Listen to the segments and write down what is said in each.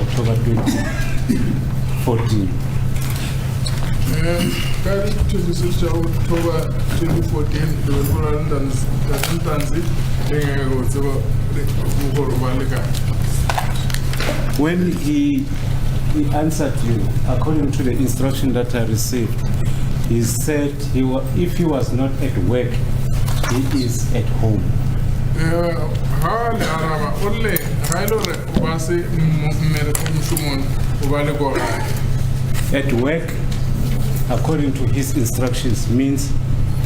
October 2014. 26th of October 2014, when he answered you, according to the instruction that I received, he said if he was not at work, he is at home. At work, according to his instructions, means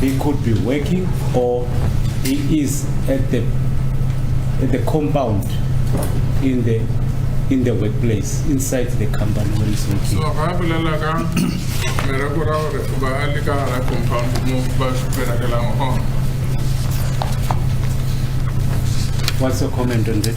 he could be working or he is at the compound in the workplace, inside the company where he's working. What's your comment on that?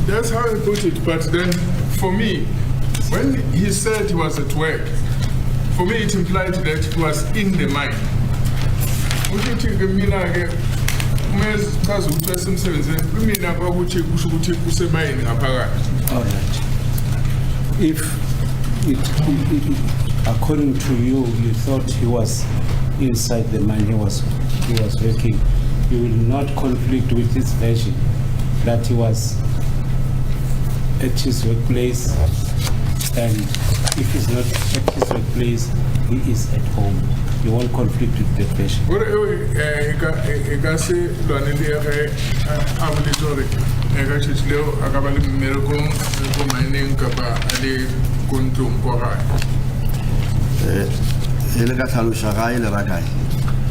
That's how he put it, but then for me, when he said he was at work, for me it implied that he was in the mine. Would you take a minute? All right. If according to you, you thought he was inside the mine, he was working, you will not conflict with his version that he was at his workplace, and if he's not at his workplace, he is at home. You won't conflict with that version.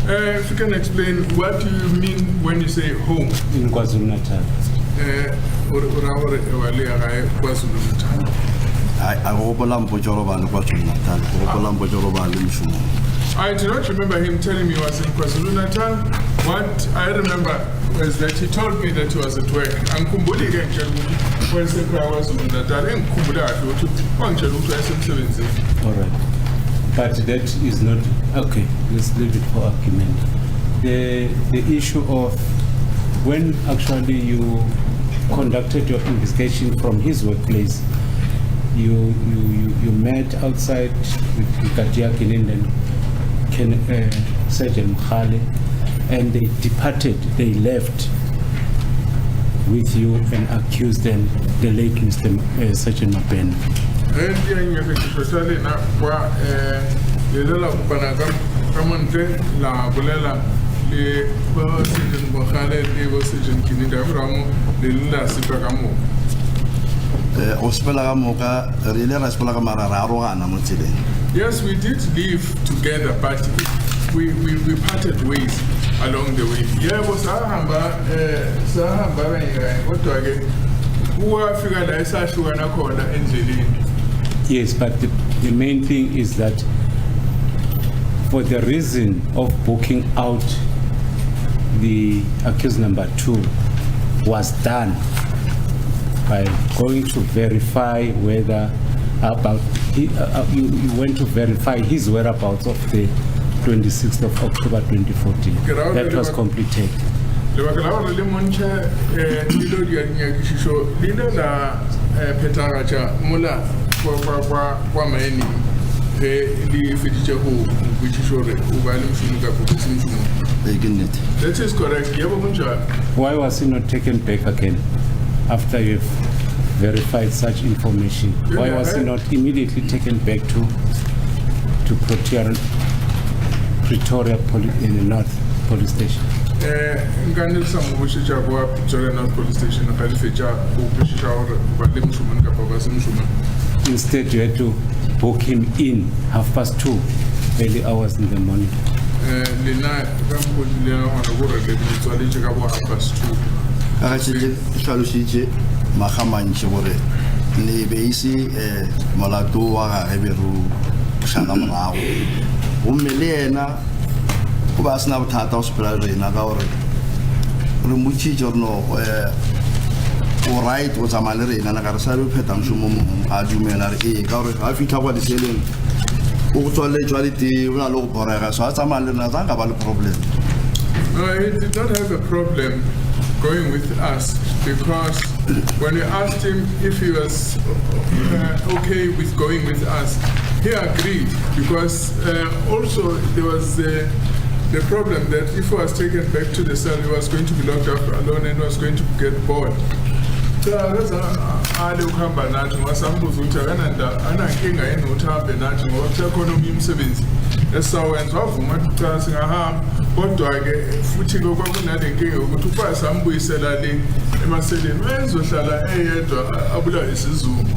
If you can explain, what do you mean when you say home? In KwaZulu-Natal. I do not remember him telling me he was in KwaZulu-Natal. What I remember was that he told me that he was at work. All right. But that is not okay. Let's leave it for argument. The issue of when actually you conducted your investigation from his workplace, you met outside with Katiakin and then Sergeant Mkhale, and they departed. They left with you and accused them, the late Mr. Sergeant Mabena. Yes, we did live together, but we parted ways along the way. Yeah, was yes, but the main thing is that for the reason of booking out the accused number 2 was done by going to verify whether you went to verify his whereabouts of the 26th of October 2014. That was completed. That is correct. Why was he not taken back again after you've verified such information? Why was he not immediately taken back to Pretoria in the North Police Station? Instead, you had to book him in 2:30, early hours in the morning. ka se hlalositse magamantse gore ne be ise molato wa ga be ro shana morago gomme le ena o ba sena bothata o sepela rena ka gore re motšitše gore no o right o tsamaya le rena na ka re sa le o pheta mošomo mongwe a dumela re ee ka gore ga fitlha kwa diseleng o go tswaletswa ditee o na le go borega so a tsamaya le rena tsa ka ba le problem. No, he did not have a problem going with us because when we asked him if he was okay with going with us, he agreed because also there was the problem that if he was taken back to the cell, he was going to be locked up alone and was going to get bored. So that's ali ukuhamba nathi ngasambuza ukuthi akananda anankinga yini ukuthi ahambe nathi ngoba kusekhona omnye umsebenzi esisawenza wavuma ukuthi cha singahamba kodwa-ke futhi kwakunale nkinga yokuthi uba sambuyisela le emaseleni wayezohlala eyedwa abulawe isizungu.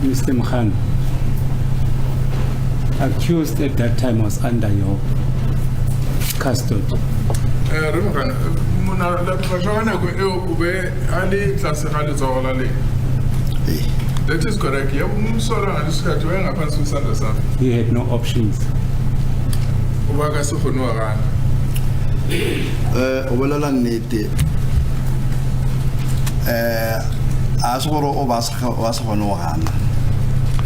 Mr. Mkhan, accused at that time was under your custody. That is correct. He had no options. Obolela nnete a se gore o ba se gone o gana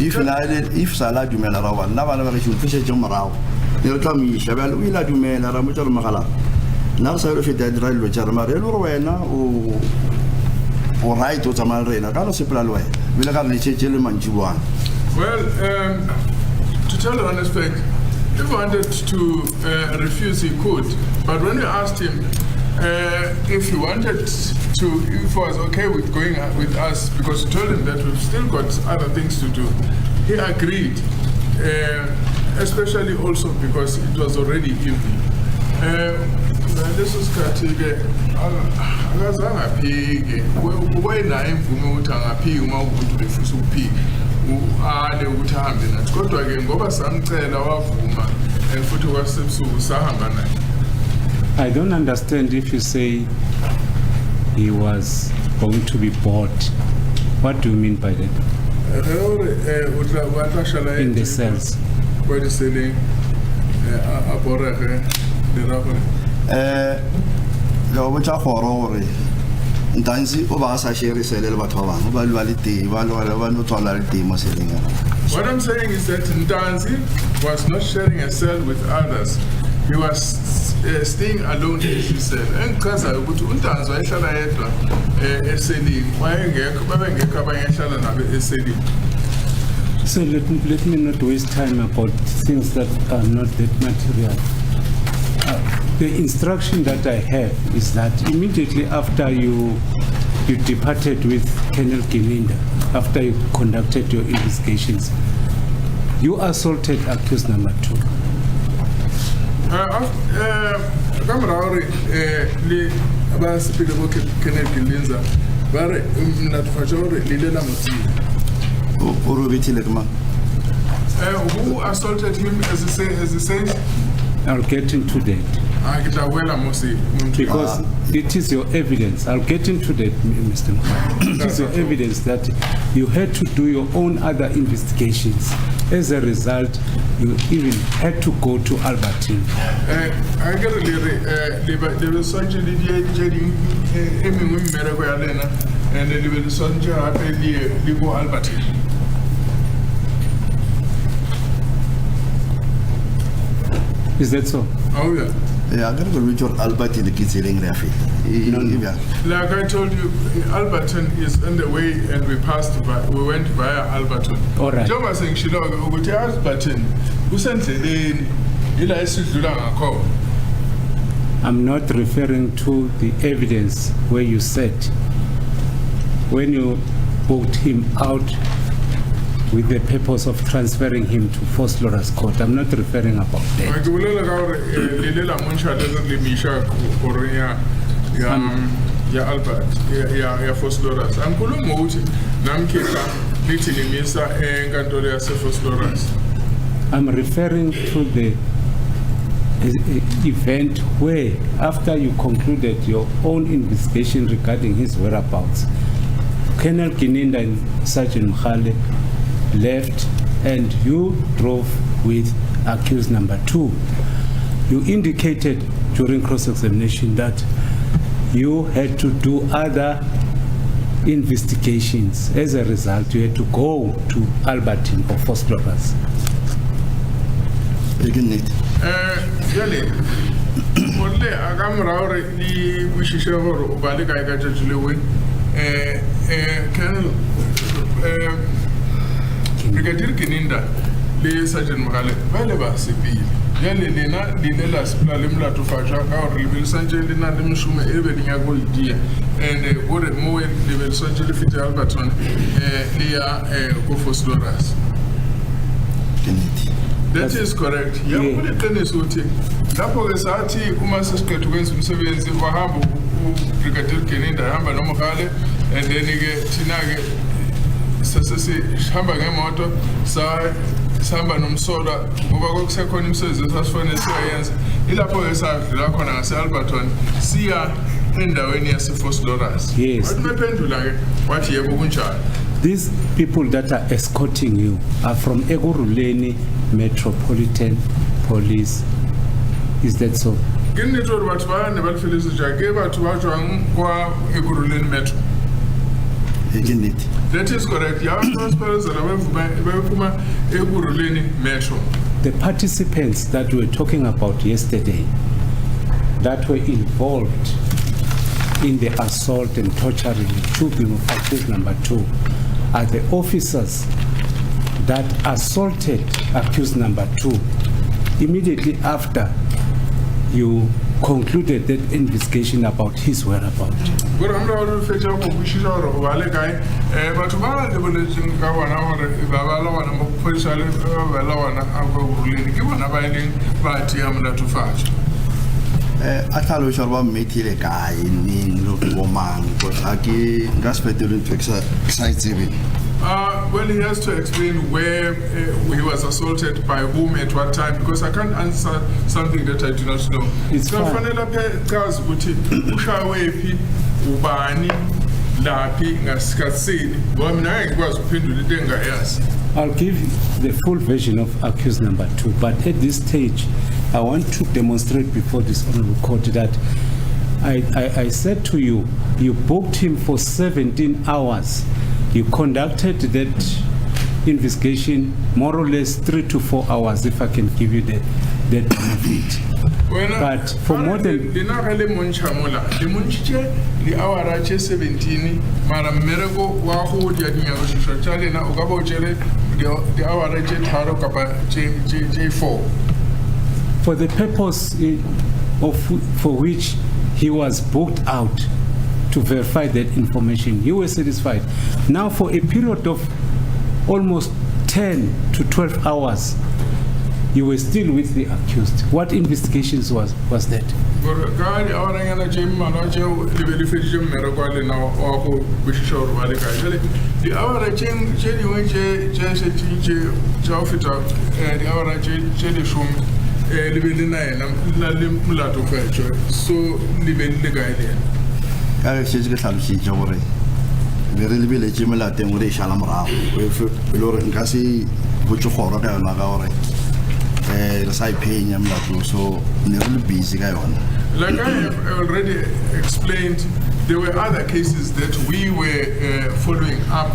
if sala dumela ra bana bana ba re tšhutšitše morago ne re tla mo iša bjale o ile a dumela ra motša re mogala nna re sa ile feta dira dilo tša re mare e le gore wena o right o tsamaya le rena ka no sepela le wena bile ka re letšetše le mantši boana. Well, to tell the honest fact, if he wanted to refuse, he could. But when we asked him if he wanted to, if he was okay with going with us, because we told him that we've still got other things to do, he agreed, especially also because it was already evening. This was Katige. Angazangaphiki wena imvume ukuthi angaphiki uma ukuthi befisa ukuphika ale ukuthi ahambe nathi kodwa ke ngoba samcela wavuma futhi kwasebusuku sahamba naye. I don't understand if you say he was going to be bought. What do you mean by that? In the cells. Where the selling lo botsa goro gore ntanzi o ba sa share sele le batho ba bang ba le le tee ba no tswala le tee mo seleng. What I'm saying is that Ntanzi was not sharing a cell with others. He was staying alone in his cell. Engichaza ukuthi uNtanzi wayehlala yedwa eselini wayengekho babengekho abanye ehlala nabe eselini. So let me not waste time about things that are not that material. The instruction that I have is that immediately after you departed with Colonel Gilinda, after you conducted your investigations, you assaulted accused number 2. Kamarauri le abasipile bo Colonel Gilinda bare mnatufajore lilela motile. O robitile kama. Who assaulted him as he says? I'll get into that. Because it is your evidence. I'll get into that, Mr. It is your evidence that you had to do your own other investigations. As a result, you even had to go to Albertine. I get a little surgery and the little surgery go Albertine. Is that so? Oh, yeah. Yeah, I'm going to reach out Albertine the kids selling their feet. Like I told you, Albertine is on the way and we went via Albertine. All right. John was saying, she know, go to Albertine. Who sent the lane? I'm not referring to the evidence where you said when you booked him out with the purpose of transferring him to Force Laura's court. I'm not referring about that. I'm referring to the event where, after you concluded your own investigation regarding his whereabouts, Colonel Kininda and Sergeant Mkhale left and you drove with accused number 2. You indicated during cross-examination that you had to do other investigations. As a result, you had to go to Albertine or Foslorus. Yale, only Agamra, the Wishisha or Balika Jajule, Colonel Brigadier Kininda, the Sergeant Mkhale, Valeva CP. Yale, Lena, the Nelas, Limla to Faja, or Rebel Sanjelina, the Mushuma, everything I go dear, and what a more level Sanjel Fit Alberton, Leah, go for Sloras. That is correct. You put it tennis with it. Napo Sati, Umasaka to win some sevens in Wahabu, Brigadier Kininda, Hamba no Mkhale, and then you get Tinage, Sassasi, Hamba Gamoto, Samba no soda, Overcook second himself as far as science. Ilapo is Lacona, Alberton, Sia, and the Venias First Loras. Yes. What my pen to like what you have child. These people that are escorting you are from Eguruleni Metropolitan Police. Is that so? Give me to what one never feels I gave out to what one Eguruleni Metro. That is correct. Metro. The participants that we were talking about yesterday that were involved in the assault and torturing shooting of accused number 2 are the officers that assaulted accused number 2 immediately after you concluded that investigation about his whereabouts. But I'm not fetching up with Wishes or Valegai, but tomorrow the village in Gawana, Babala, and Poisal, Valawana, and given a binding by Tiamana to fetch. I tell you about meeting a guy in woman, but I gas petrol to excite him. Well, he has to explain where he was assaulted by whom at what time, because I can't answer something that I do not know. It's so, fine. Cars would Ushawe, Ubani, Lapi, Ngaskatsini. Well, I was pinned to the Denga, yes. I'll give you the full version of accused number 2, but at this stage, I want to demonstrate before this honorable court that I said to you, you booked him for 17 hours. You conducted that investigation more or less 3 to 4 hours, if I can give you that benefit. But for more than the hour 17, Madam Miracle, Wahoo, the hour J4. For the purpose for which he was booked out to verify that information, you were satisfied. Now for a period of almost 10 to 12 hours, you were still with the accused. What investigations was that? I says get out of Jore. Very little Jimela Temure Shalamra, with Loren Cassi, which you horror Nagore. The side paying him that so never busy guy on. Like I have already explained, there were other cases that we were following up,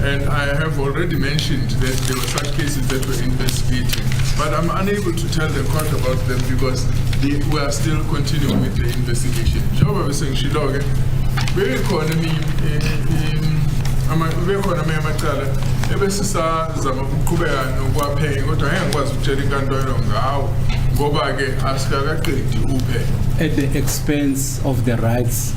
and I have already mentioned that there were such cases that were investigating. But I'm unable to tell the court about them because we are still continuing with the investigation. Job was saying she log very economy, I'm a very economy matala. Ever since Zamakubea no go paying what I am was telling Gandon go back and ask her to pay. At the expense of the rights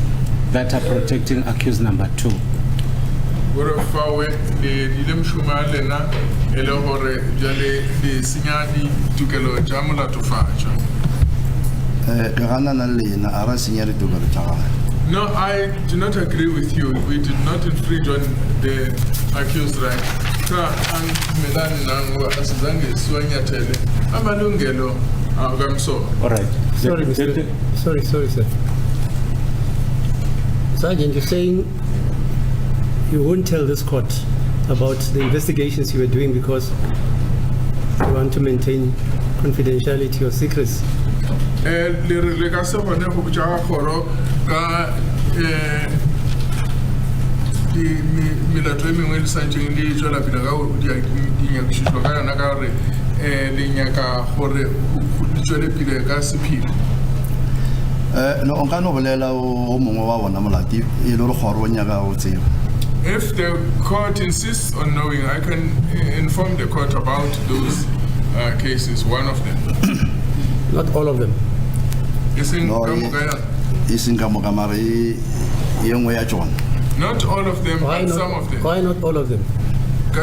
that are protecting accused number 2. What if I went the Lim Shumalena, Elohore, Jale, the Signani, Tukelo, Jamula to Facha? No, I do not agree with you. We did not infringe on the accused right. And Medan Nango, as Zangi, Swanya Tele, Amalungelo, I'm sorry. All right. Sorry, Sorry, sir. Sergeant, you're saying you won't tell this court about the investigations you were doing because you want to maintain confidentiality or secrecy. Le ka se bone go botsa khoro ka di milato e mengwe le santseng le tswela pele ka di nyakišišo ka yona ka gore le nyaka gore di tswele pele ka sephiri. No on ka no bolela o mongwe wa bona molati e le gore khoro o nyaka o tseba. If the court insists on knowing, I can inform the court about those cases, one of them. Not all of them. Not all of them, Why but not, some of them. Why not all of them? Go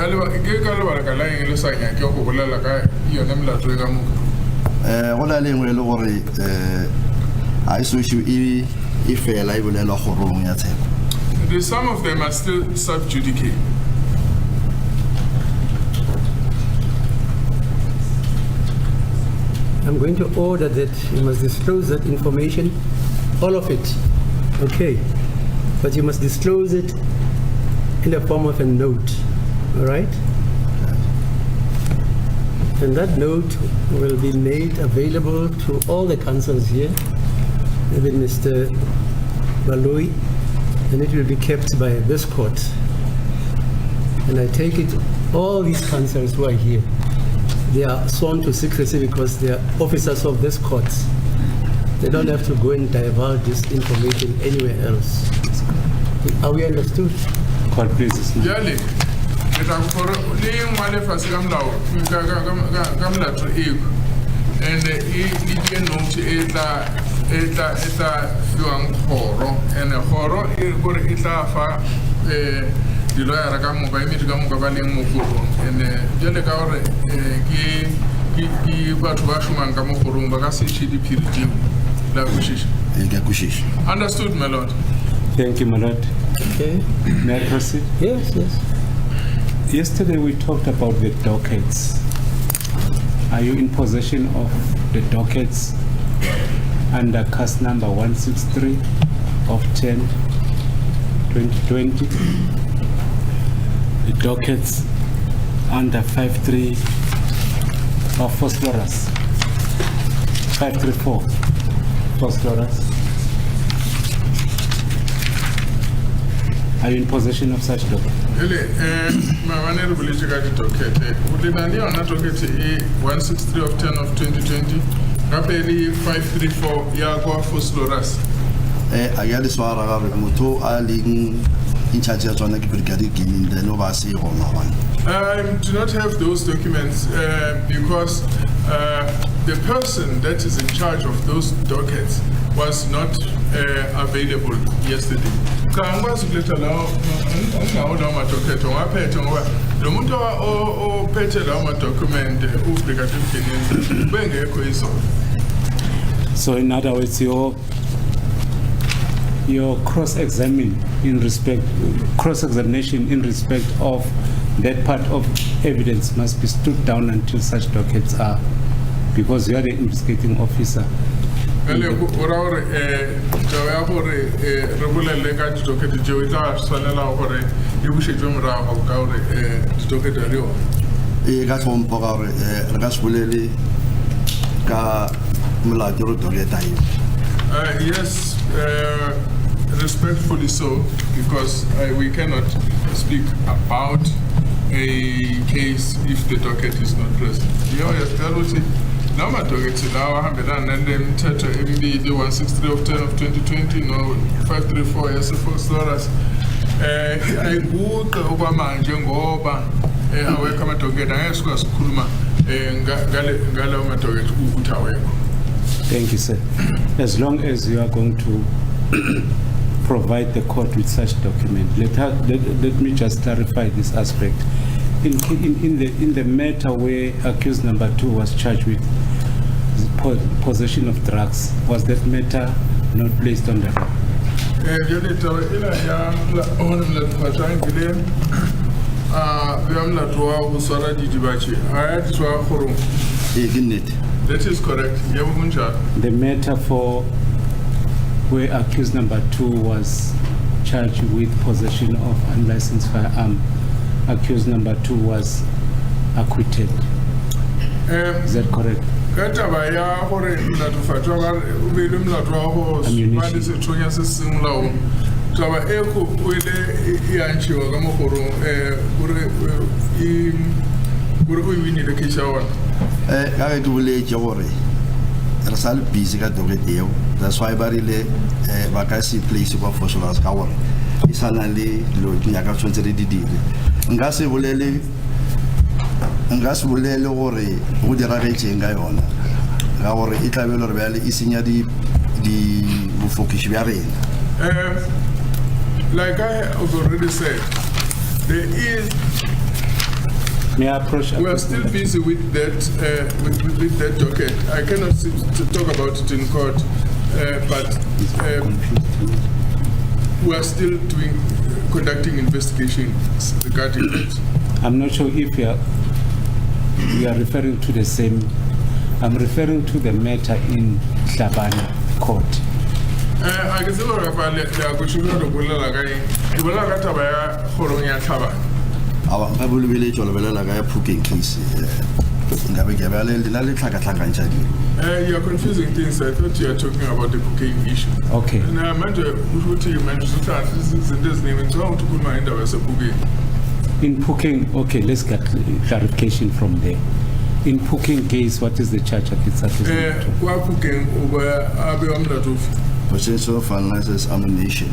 la lengwe le gore a issue e fela e bolela gorong ya tshepo. Some of them are still sub judice. I'm going to order that you must disclose that information, all of it, okay? But you must disclose it in the form of a note, all right? And that note will be made available to all the councils here, even Mr. Baloi, and it will be kept by this court. And I take it all these councils who are here, they are sworn to secrecy because they are officers of this court. They don't have to go and divulge this information anywhere else. Are we understood? Court, please. Jale, eta for le ngwale fase ka mlao ka mlatho eo and e note eta fiwang khoro and khoro e gore e tla fa di lawyer ka mo ba imedi ka mo ka ba leng mo khoro and jale ka gore ke batho ba shumang ka mo khorong ba ka se tshedi phiri la kushisha. Understood, my lord. Thank you, my lord. Okay. May I proceed? Yes. Yesterday we talked about the dockets. Are you in possession of the dockets under case number 163 of 10/2020? The dockets under 53 of phosphorus, 534 phosphorus. Are you in possession of such document? My honorable docket. Would nani on docket 163 of 10 of 2020? Rapeli 534 Yagua phosphorus. Ayali swara ga re motho a leng in charge ya tsona ke brigadier Gini the no ba se go mawana. I do not have those documents because the person that is in charge of those dockets was not available yesterday. Kangwa sukuleta lao ngaona ma docket waphethe ngoba lo muntu ophethe lawo ma document ubrigadier Gini bengekho izolo. So in other words, your cross-examination in respect of that part of evidence must be stood down until such dockets are, because you are the investigating officer. Ele ora jawa gore regulele ka docket je o tla tshwanela gore e bushetswe morago ka gore docket a rio e ka tlhompho ga gore re ka sebulele ka molati ro docket a io. Yes, respectfully so, because we cannot speak about a case if the docket is not present. Yes, that was it. Now my docket is now 100 and then the 163 of 10 of 2020, no 534 yes for dollars. I would Obama Jengoba, I welcome to get an escort Kulma, Galama to get Utawe. Thank you, sir. As long as you are going to provide the court with such document, let me just clarify this aspect. In the matter where accused number 2 was charged with possession of drugs, was that matter not placed on the law? That is correct. Yebo kunjalo. The matter for where accused number 2 was charged with possession of unlicensed firearm, accused number 2 was acquitted. Is that correct? Ka taba ya gore mlatofatšwa ba be le molato wa go ba le sethonya se seng molaong, taba e go ile ya ntshiwa ka mo gorong gore o winile case ya ona. Ka ge ke boletse gore re sa le busy ka docket eo, that's why ba rile ba ka se place kwa forcelers ka gore e sa na le lo nyaka tshwantse re di dire. Nka se bolele gore go diragetseng ka yona ga gore e tlabe le re bjale e senya di bofokiši bja rena. Like I have already said, there is. May I approach? We are still busy with that with that docket. I cannot to talk about it in court, but we are still conducting investigations regarding it. I'm not sure if we are referring to the same. I'm referring to the matter in Hlabane court. I can say what I go to the Bola guy. The Bola taba ya khorong ya Hlabane. Aba ba bolebele tšwa lebelela ka ya Phukeng case ngabe ke ba le dina le tlhakatlhakantša dilo. You are confusing things. I thought you are talking about the cocaine issue. Okay. And I meant to this name and so to put my hand as a cocaine. In Phukeng, okay, let's get clarification from there. In Phukeng case, what is the charge against accused? Kwa Phukeng over abe amlato. Possession of unlicensed ammunition.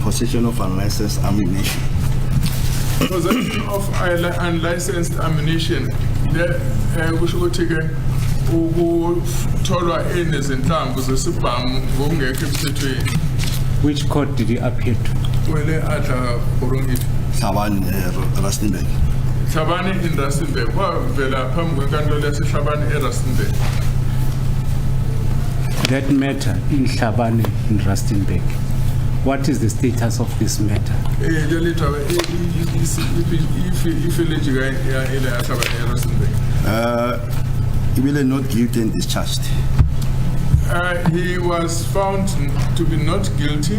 Possession of unlicensed ammunition. Possession of unlicensed ammunition. We should take a Torah in his entire was a supam going a Which court did he appear to? Well, at Orongit. Hlabane Rustenburg. Hlabane in Rustenburg. Well, Vela Pam, we can do that Hlabane in Rustenburg. That matter in Hlabane in Rustenburg. What is the status of this matter? If He will not guilty and discharged. He was found to be not guilty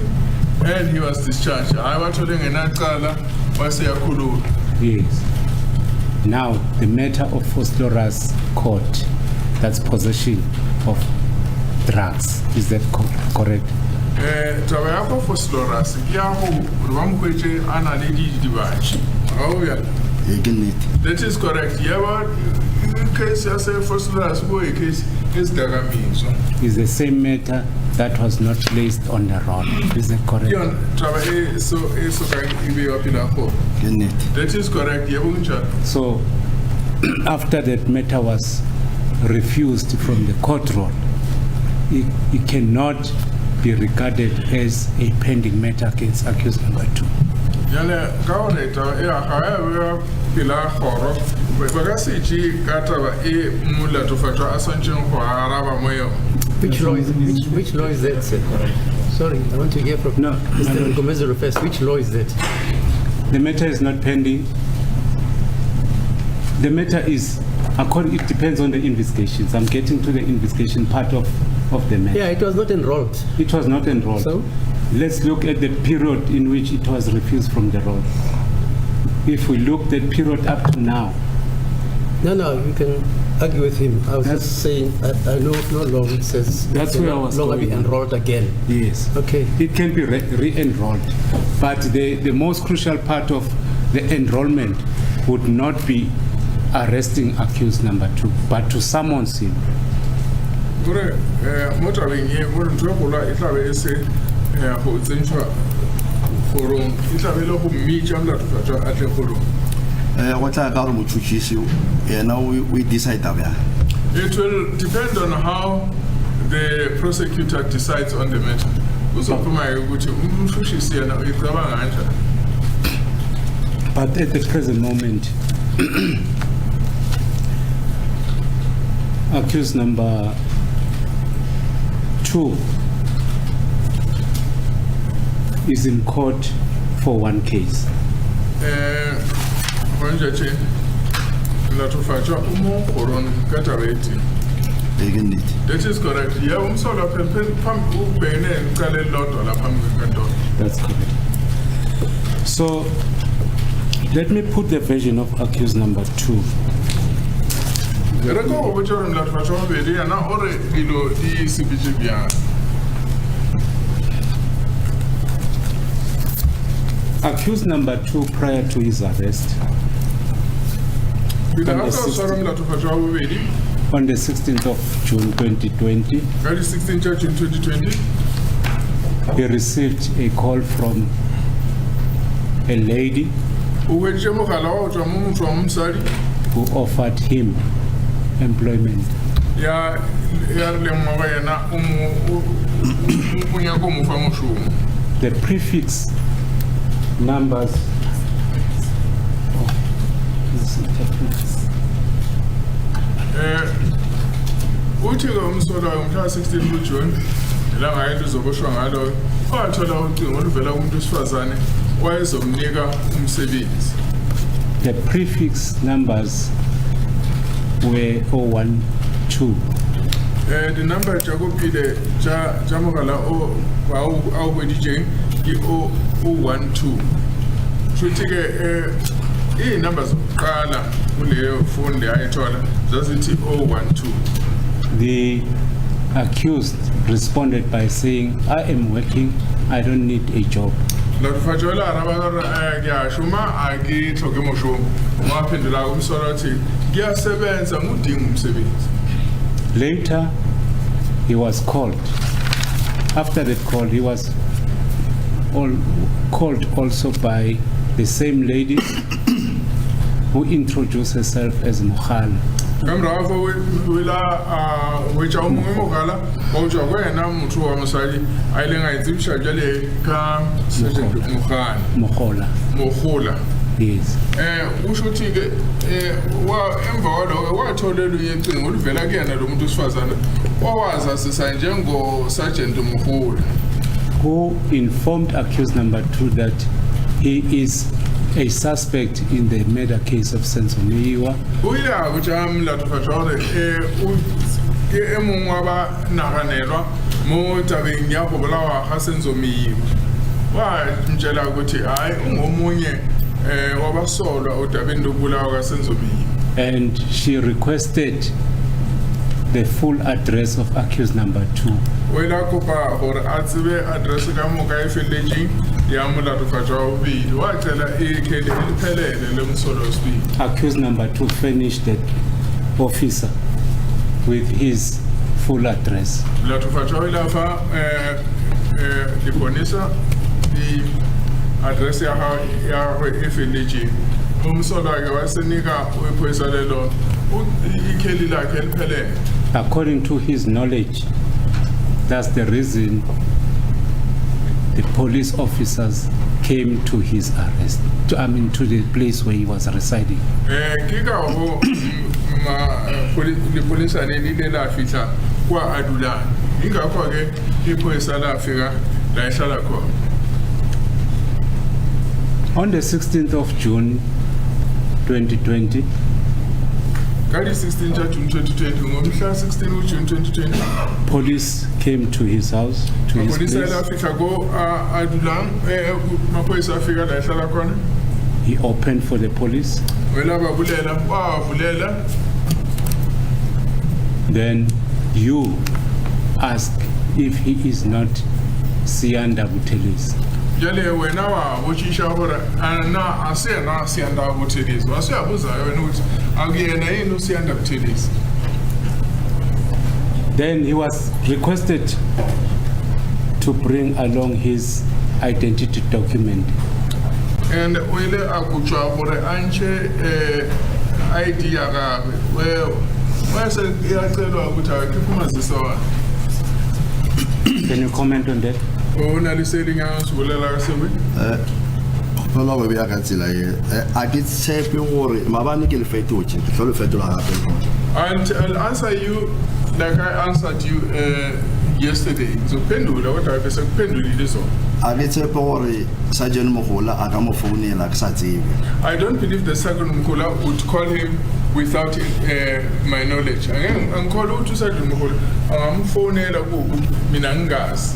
and he was discharged. I was telling Anakala was a Kulu. Yes. Now, the matter of Foslora's court, that's possession of drugs. Is that correct? Trabajo Fosloras, Yaho, Ramqueche, Anna Lady Divachi. Oh, yeah. That is correct. Yawa, in case I say Fosloras, who a case is Dagami. Is the same matter that was not placed on the roll. Is that correct? That is correct. So, after that matter was refused from the court roll, it cannot be regarded as a pending matter against accused number 2. Which law is that, sir? Sorry, I want to hear from Mr. Gomez first. Which law is that? The matter is not pending. The matter is, it depends on the investigations. I'm getting to the investigation part of the matter. Yeah, it was not enrolled. It was not enrolled. So? Let's look at the period in which it was refused from the roll. If we look at the period up to now. No, you can argue with him. I was just saying, I know no law which says that's where I was longer going. Be enrolled again. Yes. Okay. It can be re-enrolled, but the most crucial part of the enrollment would not be arresting accused number 2, but to summons him. We decide that. It will depend on how the prosecutor decides on the matter. But at the present moment, accused number 2 is in court for one case. ke nnete. That is correct. Yeah, umsolo ubhene uqale lodwa lapha enkantolo. That's correct. So let me put the version of accused number 2. Re go botsa re mlatho batho ba bedi yana ore dilo di sebitse bjang. Accused number 2 prior to his arrest Bila ha ka swara mlatho batho ba bedi on the 16th of June 2020, ka di 16 June 2020 he received a call from a lady o wetse mogala wa tswa mo motho wa mosadi who offered him employment. ya re leng mo yena o nyaka mo fa moshomo. The prefix numbers uthi ke umsola ngomhla 16 June ilanga yethu zoboshwa ngalo wathola ucingo oluvela kumuntu wesifazane wayezomnika umsebenzi. The prefix numbers were 012. The number jakopile ja mogala o wa o wedije ke 012. Futhi ke number zokuqala kuleyo phone ayithola zasithi 012. The accused responded by saying, "I am working, I don't need a job." La fajola araba ya shuma agi thoke moshomo waphendula umsola uthi ngiyasebenza ngudinga umsebenzi. Later, he was called. After that call, he was called also by the same lady who introduced herself as Mukhala. Kamra fo wela wecha umugala ojo kwena muthu wa mosadi ayilenga itsibisha jale ka Sergeant Mukhala. Mukhala. Yes. Ushuthi ke wa emva kwalo watholela uyencingo oluvela kuyena lo muntu usifazana owaza sisa njengo Sergeant Mukhala, who informed accused number 2 that he is a suspect in the murder case of Senzo Meyiwa. Uya ukuthi la tofajore emongwa ba naganelwa mo tabeng ya go bolawa ga Senzo Meyiwa wa mtshela ukuthi hayi ungomunye wabasolwa otabeni lokubulawa ka Senzo Meyiwa. And she requested the full address of accused number 2. Wela kopa gore a tsebe address ka moka e felletseng ya molatofajwa wa bobedi wa tsela e kele le phelele le mosolo speed. Accused number 2 furnished the officer with his full address. Molatofajwa ila fa di bonisa di address ya go e felletseng umsolo ke wa senika o iphoisa lelo ikeli lakhe liphelele. According to his knowledge, that's the reason the police officers came to his arrest, to the place where he was residing. Kika ho the police are le la fitla kwa adula. Ingakho ke iphoyisa la fika la ishala khona. On the 16th of June 2020, Kali 16 June 2020 ngomhla 16 June 2020 police came to his house, to his police la place. fitla go adula maphoyisa afika la ishala khona. He opened for the police. Wela babulela wavulela. Then you ask if he is not Sianda Butelis. Jale wena wa bochisha hore ana asena Sianda Butelis. Wasiyabuza wena uthi akuyena yini uSianda Butelis. Then he was requested to bring along his identity document. And wele akutshwa hore anche ID yakabe wese iyacelwa ukuthi akiphumazisa wa. Can you comment on that? Ona liseli ngasubulela kasembe. Fela go bea ka tsela e a ke tshepe gore mabane ke le fetotse ke tlo le fetola gape. And I'll answer you like I answered you yesterday. Ngizophendula kodwa bese kuphendulile so. A ke tshepe gore Sergeant Mukhala a ka mo founela ke sa tsebe. I don't believe the second Mukula would call him without my knowledge. Angikholwa ukuthi usadlumkhulu angamfonela kuku mina ngingazi.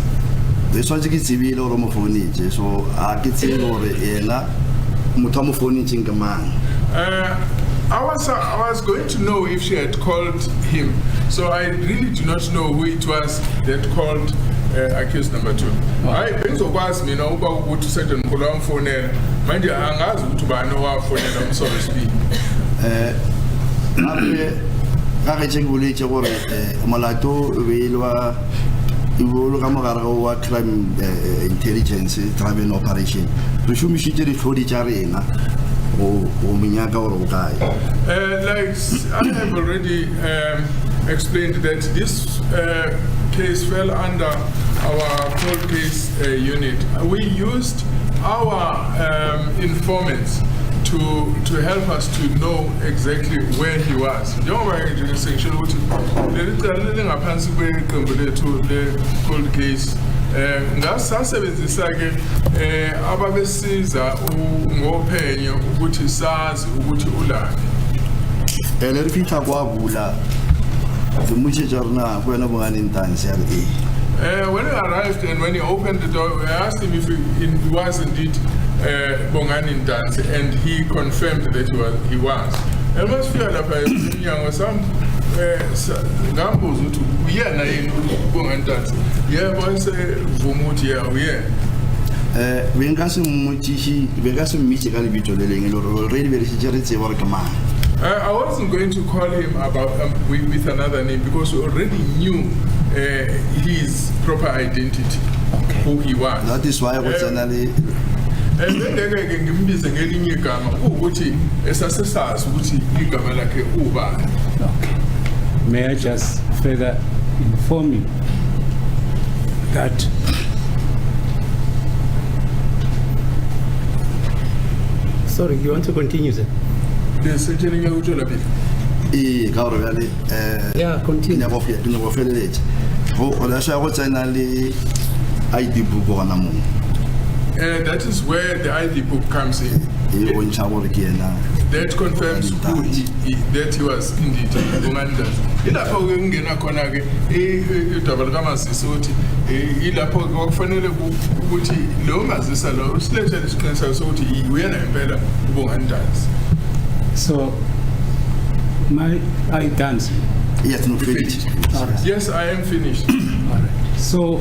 Leswazi ke tsebile gore mo phone je so a ke tsebe gore ena motho mo phone tsheng ke mang. I was going to know if she had called him, so I really do not know who it was that called accused number 2. I bengizokwazi mina uba ukuthi usadlumkhulu amfonela manje angazi ukuthi ubani owafonela so to speak. Ga re tsheng boletse gore molato beilwa ibolo ka mogare wa crime intelligence driven operation re shumishitse ditlhodi tša rena go menyaka gore o kae. Like I have already explained that this case fell under our cold case unit. We used our informants to help us to know exactly where he was. Njengoba ngijinisengishilo ukuthi leli cala lingaphansi kweqembu lethu le cold case ngasasebenzisa ke ababesiza ngophenyo ukuthi sazi ukuthi ulaphi. Le re fitlha kwa bula ke motšhetša rena go wena bongane ntanse ya re When he arrived and when he opened the door, we asked him if he was indeed Bongani Dance, and he confirmed that he was. I must feel like young or some Gambos to yeah, Bongani Dance. Yeah, boys, Vumutia, yeah. Vengassum Mutishi, Vegasum Michigan Vitoling, already very charity work man. I wasn't going to call him about with another name because we already knew his proper identity, who he was. That is why I was generally. And then I can give ngelinye igama ukuthi esasesazi ukuthi igama lakhe ubani. Okay. May I just further inform you that Sorry, you want to continue, sir? Yes, ngiyakutsho ukuthi laphi. Ka gore bjale Yeah, continue. ne go feleletše go la swa go tsena le ID book gona mo. That is where the ID book comes in. E bontšha gore ke yena. That confirms who that he was indeed Bongani Dance. Ilapho ke ngena khona ke idaba likaMasisi uthi ilapho kufanele ukuthi lo mazisa lo usilethe isiqiniseko sokuthi uyena impela uBongani Dance. so my I dance. Yes, no finished. Yes, I am finished. All right. So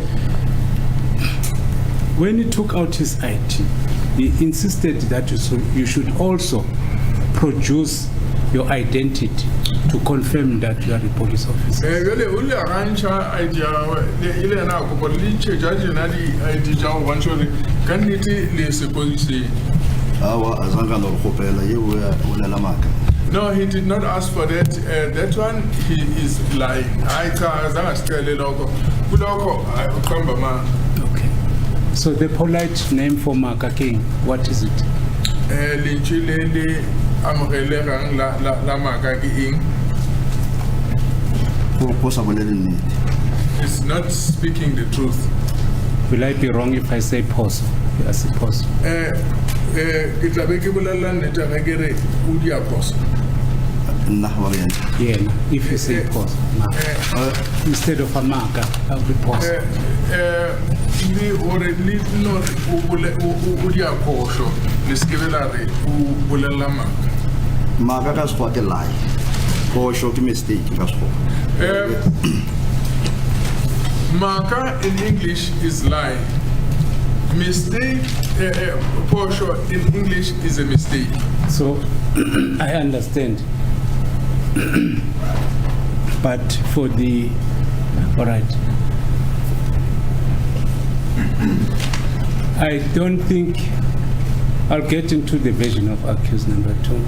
when he took out his ID, he insisted that you should also produce your identity to confirm that you are a police officer. Vele ule rancha idea ile na ko police judge na di ID jaw wanchori kaniti le supposed. Awa azanga no khopela ye o lela maka. No, he did not ask for that. That one he is lying. I can't tell loko. Kuloko ukhamba ma. Okay. So the polite name for Maka King, what is it? Linchilele amrele rang la Maka King. It's not speaking the truth. Will I be wrong if I say Poso? Yes, Poso. Yeah, if you say Poso. Instead of a Maka, I'll be Poso. Maka ka se ke lie. Posho ke mistake ka se. Maka in English is lie. Mistake, Porsche in English is a mistake. So I understand. But for the, all right. I don't think I'll get into the version of accused number 2.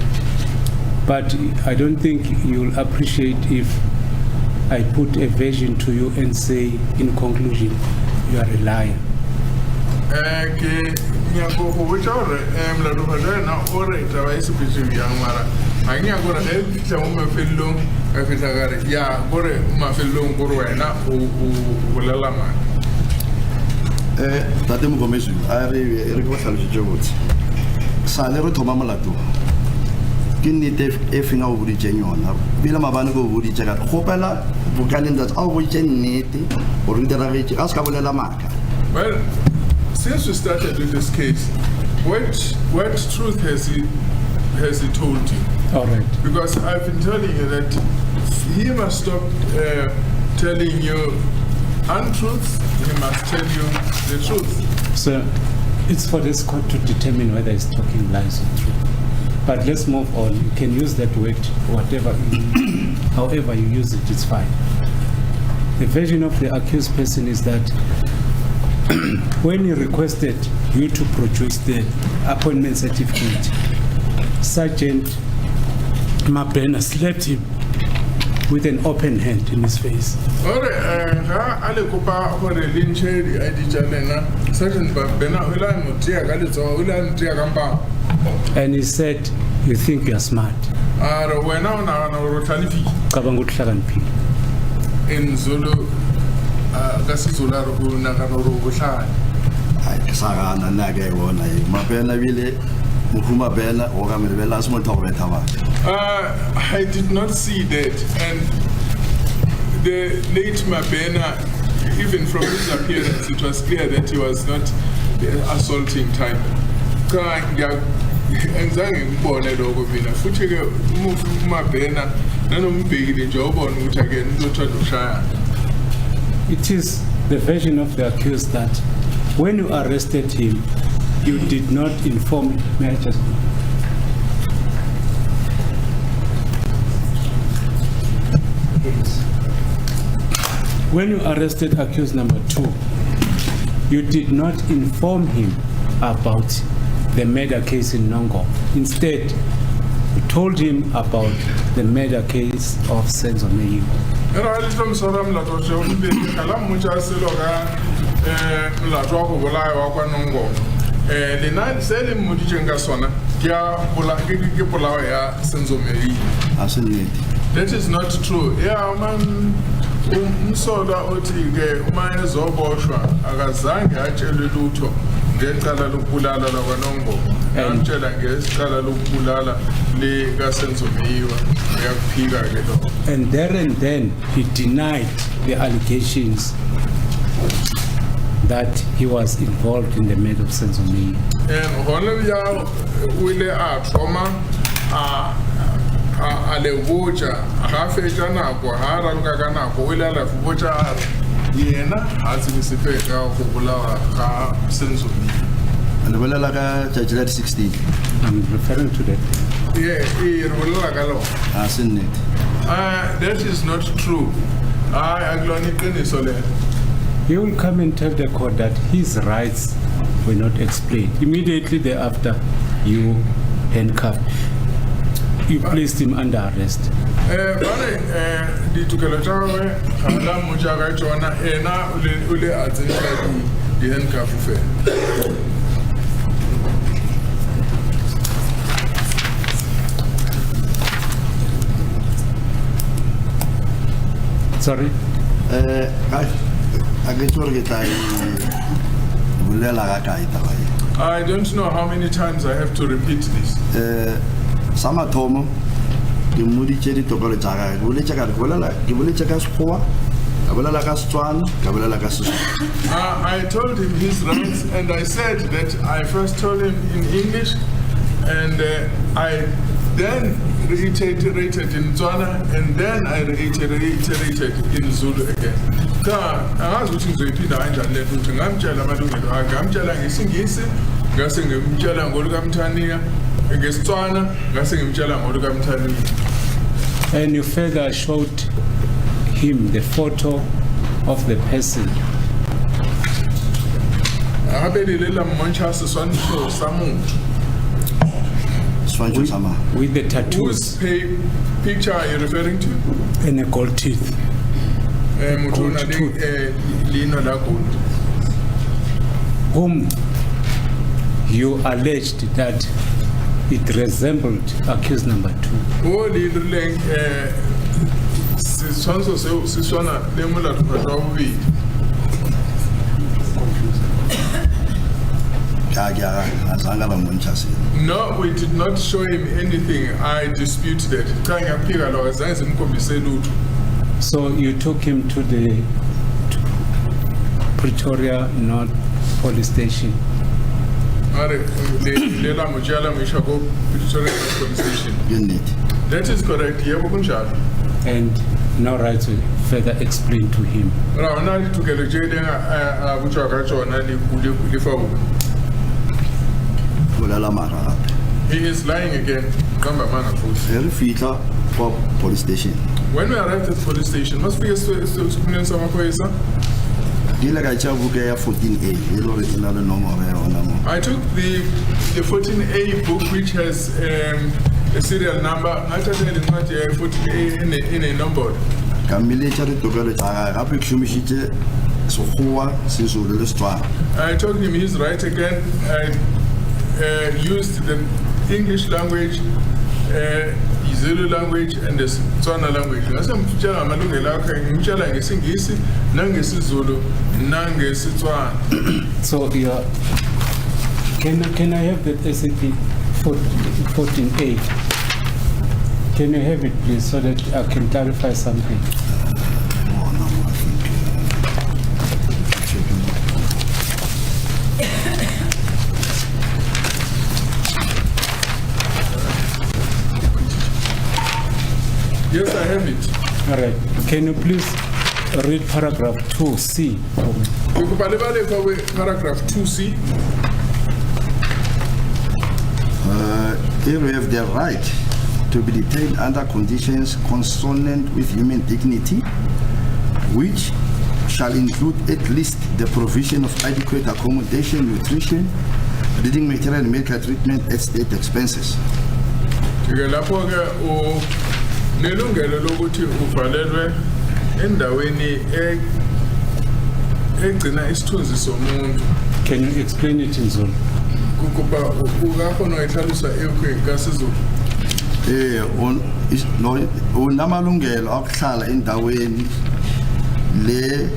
But I don't think you'll appreciate if I put a version to you and say, in conclusion, you are a liar. Tate Mogomezu, a re go tlhalositse botse. Sa le re thoma molato. ke nnete e feng a o boditseng yona pele mabane ko o boditse ka gopela bokaneng that a o boditse nnete gore ke diragetse a se ka bolela maaka. Well, since we started with this case, what truth has he told you? All right. Because I've been telling you that he must stop telling you untruths. He must tell you the truth. So it's for this court to determine whether he's talking lies or truth. But let's move on. You can use that word, whatever, however you use it, it's fine. The version of the accused person is that when he requested you to produce the appointment certificate, Sergeant Mabena slapped him with an open hand in his face. And he said, you think you're smart. In Zulu, I did not see that, and the late Mabena, even from his appearance, it was clear that he was not the assaulting type. It is the version of the accused that when you arrested him, you did not inform him. May I just... When you arrested accused number 2, you did not inform him about the murder case in Nongo. Instead, you told him about the murder case of Senzo Meyiwa. That is not true. Yeah, man. Umsola othi-ke uma ezoboshwa akazange atshele lutho ngecala lokubulala lakwaNongo. Amtshela ngesicala lokubulala likaSenzo Meyiwa. Uyakuphika-ke lokho. And there and then he denied the allegations that he was involved in the murder of Senzo Meyiwa. And Honorable Wile Trauma ale vocha hafeja nako haraluka kanako wile ala vocha yena hazimisipeka ukubulawa ka Senzo Meyiwa. And the Welaka Judge 16. I'm referring to that. Yeah, that is not true. He will come and tell the court that his rights were not explained. Immediately thereafter, you handcuffed. You placed him under arrest. Sorry? I don't know how many times I have to repeat this. Samatomo, the moody cherry tokolo jaga, Gulichaka, Gulichaka Spoa, Kabala Castran, Kabala Cassus. I told him his rights, and I said that I first told him in English, and I then reiterated in Tswana, and then I reiterated in Zulu again. I was going to repeat the answer. And you further showed him the photo of the person. With the tattoos. Whose picture are you referring to? And a gold teeth. Gold tooth. Whom you alleged that it resembled accused number 2. Oh, azange bamonchasile. No, we did not show him anything. I dispute that. Kaya ngiyafika lo azange simkhombise lutho. So you took him to the Pretoria North Police Station. Are lela mojala misha go Pretoria police station. Unit. That is correct. Yebo kunjalo. And no right to further explain to him. Ra ona li tukelo jele butshwa ka tsona le fa Bolela mara. He is lying again. Kamba mana futhi. Re fitla kwa police station. When we arrived at the police station, must be a student samaphoyisa. Ile ka tša buka ya 14A e le gore e na le nomoro ya yona mo. I took the 14A book which has a serial number. I took the 14A in a number. Ka mmeletša ditokelo tša gage gape ke šomišitše sekgowa Sezulu le Setswana. I told him he's right again. I used the English language, Zulu language, and the Tswana language. Ngase mtshela amalungelo akhe, ngimtshela ngesingisi, nangesizulu, nangesitswana. So you are, can I have that SAP 14A? Can you have it please so that I can clarify something? Yes, I have it. All right. Can you please read paragraph 2C for me? Paragraph 2C. Here we have the right to be detained under conditions consonant with human dignity, which shall include at least the provision of adequate accommodation, nutrition, reading material and medical treatment at state expenses. Lapho ke nelungelo lokuthi uvalelwe endaweni egcina isithunzi somuntu. Can you explain it in Zulu? Kuba ukakhona uyihlalisa ekwenkasizulu. Unamalungelo okuhlala endaweni le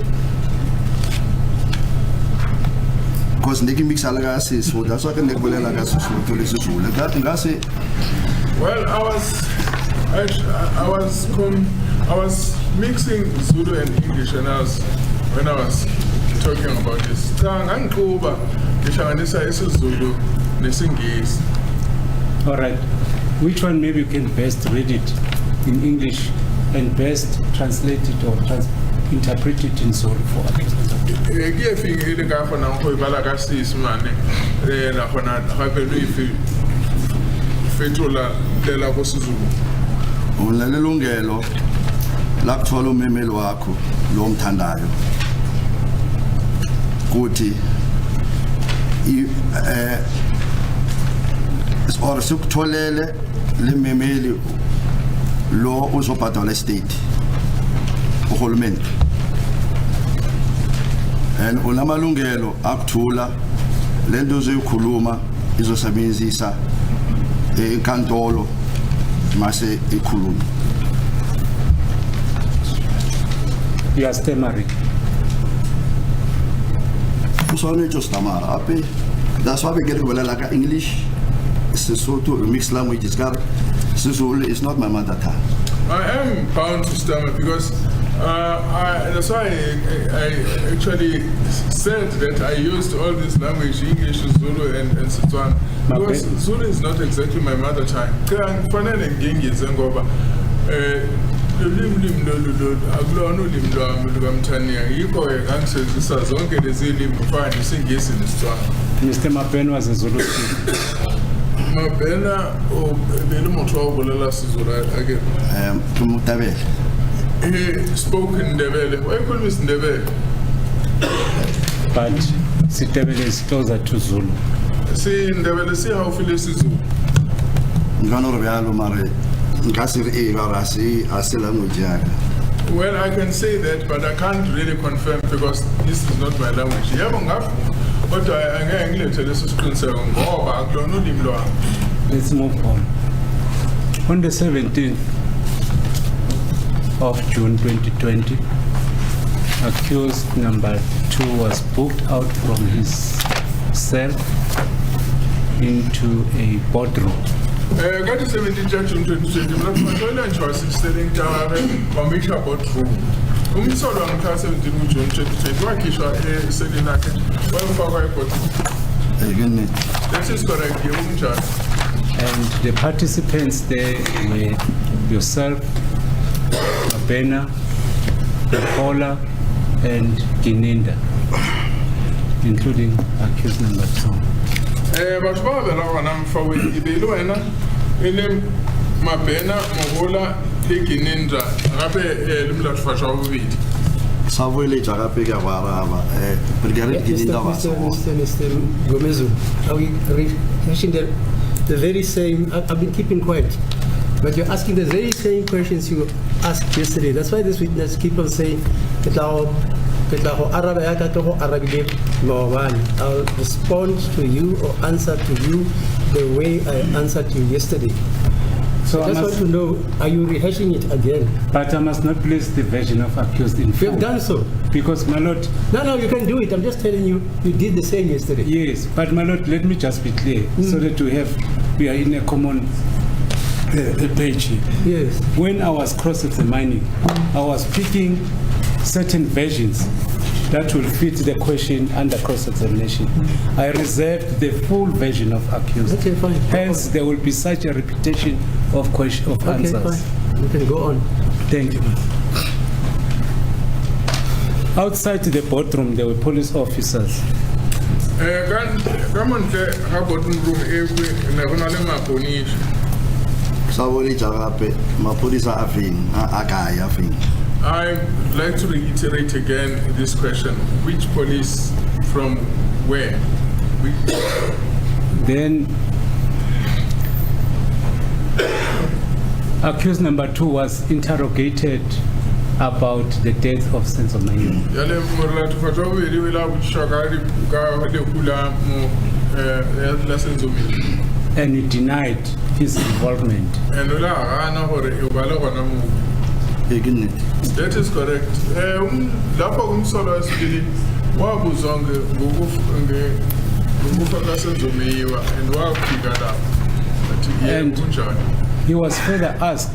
because ndike mixala ka Sesotho that's why ke ndikubolela ka Sesotho le Sezulu ngase. Well, I was mixing Zulu and English when I was talking about this. Ngangikuba ngihlanganisa isiZulu nesingisi. All right. Which one maybe you can best read it in English and best translate it or interpret it in Zulu for others? Kuyefika ile ngafona ngikhoyibala ka sis mane na khona gape lo ifetola lela go siZulu. Unelungelo la kuthola umemeli wakho lo mthandayo kuthi or sikutholele lememeli lo uzobhadala estate uhulumeni and unamalungelo akuthula lento uzoyikhuluma izosebenzisa enkantolo mase ikhuluma. You are stammering. Usonetsho stamara ape that's why we get bolela ka English Sesotho mixed languages ka Sezulu is not my mother tongue. I am bound to stammer because that's why I actually said that I used all this language, English, Zulu, and Setswana, because Zulu is not exactly my mother tongue. Kufanele ngingize ngoba ulimi lolu akulona ulimi lwami lukamthaniya yikho ke ngangisebenzisa zonke lezi limi kufana isingisi nesitswana. Mr. Mapena was a Zulu speaker. Mapena bele motho wa bolela siZulu again. Ke Motabele. He spoke in Ndebele. Why could we Ndebele? But Sitebele is closer to Zulu. See Ndebele, see how feel siZulu. Ngano re yalo mare nkase re e ba rase a language yaka. Well, I can say that, but I can't really confirm because this is not my language. Yebo ngafu, kodwa angeke ngilethele isiqiniseko ngoba akulona ulimi lwami. Let's move on. On the 17th of June 2020, accused number 2 was booked out from his cell into a boardroom. Got 17 June 2020, Mlatfashwa was selling Commissioner Boardroom. Umsolo on 17 June 2020, Wakishwa selling well for Again, that is correct, And the participants there were yourself, Abena, Paula, and Gininda, including accused number 2. But Barbara, I'm for Ibeluena, Enem Mabena, Mohola, Gininda, Rabe Mlatfashwa. Savile Jagapega Varava, Brigadier Gininda was. Mr. Gomezu, are we rehashing the very same? I've been keeping quiet, but you're asking the very same questions you asked yesterday. That's why this witness keep on saying, I'll respond to you or answer to you the way I answered you yesterday. So I just want to know, are you rehashing it again? But I must not place the version of accused in full. You have done so. Because, my lord... No, you can do it. I'm just telling you, you did the same yesterday. Yes, but my lord, let me just be clear, so that we are in a common page here. Yes. When I was cross-examining, I was picking certain versions that will fit the question under cross-examination. I reserved the full version of accused. Okay, fine. Hence, there will be such a repetition of answers. Okay, fine. You can go on. Thank you. Outside the boardroom, there were police officers. Come on, how about room every Nagonale Savile Jagape, Mapolisa Afin, Akai Afin. I'd like to reiterate again this question. Which police from where? Then accused number 2 was interrogated about the death of Senzo Meyiwa. Yale morla tufatwa wili wila buchakari ka de kula mo la Senzo Meyiwa. And he denied his involvement. And la ana hore ubala kwana mo. Again, That is correct. Lapho kumsolo wesibili wabuzonge ngokufaka Senzo Meyiwa and wafika lapho. And he was further asked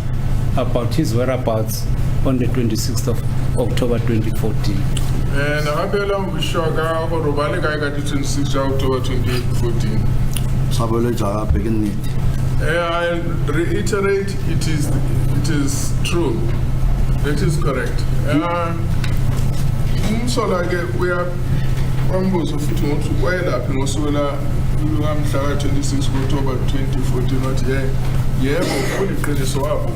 about his whereabouts on the 26th of October 2014. And Abela Vishaga or Robalika got it in 6th October 2014. Savile Jagape, again. I reiterate, it is true. That is correct. So like we are almost of it wired up in Osola 26th October 2014, not yet. Yeah, but fully credit so up.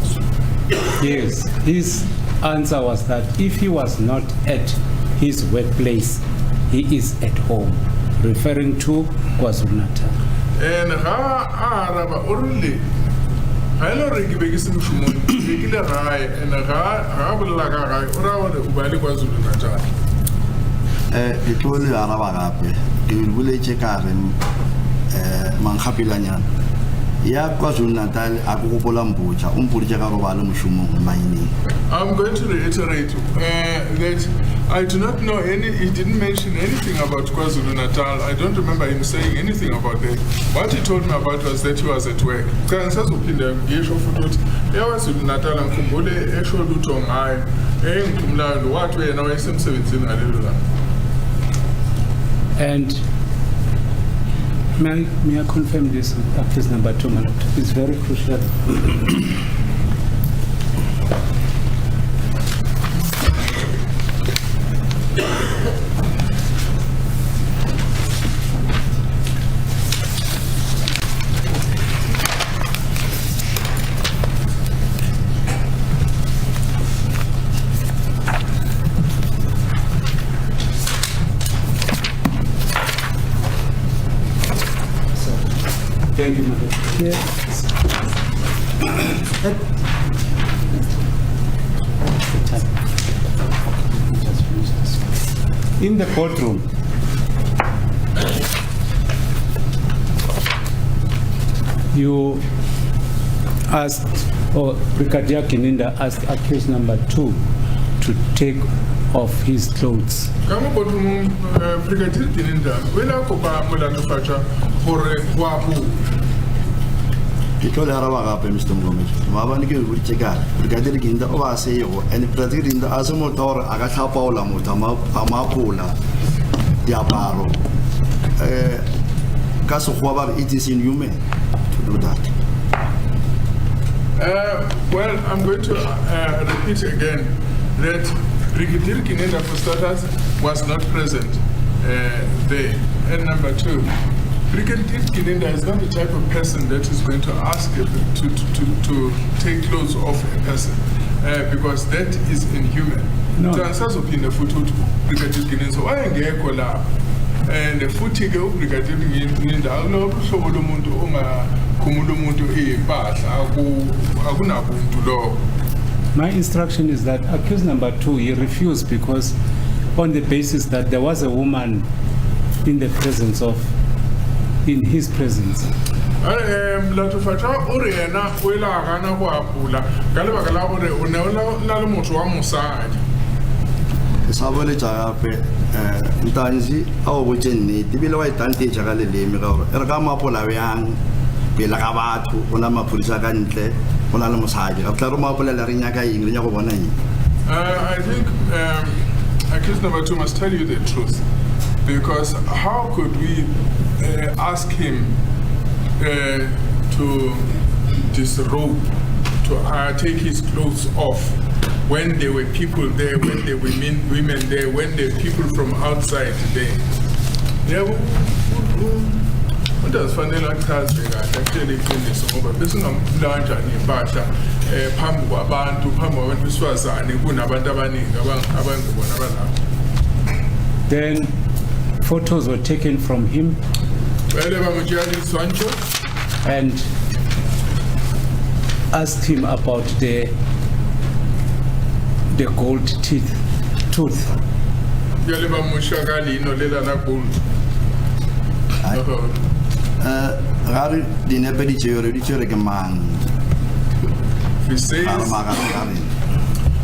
Yes, his answer was that if he was not at his workplace, he is at home, referring to KwaZulu-Natal. And Araba only. I know Regibekis Mushumon, Regula Rai, and Rabalaga, or Ubali KwaZulu-Natal. It will Arabagape, you will check out him, Manhapilanyan. Ya KwaZulu-Natal, Agopolambucha, Umpurjagarovalum Shumon, mining. I'm going to reiterate that I do not know he didn't mention anything about KwaZulu-Natal. I don't remember him saying anything about that. What he told me about was that he was at work. KwaZulu-Natal and Kumbole, actual Lutong, what way now SM17. And may I confirm this with accused number 2, my lord? It's very crucial. Thank you, madam. In the courtroom, you asked, or Brigadier Gininda asked accused number 2 to take of his clothes. Kama go to Brigadier Kininda, when I go back Mulatufacha for Wabu. Ke tlo le araba gape Mr. Mgomedi maabane ke go tsheka Brigadier Ginda o a se yo and Brigadier Ginda a se motho gore a ka tlhapaola motho a mapola diaparo ka sekgowa ba re it is inhuman to do that. Well, I'm going to repeat again that Brigadier Kinenda, for starters, was not present there. And number two, Brigadier Kinenda is not the type of person that is going to ask to take clothes off a person because that is inhuman. No. Brigadier Kinenda, so I engage and the footage of Brigadier Kinenda, I know My instruction is that accused number 2, he refused because on the basis that there was a woman in his presence. Sa boletsa gape ntanzi a o botse nnete bile wa itantetša ka leleme ka gore e re ka mapola bjang pele ga batho go na maphodisa ka ntle go na le mosadi ga tla re mapolela re nyaka eng le nyako bona eng. I think accused number 2 must tell you the truth, because how could we ask him to disrobe, to take his clothes off when there were people there, when there were women there, when there were people from outside there? Yeah, what does Fanela actually clean this over? This is not large and Basha, Pamu, Abantu, Pamu, and Swaza, and Bunabandabani, Then photos were taken from him and asked him about the gold tooth. Gare dinepe di tšere ke mang.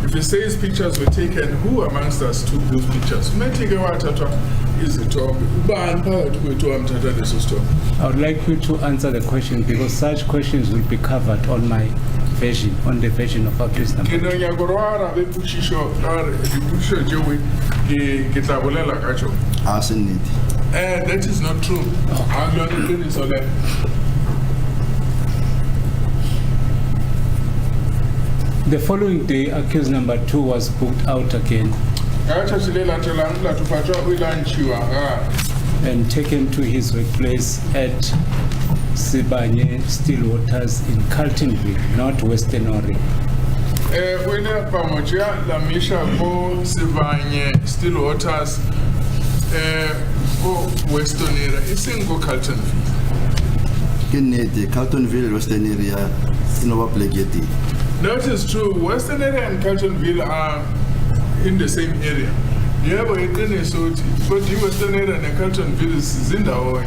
If he says pictures were taken, who amongst us took those pictures? I would like you to answer the question because such questions will be covered on my version, on the version of accused number 2. That is not true. The following day, accused number 2 was booked out again and taken to his workplace at Sibanye Stillwaters in Carltonville, not Western Oregon. When la Misha go Sibanye Stillwaters go Western area, it's in go Carltonville. Ke Carltonville Western area in our plageti. That is true. Western area and Carltonville are in the same area. Yeah, but it is so. But the Western area and Carltonville is in the way.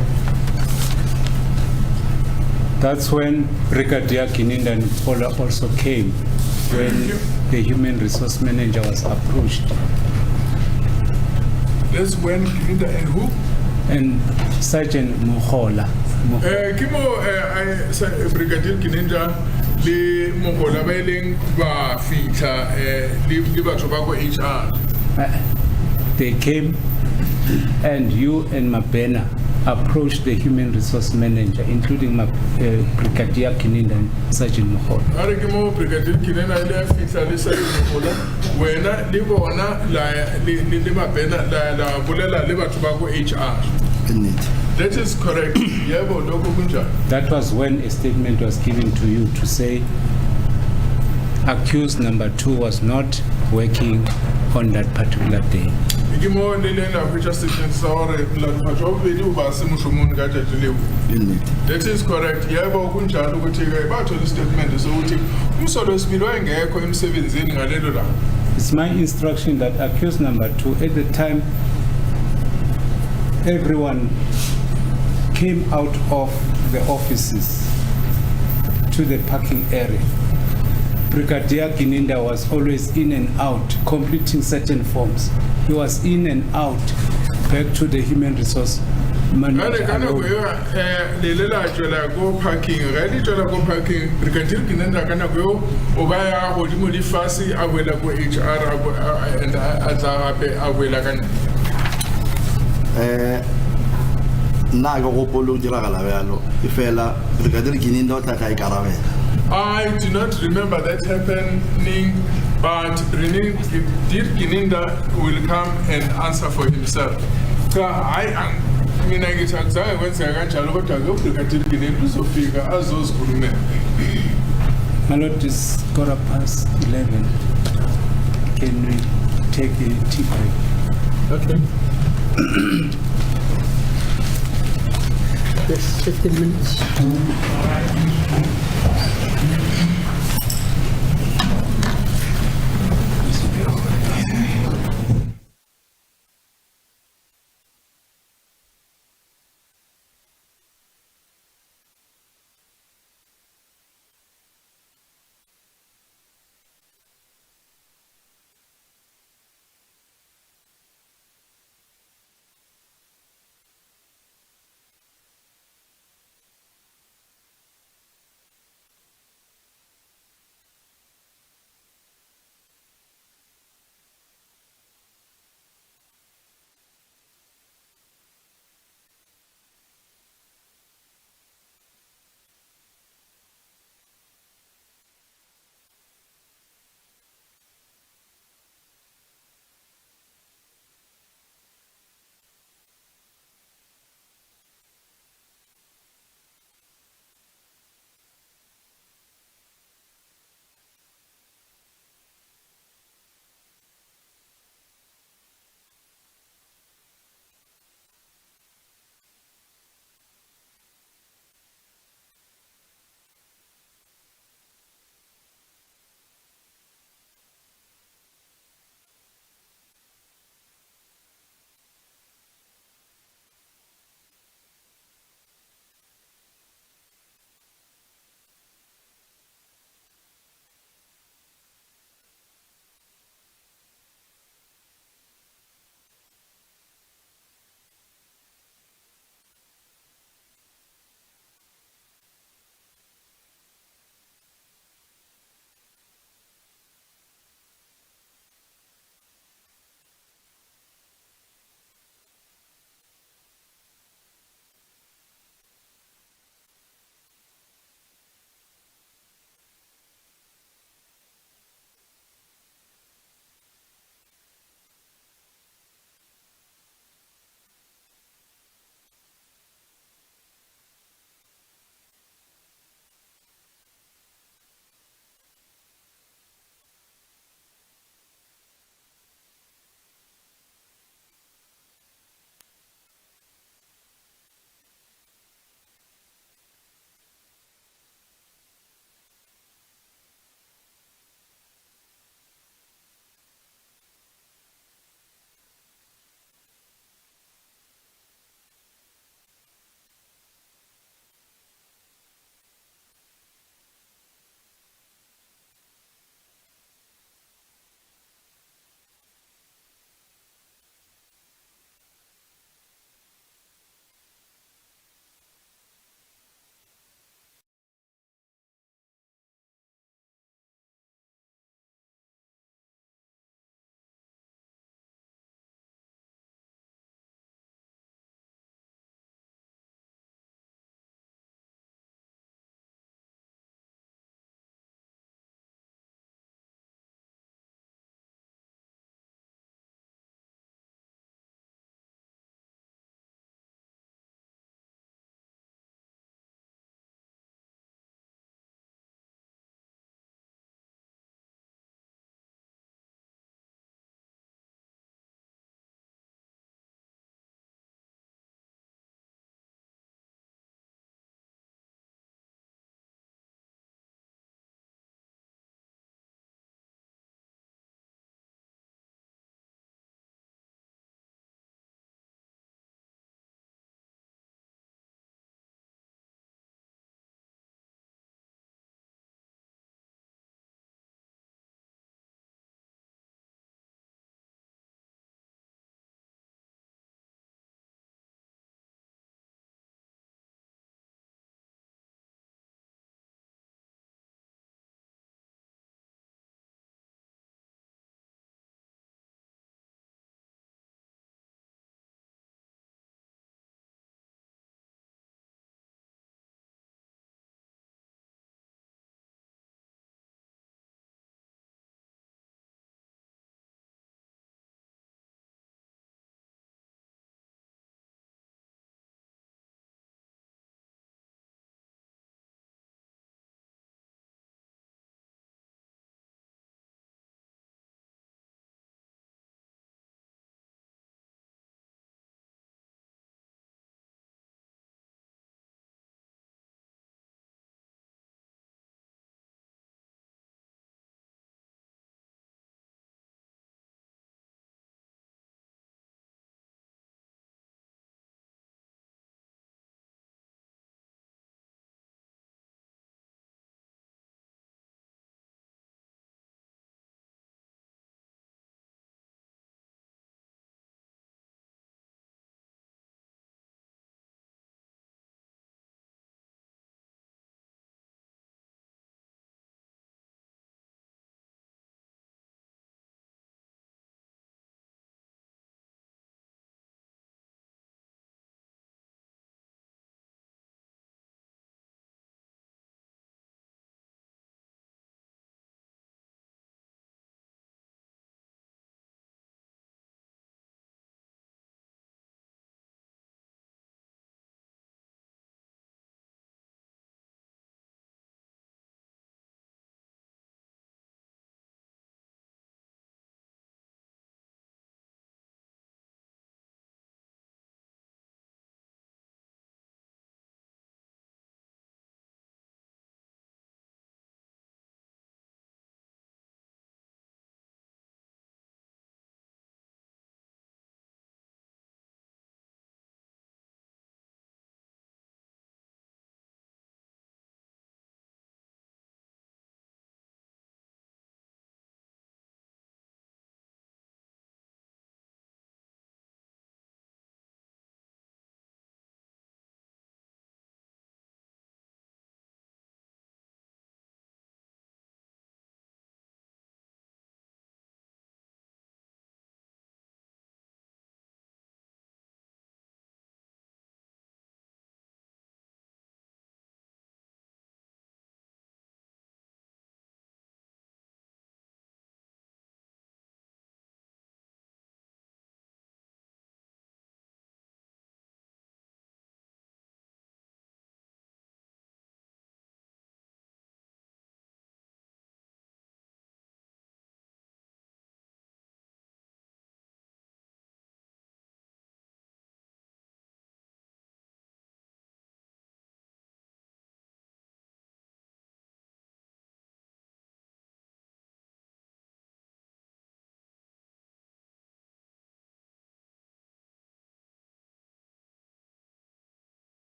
That's when Brigadier Kininda and Paula also came when the human resource manager was approached. That's when Kininda and who? And Sergeant Mohola. Brigadier Kininda le Mohola ba ileng ba fitla le batho ba go HR. They came and you and Mabena approached the human resource manager, including Brigadier Kininda and Sergeant Mohola. Brigadier Kininda le fitla le Sergeant Mohola wena le bona le Mabena la bolela le batho ba go HR. That is correct. That was when a statement was given to you to say accused number 2 was not working on that particular day. That is correct. It's my instruction that accused number 2, at the time everyone came out of the offices to the parking area. Brigadier Gininda was always in and out, completing certain forms. He was in and out, back to the human resource manager. Kana alone. go le la tswela go parking, re di tswela go parking, Brigadier Gininda kana go o ba ya go dimo di fase a wela go HR and a tla gape a wela kana. nna ga gopolo o diragala bjalo e fela Brigadier Gininda o tla ka ikarabela. I do not remember that happening, but Brigadier Gininda will come and answer for himself. So mina ngithakuzanga kwenzeka kanjalo kodwa ke uBrigadier Gininda uzofika azozikhulumela. My Lord, it's 11:15. Can we take a tea break? Okay. Yes, 15 minutes.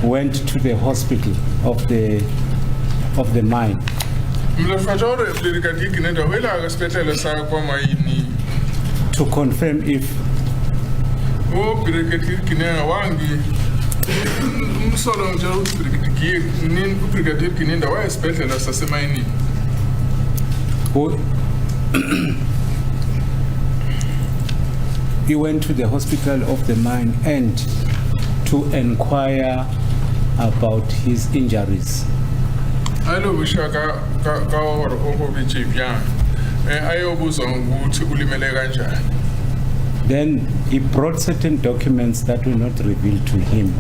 went to the hospital of the mine Mlafatore Brigadier Kinenda wela hospital sa kwa maini. to confirm if O Brigadier Kinenda wangi msolo njalo Brigadier Kinenda wa hospital sa semaini. he went to the hospital of the mine and to inquire about his injuries. Alo bushaka ka oro obiche bya. Ayobuzo ukuthi ulimele kanjani. Then he brought certain documents that were not revealed to him.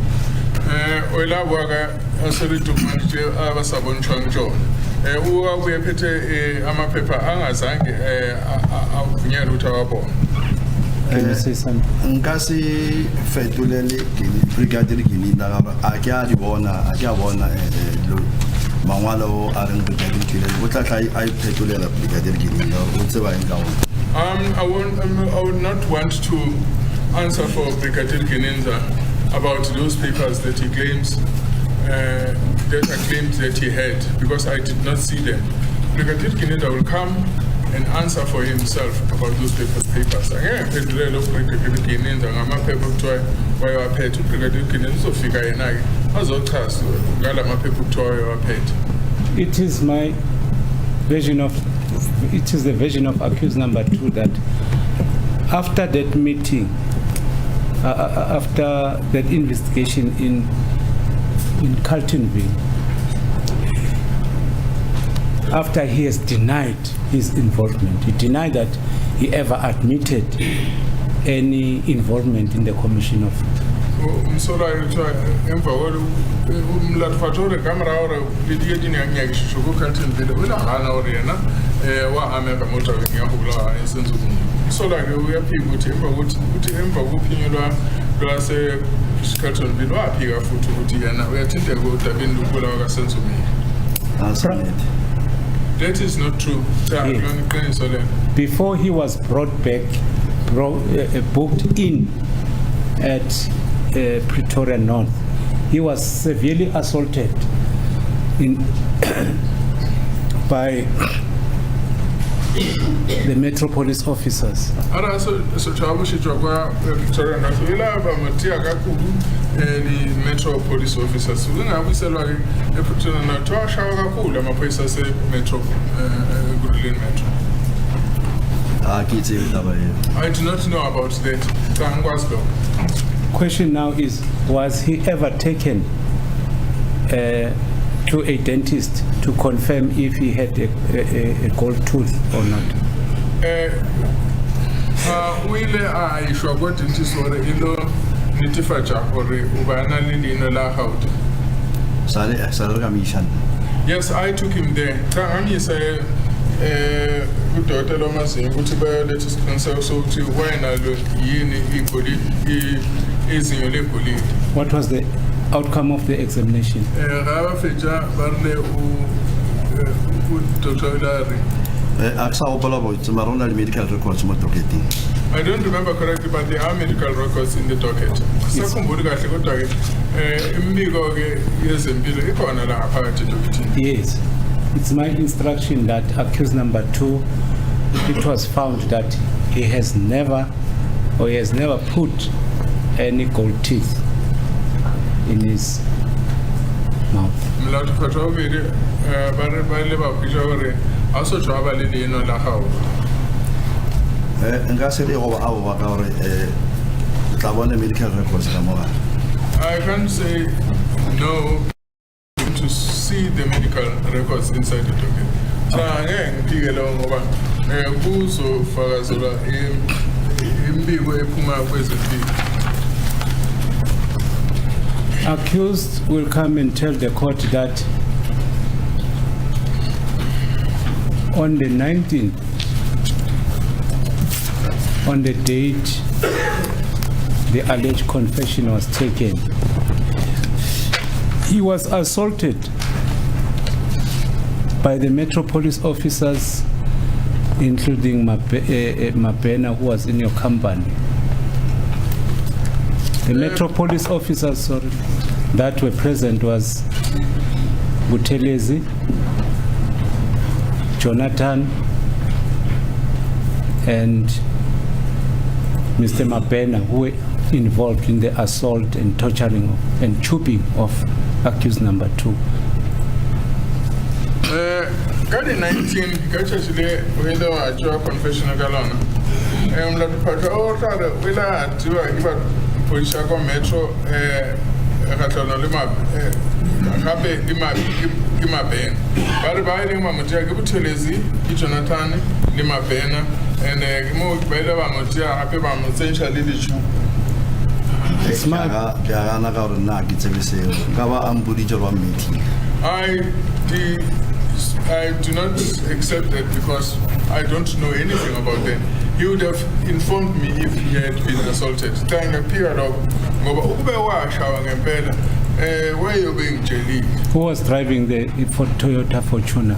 Ola bwaga asoritu manje abasabonchonjo. Uwa uyephethe amaphepha angazange avunyelwe ukuthi awabone. Can you say something? Nkasi fetulele Brigadier Kinenda ake a bona lo mangwalo a reng Brigadier Kinenda o tla tla a fetulela Brigadier Kinenda o tseba eng ka ona. I would not want to answer for Brigadier Kinenda about those papers that he claims that he had, because I did not see them. Brigadier Kinenda will come and answer for himself about those papers. Again, Brigadier Kinenda ngamaphepha kuthiwa wayewaphethe. Brigadier Kinenda uzofika yena ke azochaza ngala maphepha kuthiwa wayewaphethe. It is the version of accused number 2 that after that meeting, after that investigation in Carltonville, after he has denied his involvement, he denied that he ever admitted any involvement in the commission of Msola yitwa emva umlatfatore kamera ora lidiye dinyanya kishuko Carltonville wena hana ora yena wa ameka motor ngiyahula esenzo msola ke uyaphika ukuthi emva kuphinyelwa klase Carltonville waphika futhi ukuthi yena uyathinta kodabeni lokubulawa ka Senzo Meyiwa. That is not true. Before he was brought back, booked in at Pretoria North, he was severely assaulted by the Metro Police officers. Ara so trouble she jogwa Pretoria North. Ila ba matia kakhulu the Metro Police officers. Unga abiselwa ke Pretoria North washawa kakhulu amaphoyisa se Metro Gudlin Metro. I do not know about that. Question now is, was he ever taken to a dentist to confirm if he had a gold tooth or not? Wile I sure got dentist or ilo nitifacha or ubana lino la haut. Yes, I took him there. Tangami say Dr. Lomas in Kutiba latest concern so to when I look equally is in your What was the outcome of the examination? Medical records I don't remember correctly, but there are medical records in the docket. Yes. It's my instruction that accused number 2, it was found that he has never put any gold teeth in his mouth. I can't say no to see the medical records inside the docket. Accused will come and tell the court that on the 19th, on the date the alleged confession was taken, he was assaulted by the Metro Police officers, including Mabena, who was in your company. The Metro Police officers, sorry. that were present was Buthelezi, Jonathan, and Mr. Mabena, who were involved in the assault and torturing and chopping of accused number 2. Kadi 19, kachashile wenda wa jua confession galona. Mlatu pata ora wila atiwa kiba polisha kwa metro katano lima kabe lima ben. Bari bai lima mutia kibu Buthelezi Jonathan lima bena ene kimu baida ba mutia hape ba mutia lili chu. Smart. I do not accept that because I don't know anything about them. He would have informed me if he had been assaulted. During a period of where you being jelly. Who was driving the Toyota Fortuner?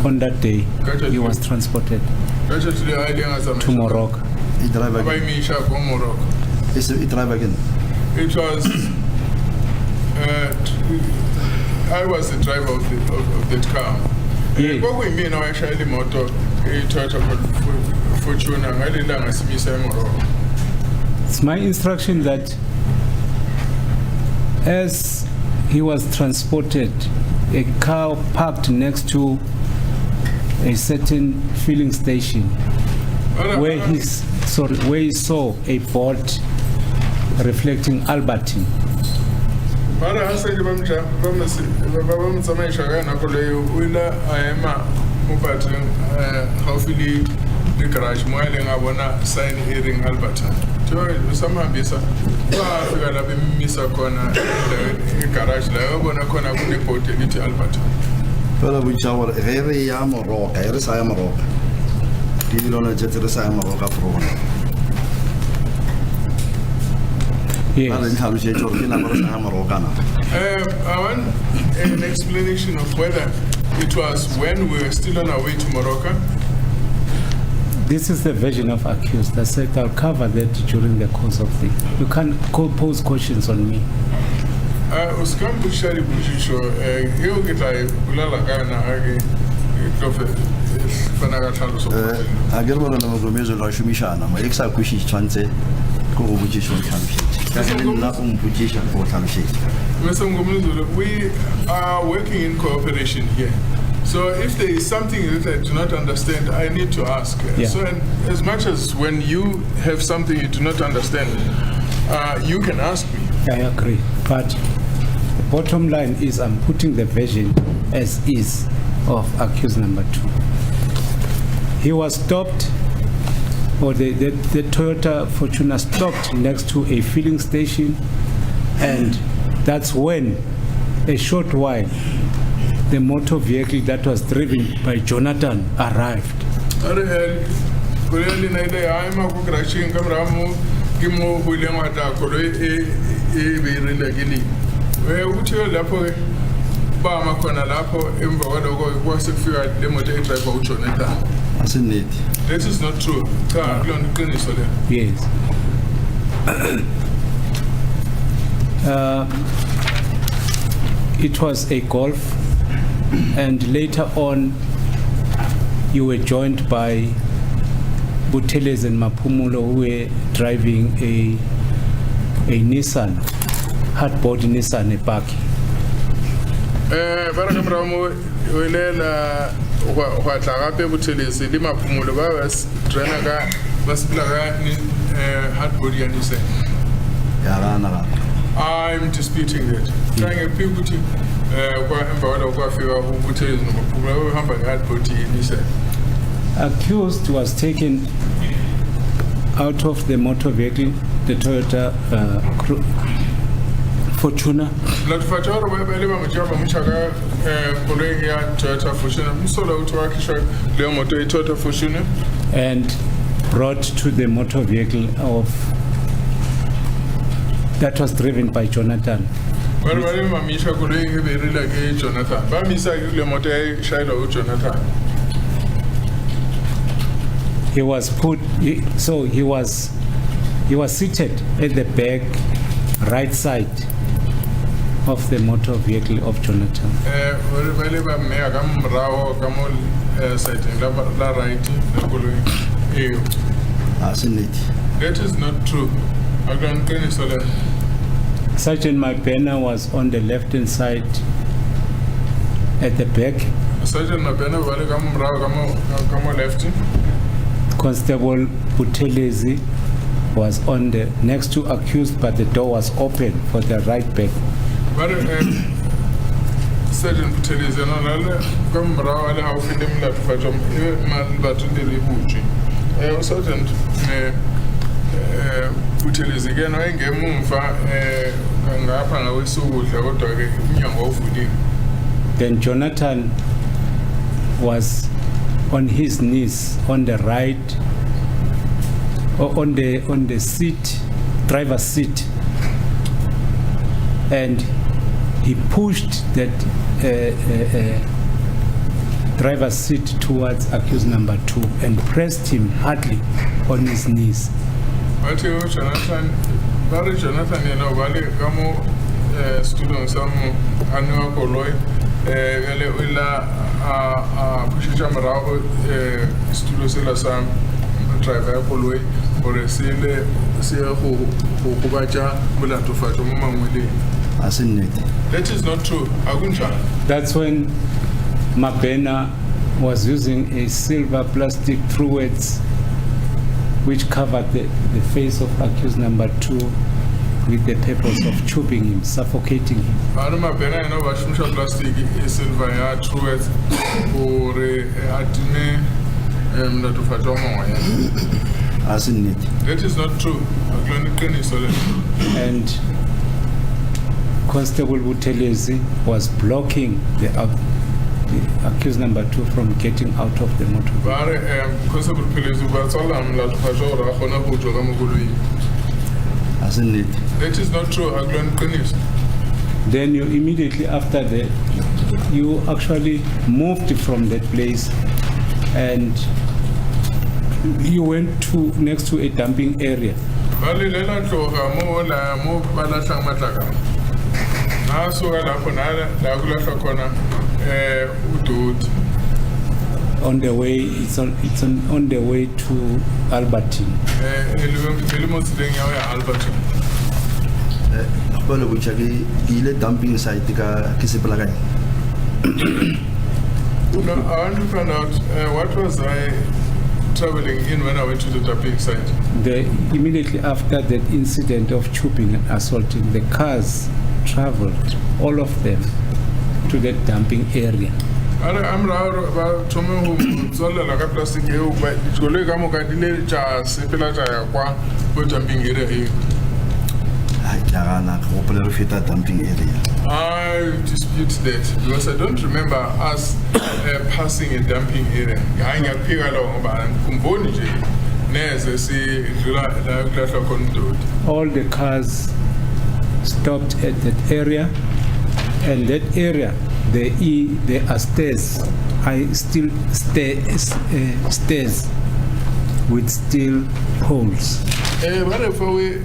On that day, he was transported to Morocco. He drive again. He drive again. It was. I was the driver of that car. Yeah. What we mean, I actually motor Toyota Fortuner. I didn't see Morocco. It's my instruction that as he was transported, a car parked next to a certain filling station where he saw a board reflecting Albertine. Mara hasa jibamcha baba msamaisha kana kule wila ayema mupati hopefully the garage mwele ngabona sign hearing Albertine. Joy usamhambisa kwa fika la bimisa kona garage la yabona kona kune port elithi Albertine. Fela buchawa rere ya Morocco, ere sa ya Morocco. Dilona jetere sa ya Morocco afrona. Yes. I want an explanation of whether it was when we were still on our way to Morocco. This is the version of accused. I said I'll cover that during the course of the. You can't pose questions on me. Uskambushari bujisho hiyo kita kulala kana haki tofe fanagatalu so. Agerbo na magomezo la shumishana, ma eksa kushi chance ko bujisho kamshi. We are working in cooperation here. So if there is something that I do not understand, I need to ask. Yeah. So as much as when you have something you do not understand, you can ask me. I agree. But the bottom line is I'm putting the version as is of accused number 2. He was stopped, or the Toyota Fortuner stopped next to a filling station, and that's when, a short while, the motor vehicle that was driven by Jonathan arrived. This is not true. Yes. It was a Golf, and later on you were joined by Buthelezi and Mapumulo, who were driving a Nissan, hardboard Nissan, a Paki. Barakamramo welela hwatagape Buthelezi le Mapumulo ba was dranaga basiblaga ni hardboard ya Nissan. I'm disputing that. Trying a puberty, Accused was taken out of the motor vehicle, the Toyota Fortuner. And brought to the motor vehicle that was driven by Jonathan. He was put, he was seated at the back right side of the motor vehicle of Jonathan. Vale ba me ka mrao ka mo side la right la koloi eo. That is not true. Akulanqiniso le. Sergeant Mabena was on the left-hand side at the back. Sergeant Mabena vale ka mrao ka mo left. Constable Buthelezi was on the next to accused, but the door was open for the right back. But Sergeant Buthelezi no la ka mrao ale ha o fete molato fatšo mal batho le le butse. Sergeant Buthelezi ke no engemumva ngapha ngawesukudla kodwa ke umnyango ovulile. Then Jonathan was on his knees on the right, or on the seat, driver's seat, and he pushed that driver's seat towards accused number 2 and pressed him hardly on his knees. But Jonathan, you know, vale kamo student samu anu koloi ele ila pushisha marao student sela sam driver koloi ore sele se go bacha molato fatso mo mangwele. That is not true. Akunjani. That's when Mabena was using a silver plastic truets which covered the face of accused number 2 with the purpose of choking him, suffocating him. Mabena no bashumsha plastic silver ya truets ore atime molato fatso mo moya. That is not true. And Constable Buthelezi was blocking the accused number 2 from getting out of the motor. Constable Buthelezi batsola molato fatso ra gona go tswa ka mokoloi. That is not true. Then you immediately after that, you actually moved from that place and you went to next to a dumping area. On the way, it's on the way to Albertine. Dumping site No, I want to find out what was I traveling in when I went to the dumping site. Immediately after that incident of chopping and assaulting, the cars traveled, all of them, to that dumping area. I'm about to move like a plastic but it's going to go to jazz, dumping area. Dumping area. I dispute that because I don't remember us passing a dumping area. All the cars stopped at that area, and that area, there are stairs. I still stairs with steel poles. What if we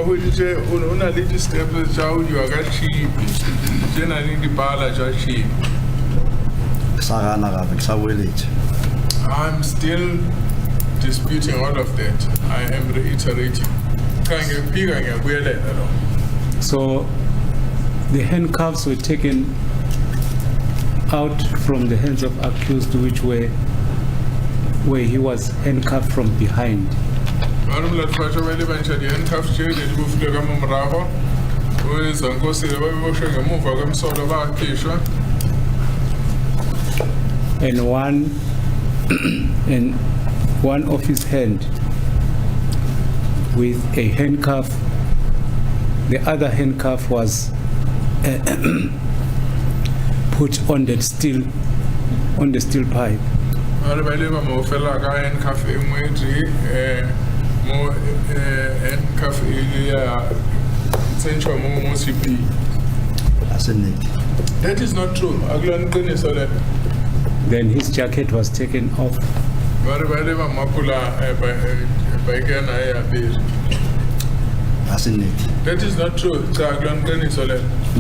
una little step child you are cheap, generally the ballage are cheap. I'm still disputing all of that. I am reiterating. So the handcuffs were taken out from the hands of accused, which were where he was handcuffed from behind. And one of his hand with a handcuff. The other handcuff was put on the steel pipe. That is not true. Then his jacket was taken off. a se nnete. That is not true.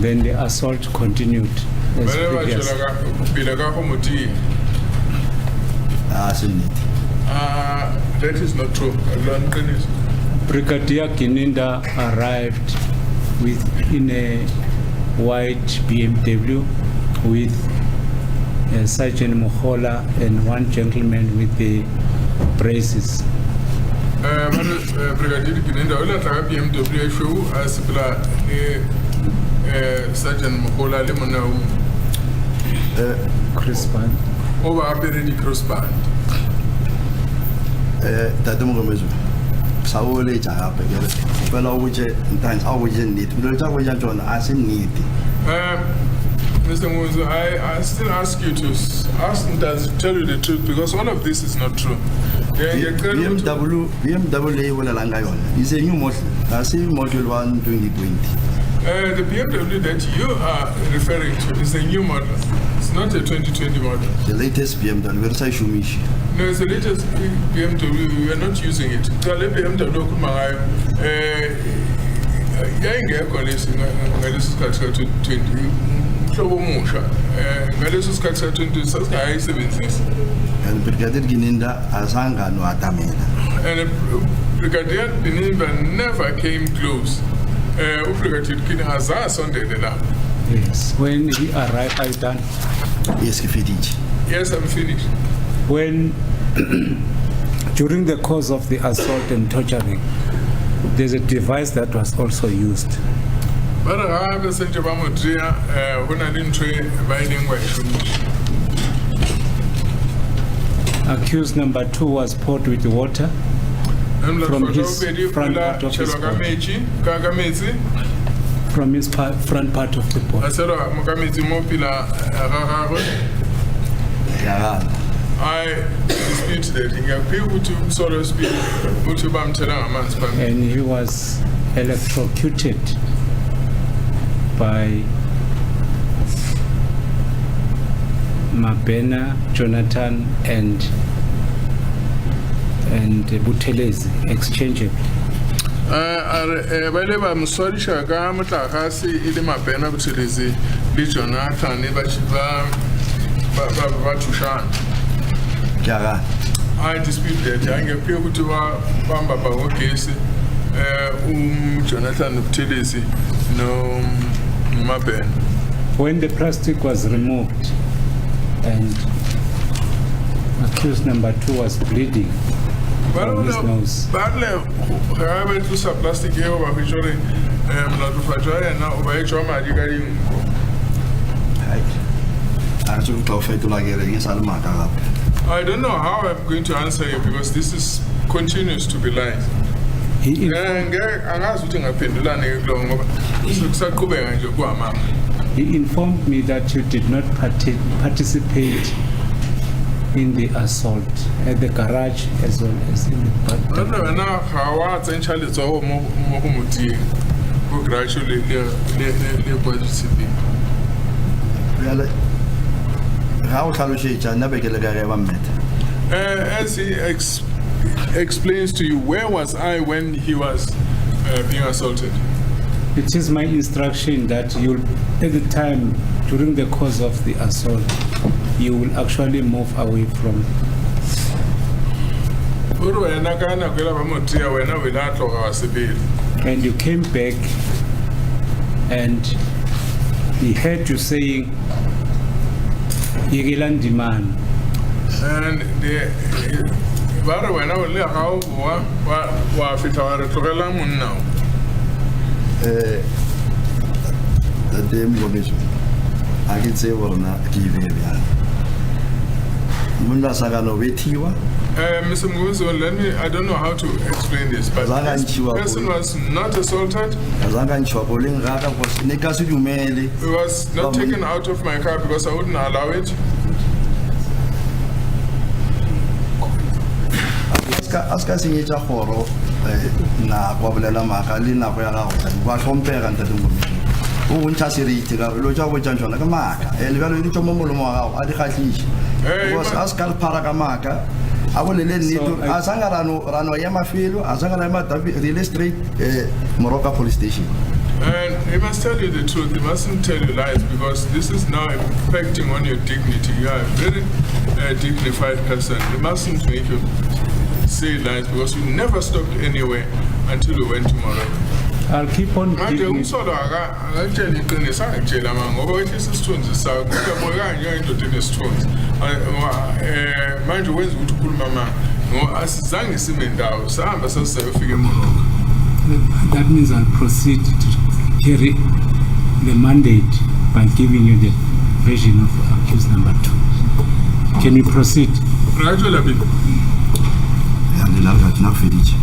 Then the assault continued as previous. A se nnete. That is not true. Brigadier Gininda arrived in a white BMW with Sergeant Mohola and one gentleman with the braces. Brigadier Gininda ola tla BMW show as bla Sergeant Mohola le mona Chris Band. over apere di crossband. Tate Mogomezu, sa o le ja gape ke re fela o botse ntang a o botse nnete dilo tsa go ja tsona a se nnete. Mr. Muzu, I still ask you to tell you the truth because all of this is not true. BMW le bolelang ka yona is a new model, a se model 1 2020. The BMW that you are referring to is a new model. It's not a 2020 model. The latest BMW we sa shumishi. No, it's the latest BMW. We are not using it. The BMW kumanga yayingekho lesi ngalesi sikhathi ka 2020 hlobo musha ngaleso sikhathi ka 2020 sasingayisebenzisa. And Brigadier Gininda azanga no atamela. And Brigadier Gininda never came close. Brigadier Gininda azasondele la. Yes. When he arrived, are you done? Yes, ke feditse. Yes, I'm finished. When during the course of the assault and torturing, there's a device that was also used. But I have a sense of when I didn't train bilingual. Accused number 2 was poured with water from his front part of his body. From his front part of the body. I dispute that. People to sort of speak, and he was electrocuted by Mabena, Jonathan, and Buthelezi exchangeably. Bale ba mswarisha ka motlakase ile Mabena Buthelezi le Jonathan ba thushana. I dispute that. I get people to Bamba case. Jonathan Buthelezi no Mabena. When the plastic was removed and accused number 2 was bleeding from his nose. Plastic here over which now I don't know how I'm going to answer you because this is continues to be lies. He informed me that you did not participate in the assault at the garage as well as in the as he explains to you, where was I when he was being assaulted? It is my instruction that you, at the time, during the course of the assault, you will actually move away from. And you came back and he heard you saying, Yigilan demand. And the I can say what not give Mr. Muzo, I don't know how to explain this, but this person was not assaulted. He was not taken out of my car because I wouldn't allow it. Aska sinyecha khoro na kwa bolela maka le na go ya gago ba compare ntate mo o ntsa seriti ka lo tsa go tjantjona ka maka le ba lo di tsomo molomo wa gago a di khatlishi because aska para ka maka abolele nnete I- a sanga rano ya mafelo a sanga la real estate Moroka police station. And he must tell you the truth. He mustn't tell you lies because this is now impacting on your dignity. You are a very dignified person. You mustn't make you say lies because you never stopped anywhere until you went to Morocco. I'll keep on Manje digging. umsolo akatshela iqiniso angitshela manje ngoba wehlisa isithunzi sakho kuyaboyeka nje indoda enesithunzi manje wenza ukuthi ukhuluma manje ngoba asizange sime ndawo sahamba sasiyofika eMorocco. That means I'll proceed to carry the mandate by giving you the version of accused number 2. Can you proceed? Ngakutshela bini? Andinalikathi nakufeditshi.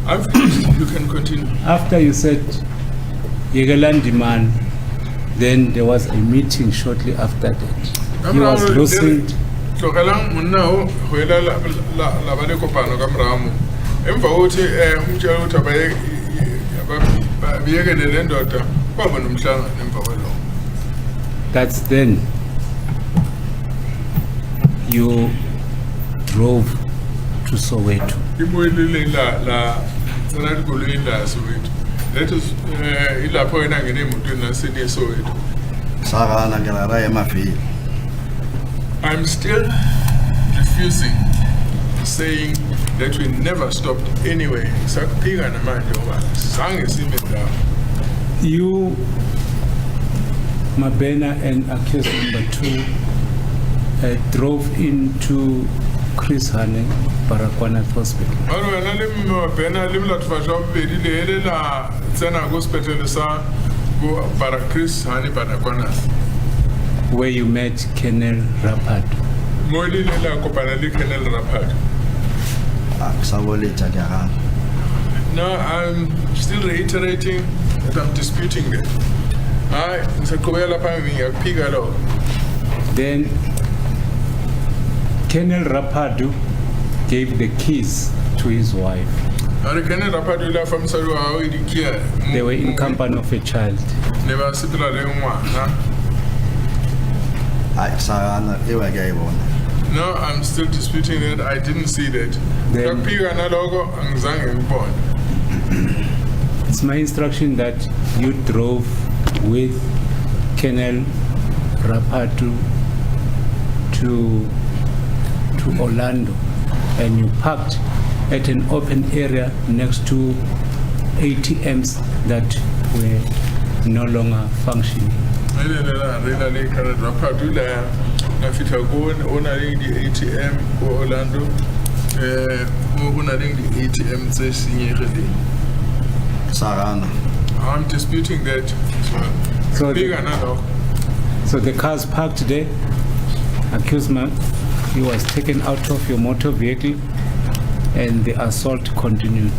I've finished. You can continue. After you said Yegalandi man, then there was a meeting shortly after that. He was losing. Tlogelang monna o go ela la ba le kopano ka moramo. Emva uthi umtshela ukuthi abiyekele le ndoda kwaba nomhlangano emva kwalo. That's then you drove to Soweto. Iboyile la tsena dikoloi la Soweto. That is ilapho yena ngene emotweni naseni eSoweto. Sagana ke ra ya mafelo. I'm still refusing, saying that we never stopped anyway. Sakuphika namanje ngoba sange sime ndawo. You, Mabena, and accused number 2 drove into Chris Hane Baragwanath Hospital. Mara wena le mabena le mlatfasha bobedi le hele la tsena go sepetlele sa go Chris Hani Baragwanath. Where you met Colonel Rapad. Mo le la kopana le Colonel Rapad. Akusaboletha ke ga. No, I'm still reiterating that I'm disputing that. Hayi ngisaqhubeka lapha ngiyaphika lo. Then Colonel Rapadu gave the keys to his wife. Ari Colonel Rapad la famsa lo ha o dikia. They were in company of a child. Ne ba sitla le ngwana. Ai sagana e wa ke a e bona. No, I'm still disputing that. I didn't see that. Then- Kaphika naloko angizange ngibone. It's my instruction that you drove with Colonel Rapadu to Orlando, and you parked at an open area next to ATMs that were no longer functioning. Rela le Colonel Rapad la na fitla go ona le di ATM ko Orlando mo bona le di ATM tse senyegileng. Sagana. I'm disputing that. So the- Kaphika naloko. So the cars parked there, accused man, he was taken out of your motor vehicle, and the assault continued.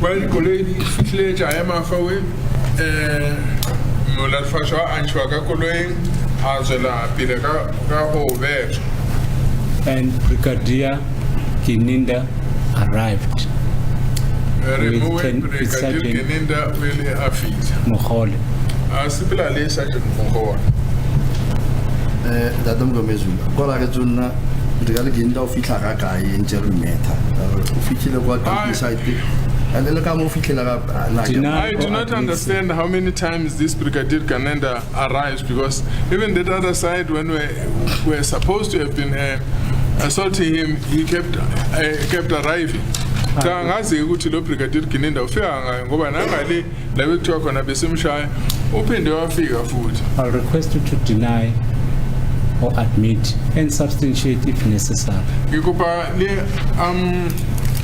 Well, koloi fitlhe ja ya mafawe mo la fasha anchwa ka koloi a tsela pele ka go betsa. And Brigadier Kininda arrived, Re mo With we ten- re with ka Sergeant- Keninda wele a fitla. Mohole. A sipela le Sergeant Mongwa. Dadam Gomezula. Kola ke tsonna digale ke nda o fitla ka kae Interrogation. O fitlhile kwa Ai. site. Ale le ka mo fitlhela ka na ke. Deny- I do or not admits understand how many times this Brigadier Kanenda arrives because even that other side, when we're supposed to have been assaulting him, he kept arriving. Cha ngazi ukuthi lo Brigadier Kanenda ufika ngoba nangale la bekuthiwa khona besimshaya uphinde wafika futhi. I'll request you to deny or admit and substantiate if necessary. Ngikupa le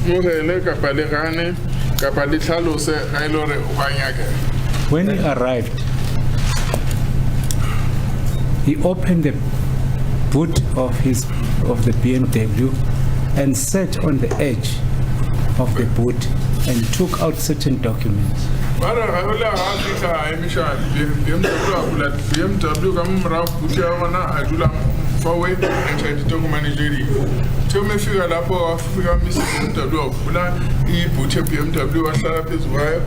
morele kapa le gane kapa le tlhalose ga ile hore o banyaka. When he arrived, he opened the boot of the BMW and sat on the edge of the boot and took out certain documents. Bara ga ola ga fitla emission BMW ka mra futhi ona a dula forward and try to document jeri to me fika lapho afika Mr. BMW ofuna ibuthe BMW wahlala phezulu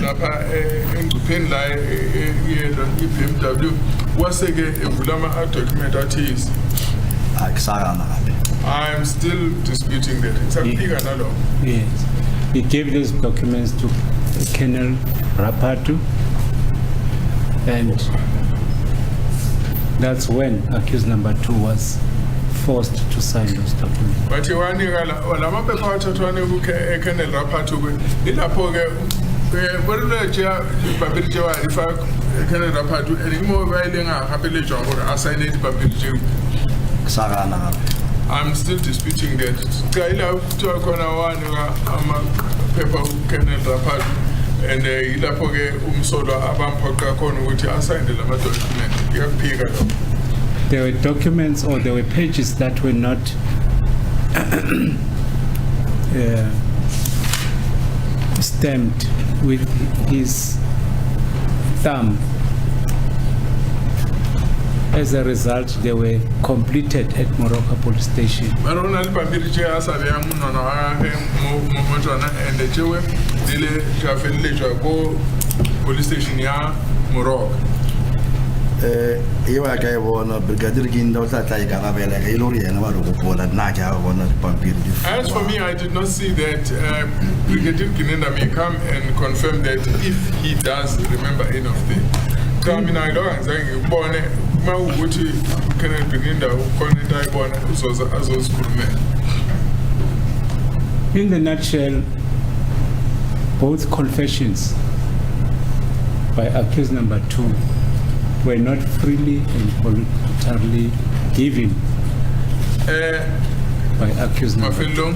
lapha engcupheni la yelo iBMW waseke evula ama document athisi akusakana ngabe. I am still disputing that. It's a big analog. Yes. He gave those documents to Colonel Rapatu, and that's when accused number 2 was forced to sign those documents. But you want to la mapepa wathatwane ku Colonel Rapatu ilapho ke bona ja babiri ja wa rifa Colonel Rapatu elimo ba ile nga gapeletswa gore a sign di babiri je. Akusakana ngabe. I'm still disputing that. Kaila to kona one ama paper Colonel Rapatu and ilapho ke umsolo abamphoqa khona ukuthi asayinde lama document. Iyaphika lo. There were documents or there were pages that were not stamped with his thumb. As a result, they were completed at Moroka police station. Marona le babiri je asabe ya munona wa mo jona and the jewe dile jafeletswa go police station ya Moroka. Ewa ka e bona brigadier Ginda o tla ikarabela ga ile re yena ba re go bona nna ke a bona dipampiri di. As for me, I did not see that Brigadier Ginenda may come and confirm that if he does remember any of the. I mean, I don't think born ma ukuthi Colonel Ginenda ukhona ayibona uzoza azosikhulumela. In the nutshell, both confessions by accused number 2 were not freely and voluntarily given by accused number 2. Mafelo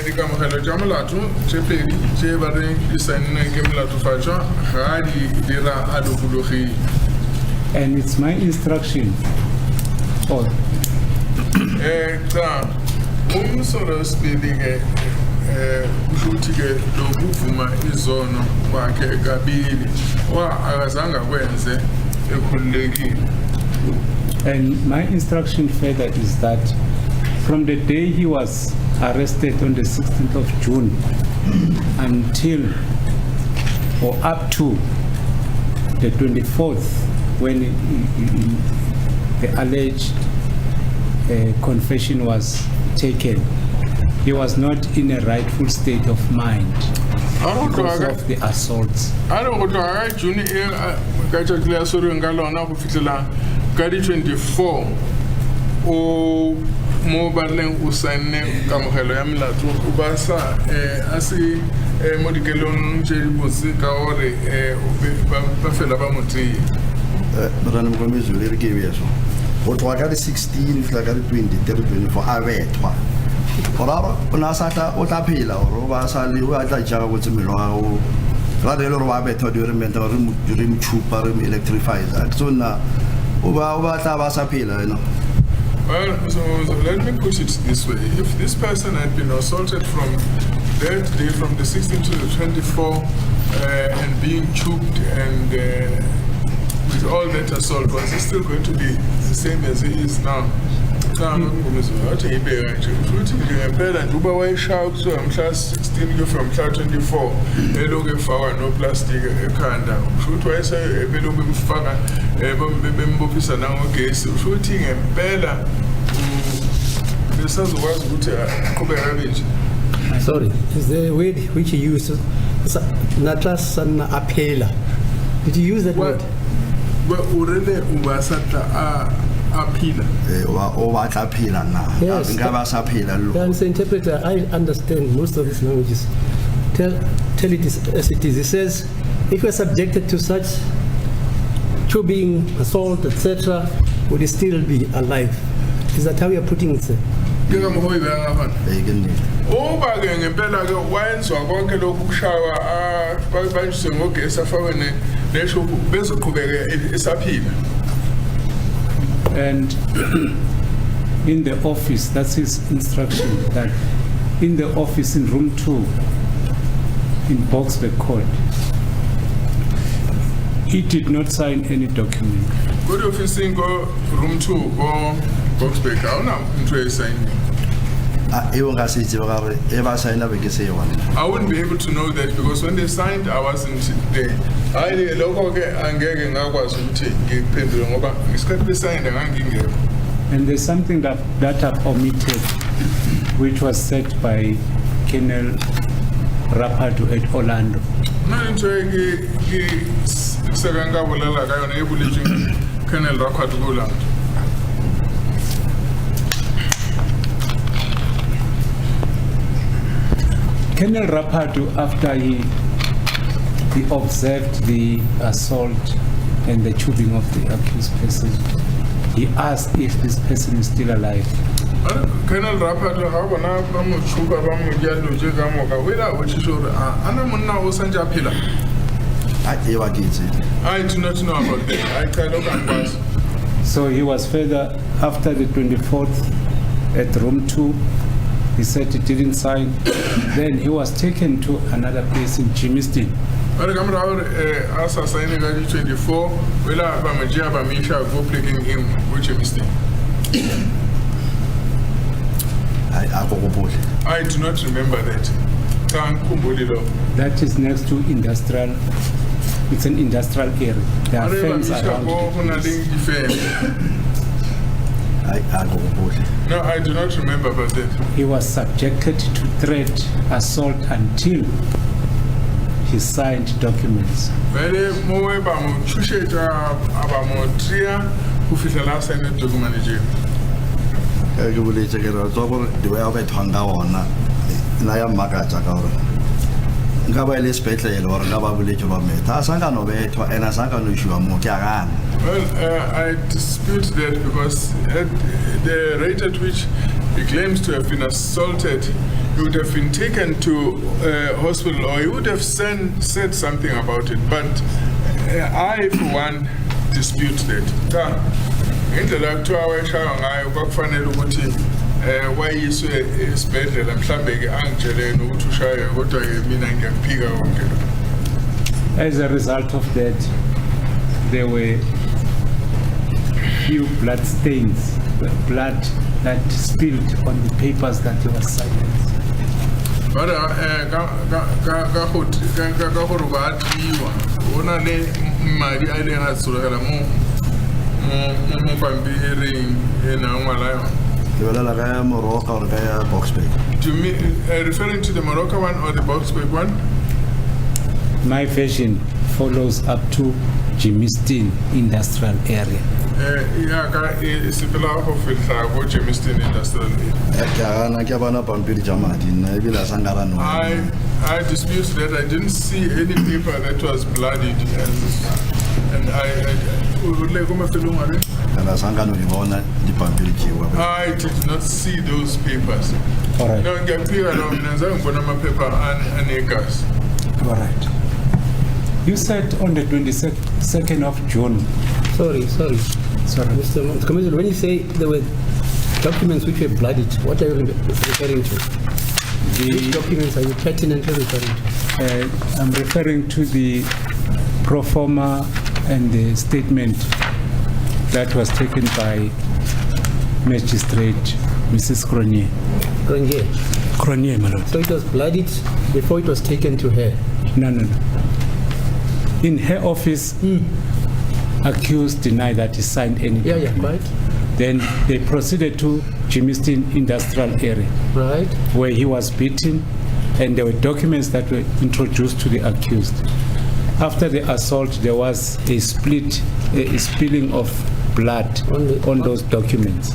di kamogelo ja molato tse pedi tse ba re di saeneng ke molato fatswa ga di dira a lokologile. And it's my instruction or cha umsolo speeding ukuthi ke lokuvuma izono kwakhe kabili wa akazange kwenze ekhululekile. and my instruction further is that from the day he was arrested on the 16th of June until or up to the 24th when the alleged confession was taken, he was not in a rightful state of mind because of the assaults. I don't go to June ka tsa clear sorry nga lona go fitlela ka di 24 o mo barleng o sanne kamogelo ya melato o ba sa asi mo dikelong tse di botse ka gore ba fela ba motse. Rana mkomezi le re ke beso go tloga ka di 16 fela ka di 23 24 a betwa oraro ona sata o tla phela o ba sa le o tla jaga go tsemelo ga o ra le re ba betwa di re menta re mchupa re electrify that so na o ba tla ba sa phela eno. Well, so let me put it this way. If this person had been assaulted from that day, from the 16th to the 24th, and being choked and with all that assault, was he still going to be the same as he is now? I'm not going to shout so I'm class 16 you from class 24 no plastic shoot twice shooting and bella Sorry, is the word which you used natras and apela? Did you use that word? Well, appeal. Yes. As an interpreter, I understand most of these languages. Tell it as it is. It says, if you are subjected to such chopping, assault, etc., would you still be alive? Is that how you are putting it, sir? Oh, bargain and Bella wines or one can look shower, by some okay, a foreign nation, basically, it's appeal. And in the office, that's his instruction, that in the office in room 2, in Boxburg Court, he did not sign any document. Good office in go room 2 or Boxburg, I'm not interested. I wouldn't be able to know that because when they signed, I wasn't there. I local and getting I was signed and hanging. And there's something that I've omitted, which was said by Colonel Rapado at Orlando. Nna ntho e ke se ka nka bolela ka yona e boletsweng Colonel Rapado ko Orlando. Colonel Rapado, after he observed the assault and the tubing of the accused person, he asked if this person is still alive. Colonel Rapado ha bona ba mo tshuba ba mo dia loje ka moka wela o tshitse hore ana monna o santse a phela. I do not know about that. I cannot pass. So he was further, after the 24th at room 2, he said he didn't sign. Then he was taken to another place in Jimistin. But come around as I signed in 24, wela ba majia ba misha go plaguing him with Jimistin. I do not remember that. That is next to industrial. It's an industrial area. There are firms around. No, I do not remember about that. He was subjected to threat, assault until he signed documents. Well, I dispute that because at the rate at which he claims to have been assaulted, he would have been taken to hospital or he would have said something about it. But I, for one, dispute that. Intellectual why is esibhedlela mhlambe ke angitshelene ukuthi ushaye kodwa ke mina ngiyaphika konke. As a result of that, there were few blood stains, blood that spilled on the papers that he was signing. But ka go ba tliwa ona le madi a ile ha tsologela mo pampiring ena ngwala yona. Do you mean referring to the Morocco one or the Boxburg one? My version follows up to Jimistin industrial area. It's a pillar of Jimistin industrial area. I dispute that. I didn't see any paper that was bloodied, and I did not see those papers. All right. No, All right. You said on the 22nd of June. Sorry. Mr. Commissioner, when you say there were documents which were bloodied, what are you referring to? Which documents are you pertinently referring to? I'm referring to the pro forma and the statement that was taken by Magistrate Mrs. Cronier. Cronier, my lord. So it was bloodied before it was taken to her? No. In her office, accused denied that he signed any document. Yeah, right. Then they proceeded to Jimistin industrial area, right, where he was beaten, and there were documents that were introduced to the accused. After the assault, there was a spilling of blood on those documents.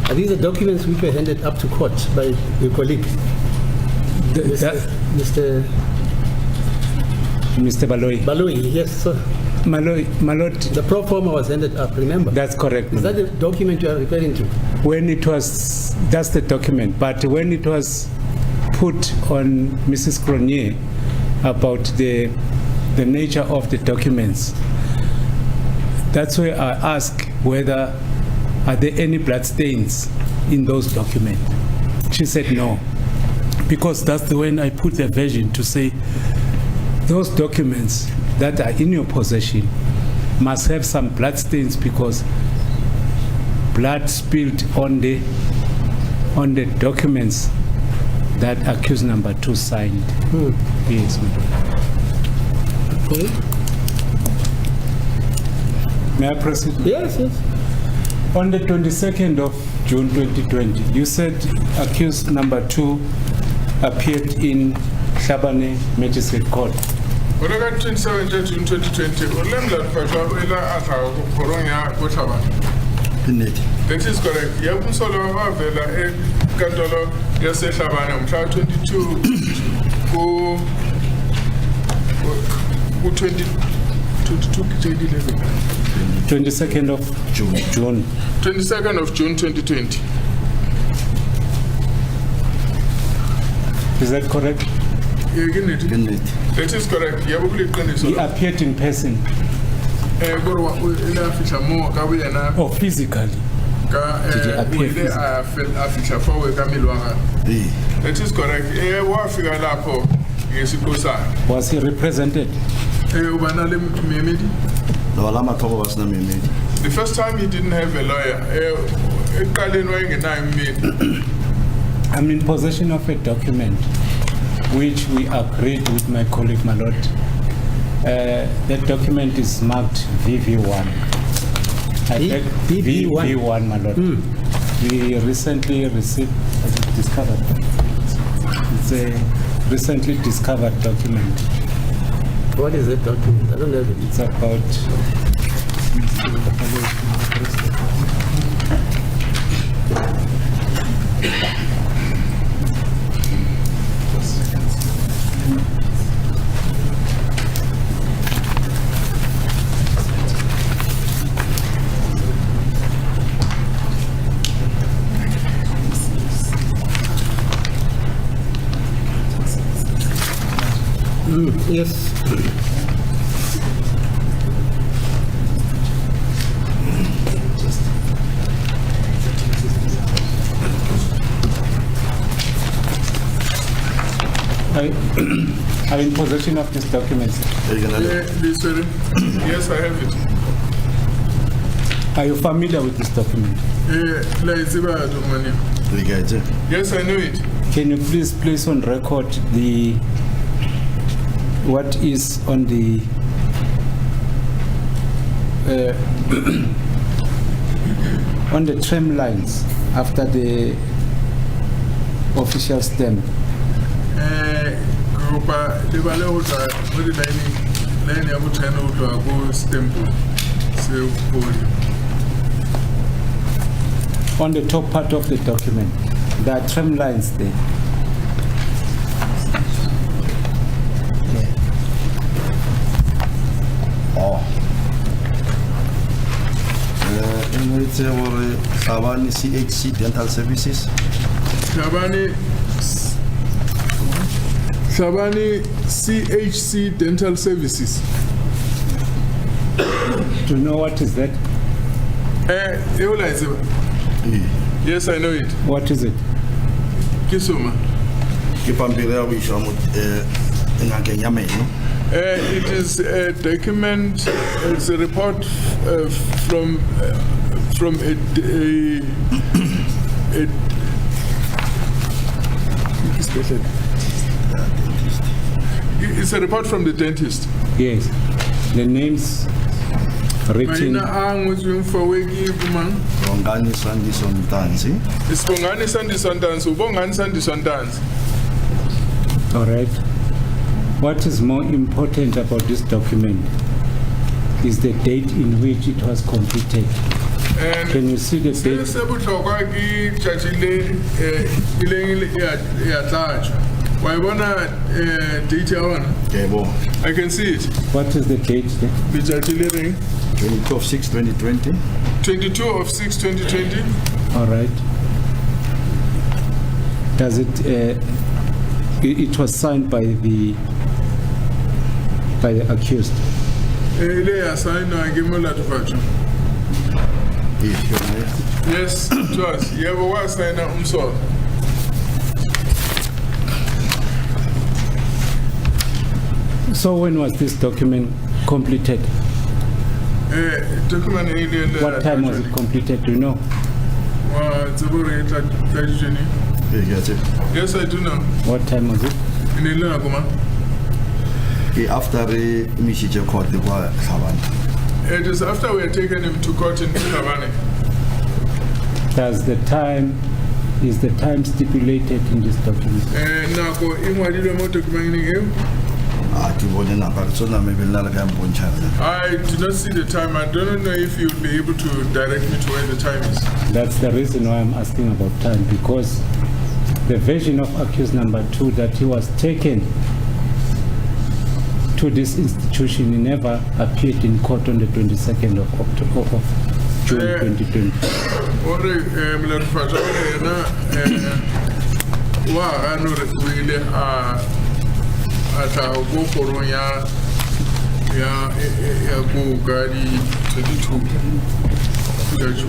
Are these the documents which were handed up to court by your colleague, Mr. Baloyi, yes, sir. My lord, the pro forma was handed up, remember? That's correct. Is that the document you are referring to? That's the document, but when it was put on Mrs. Cronier about the nature of the documents, that's where I asked whether are there any blood stains in those documents. She said no, because that's the when I put the version to say those documents that are in your possession must have some blood stains because blood spilled on the documents that accused number 2 signed. Yes, madam. Okay. May I proceed? Yes. On the 22nd of June 2020, you said accused number 2 appeared in Shabane Magistrate Court. On the 27th of June 2020, that is correct. Yabunsolo Avela Katolo, yes, Shabane, 22 22nd of June. 22nd of June 2020. Is that correct? That is correct. He appeared in person. Oh, physically. Did he appear physically? That is correct. Was he represented? The first time he didn't have a lawyer. I'm in possession of a document which we agreed with my colleague Malot. That document is marked VV1. VV1 Malot. We recently received, discovered. It's a recently discovered document. What is that document? I don't know. It's about yes. I'm in possession of this document. Yes, I have it. Are you familiar with this document? Yes, I know it. Can you please place on record the what is on the on the tram lines after the official stamp? On the top part of the document, there are tram lines there. Sabani CHC Dental Services. Shabani CHC Dental Services. Do you know what is that? Yes, I know it. What is it? Kisuma. It is a document, it's a report from it's a report from the dentist. Yes. The names written. Bongani Sandison Tansi. It's Bongani Sandison Tansi. Bongani Sandison Tansi. All right. What is more important about this document is the date in which it was completed. Can you see the date? I can see it. What is the date there? 22 of 6, 2020. 22 of 6, 2020. All right. Does it? It was signed by the accused. Yes, it was. You ever was signed up? So when was this document completed? What time was it completed? Do you know? Yes, I do know. What time was it? After the Michigan court, it is after we had taken him to court in Havana. Is the time stipulated in this document? Nako ingwadilwe mo documenting eo. a ke bone naka re tsona maybe nna le ka mpontšha I do not see the time. I don't know if you'll be able to direct me to where the time is. That's the reason why I'm asking about time, because the version of accused number 2 that he was taken to this institution, he never appeared in court on the 22nd of October of June 2020. Ore mla tfata na wa ano re ile ata go koron ya go gari 22 kujaju.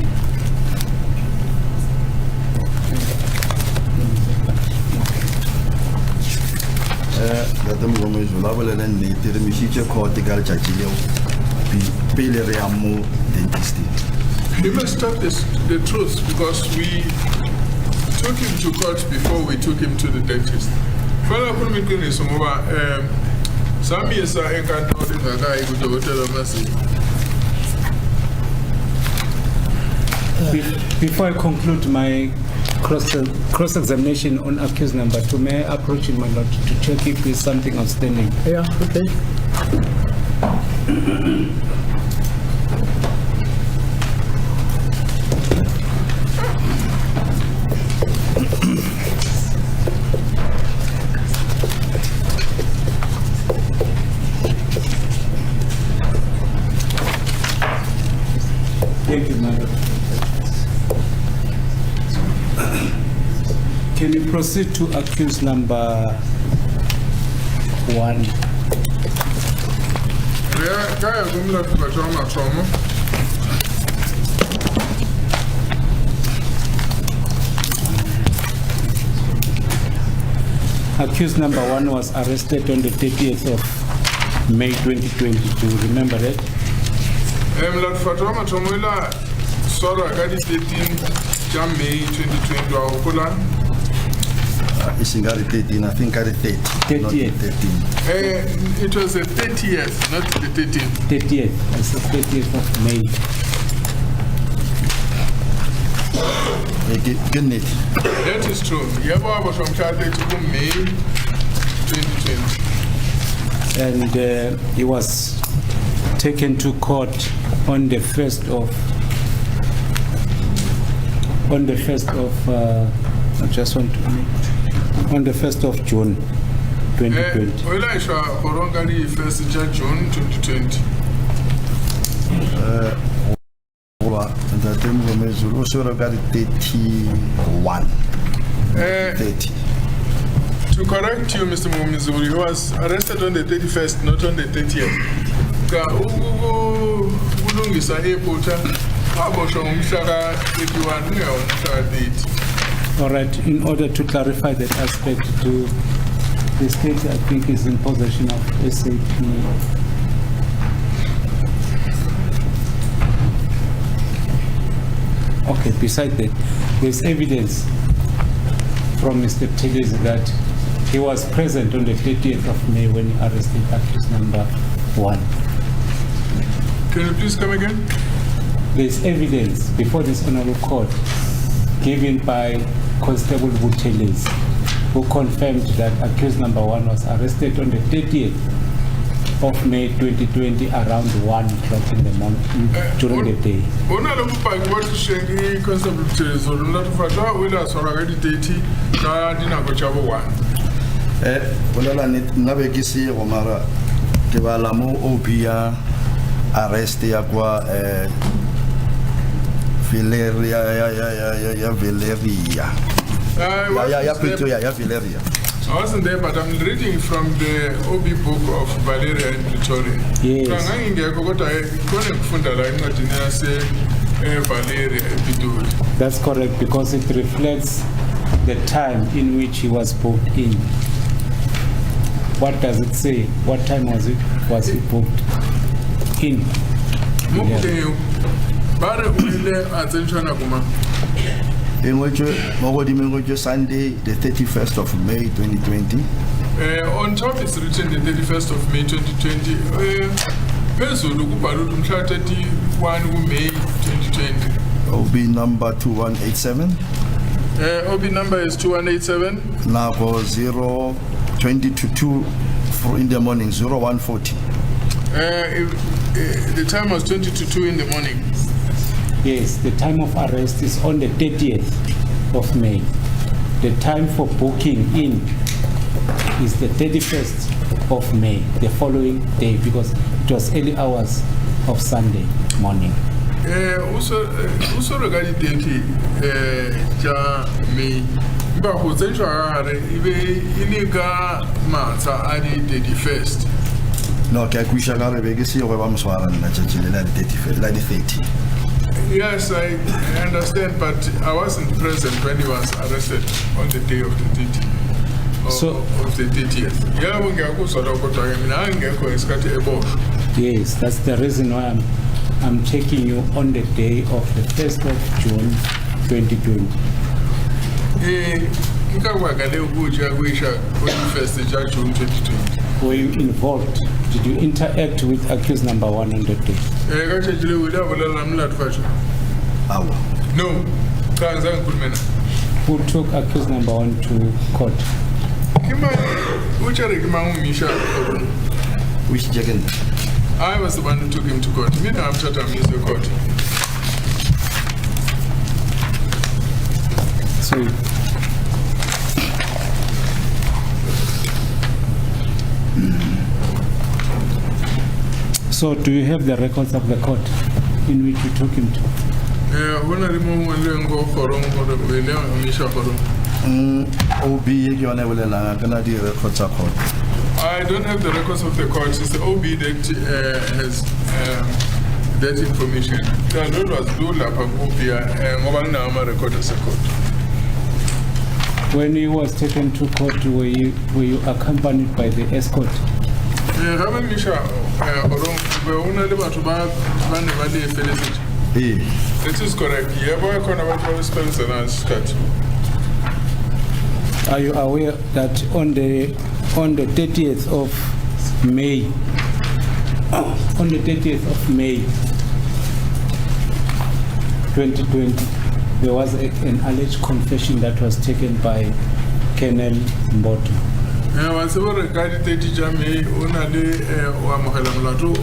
Data Mgomezi la bolela nnete re misitse court ka letšatši leo pele re ya mo dentist. You must tell the truth, because we took him to court before we took him to the dentist. Fala kun mi kun so mo ba sami yasa en kan to de ga ibu to hotel masi. Before I conclude my cross-examination on accused number 2, may I approach him, my lord, to check if there's something outstanding? Yeah, okay. Thank you, madam. Can you proceed to accused number 1? Ya kaya gumla tfata ma trauma. Accused number 1 was arrested on the 30th of May 2022. Remember that? Mla tfata ma trauma ila sora gadi 13 May 2020 wa ukula. It's in 13, I think 30. 30th. Not 13. It was the 30th, not the 13th. 30th. It's the 30th of May. Good night. That is true. Yabo was from Saturday to May 2020. And he was taken to court on the 1st of on the 1st of I just want to make on the 1st of June 2020. Well, I shall Horongari 1st June 2020. Data Mgomezi also got 31. 30. To correct you, Mr. Mumizuri, he was arrested on the 31st, not on the 30th. Ka ulungisa airport abosho umshaka 31 umshaka date. All right, in order to clarify that aspect, to the state, I think, is in possession of SAP. Okay, beside that, there's evidence from Mr. Tillers that he was present on the 30th of May when he arrested accused number 1. Can you please come again? There's evidence before this honorable court given by Constable Buteles, who confirmed that accused number 1 was arrested on the 30th of May 2020 around 1 o'clock in the morning during the day. Ona lo mpaki watu shengi Constable Buteles olumla tufata wila sora gadi date ka dinako chabo 1. Bolela nna be ke se go mara ke bala mo OP ya arrest ya kwa Valeria ya Pretoria ya Valeria. I wasn't there, but I'm reading from the OB book of Valeria in Pretoria. Yes. That's correct, because it reflects the time in which he was booked in. What does it say? What time was he booked in? Sunday, the 31st of May 2020. On top it's written the 31st of May 2020. Phezulu kubhalwe umhla 31 May 2020. OB number 2187. OB number is 2187. Nako 020 to 2 in the morning, 0140. The time was 20 to 2 in the morning. Yes, the time of arrest is on the 30th of May. The time for booking in is the 31st of May, the following day, because it was early hours of Sunday morning. Also regarding the ja me ba ho tsentswa gare ibe iliga matsa a di 31st. No, ke akwisha ka re be ke se go ba mswara nna tšatši le la di 31st, la di 30. Yes, I understand, but I wasn't present when he was arrested on the day of the 30th. Of the 30th. Yeah, we go so that what I mean, I go is got a boss. Yes, that's the reason why I'm taking you on the day of the 1st of June 2020. Were you involved? Did you interact with accused number 1 on that day? No. Who took accused number 1 to court? Which second? I was the one who took him to court. Me now I'm shut up the court. So So do you have the records of the court in which you took him to? OB ke yone bolelang ka na di records tsa court. I don't have the records of the court. It's the OB that has that information. The Lord was do la pa OB ngoba ngina record as a court. When he was taken to court, were you accompanied by the escort? It is correct. Are you aware that on the 30th of May, 2020, there was an alleged confession that was taken by Colonel Mboto? Was over regarding 30 Jamie, only Wamahalamlato,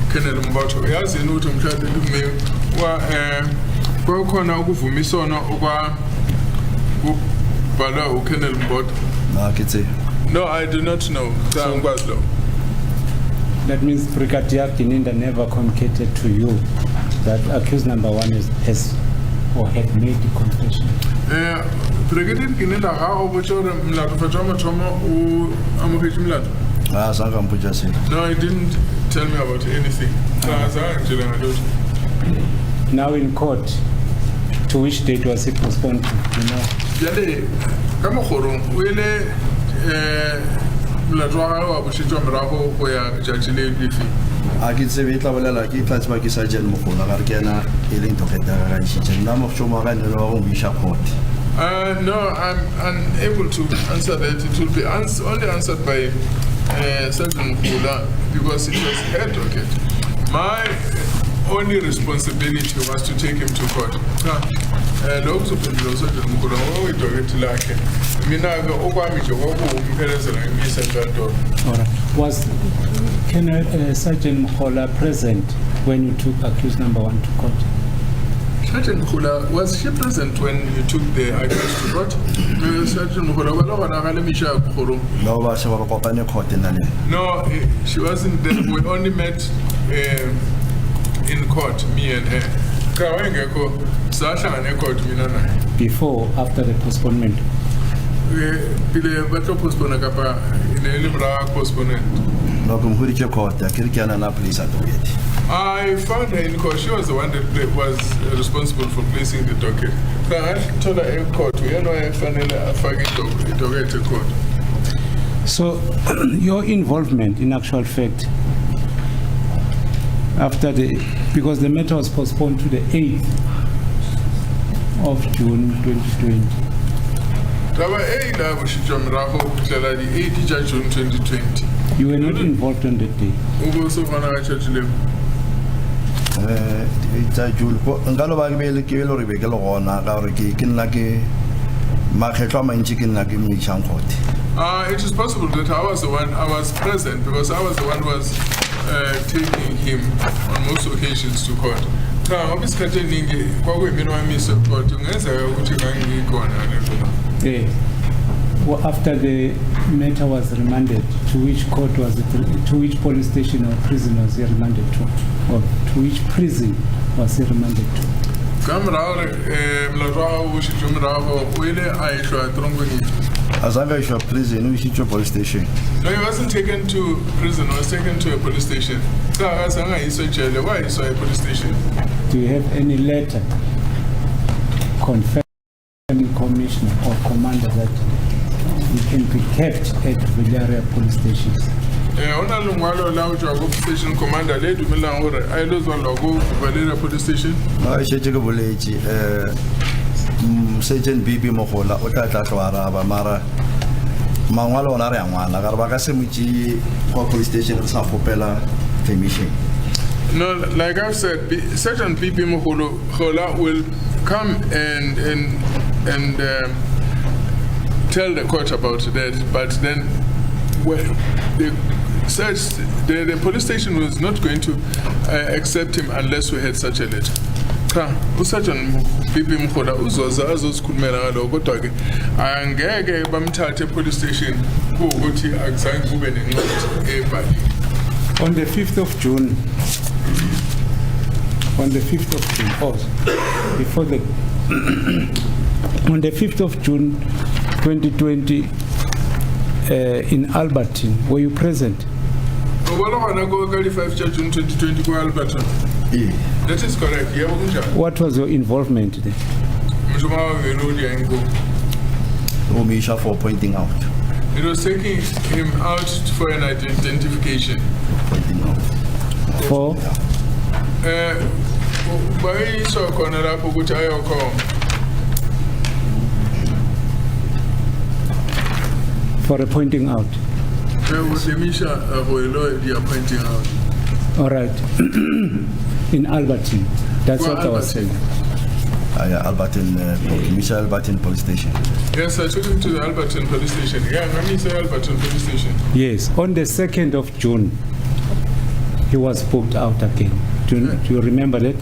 Colonel Mboto. Yes, in autumn, tried to do me. Welcome now for me, son, over Bala or Colonel Mboto. No, I do not know. That means Brigadier Kininda never communicated to you that accused number 1 has or had made the confession. Brigadier Kininda, how over Mlato No, he didn't tell me about anything. Now in court, to which date was it postponed to? You know? Come on, I can say we travel like it, that's why it's a general for Argana, healing to get the name of Shomaran and all we shall court. No, I'm unable to answer that. It will be only answered by Sergeant Mkula because it was head docket. My only responsibility was to take him to court. Was Sergeant Mkhola present when you took accused number 1 to court? Sergeant Mkhola, was she present when you took the accused to court? Sergeant Mkhola, no, she wasn't there. We only met in court, me and her. Before, after the postponement? I found her in court. She was the one that was responsible for placing the docket. I told her in court, we know I docket to court. So, your involvement in actual fact, after because the matter was postponed to the 8th of June 2020. June 2020. You were not involved on that day? It's a jewel. Ngalo ba ke le re be ke le gona ka gore ke nna ke makgetlo a mantši ke nna ke mmetšhang gote. It is possible that I was present because I was the one who was taking him on most occasions to court. Isikhathi eningi kwakuyimina wamisa court ungenzeka ukuthi ngangikhona. Yeah. Well, after the matter was remanded, to which court was it? To which police station or prison was he remanded to? Or to which prison was he remanded to? Azanga ishwa prison, ishwa police station. No, he wasn't taken to prison, he was taken to a police station. Why is he a police station? Do you have any letter confirming commissioner or commander that he can be kept at Villaria police stations? Ona lungwalo la ujago station commander le dumela hore a ile zwa logo Villaria police station. Ba shetse ke boletsi Sergeant BB Mogola o tla tlo araba mara mangwalo ona re a ngwala ka re ba ka se motsi kwa police station re sa gopela permission. No, like I've said, Sergeant BB Mogola will come and tell the court about that, but then when the police station was not going to accept him unless we had such a letter. Sergeant BB Mogola uzoza azosikhulumela ngaloko kodwa ke angeke bamthathe police station ukuthi akuzange kube nencwadi ebhaliwe. On the 5th of June, on the 5th of June, before the on the 5th of June 2020 in Albertine, were you present? June 2020 go Albertine. That is correct. What was your involvement there? Omisha for pointing out. It was taking him out for an identification. Pointing out. For? For a pointing out. Pointing out. All right. In Albertine. That's what I was saying. Albertine, Michel Albertine police station. Yes, I took him to the Albertine police station. Yeah, Albertine police station. Yes, on the 2nd of June, he was booked out again. Do you remember that?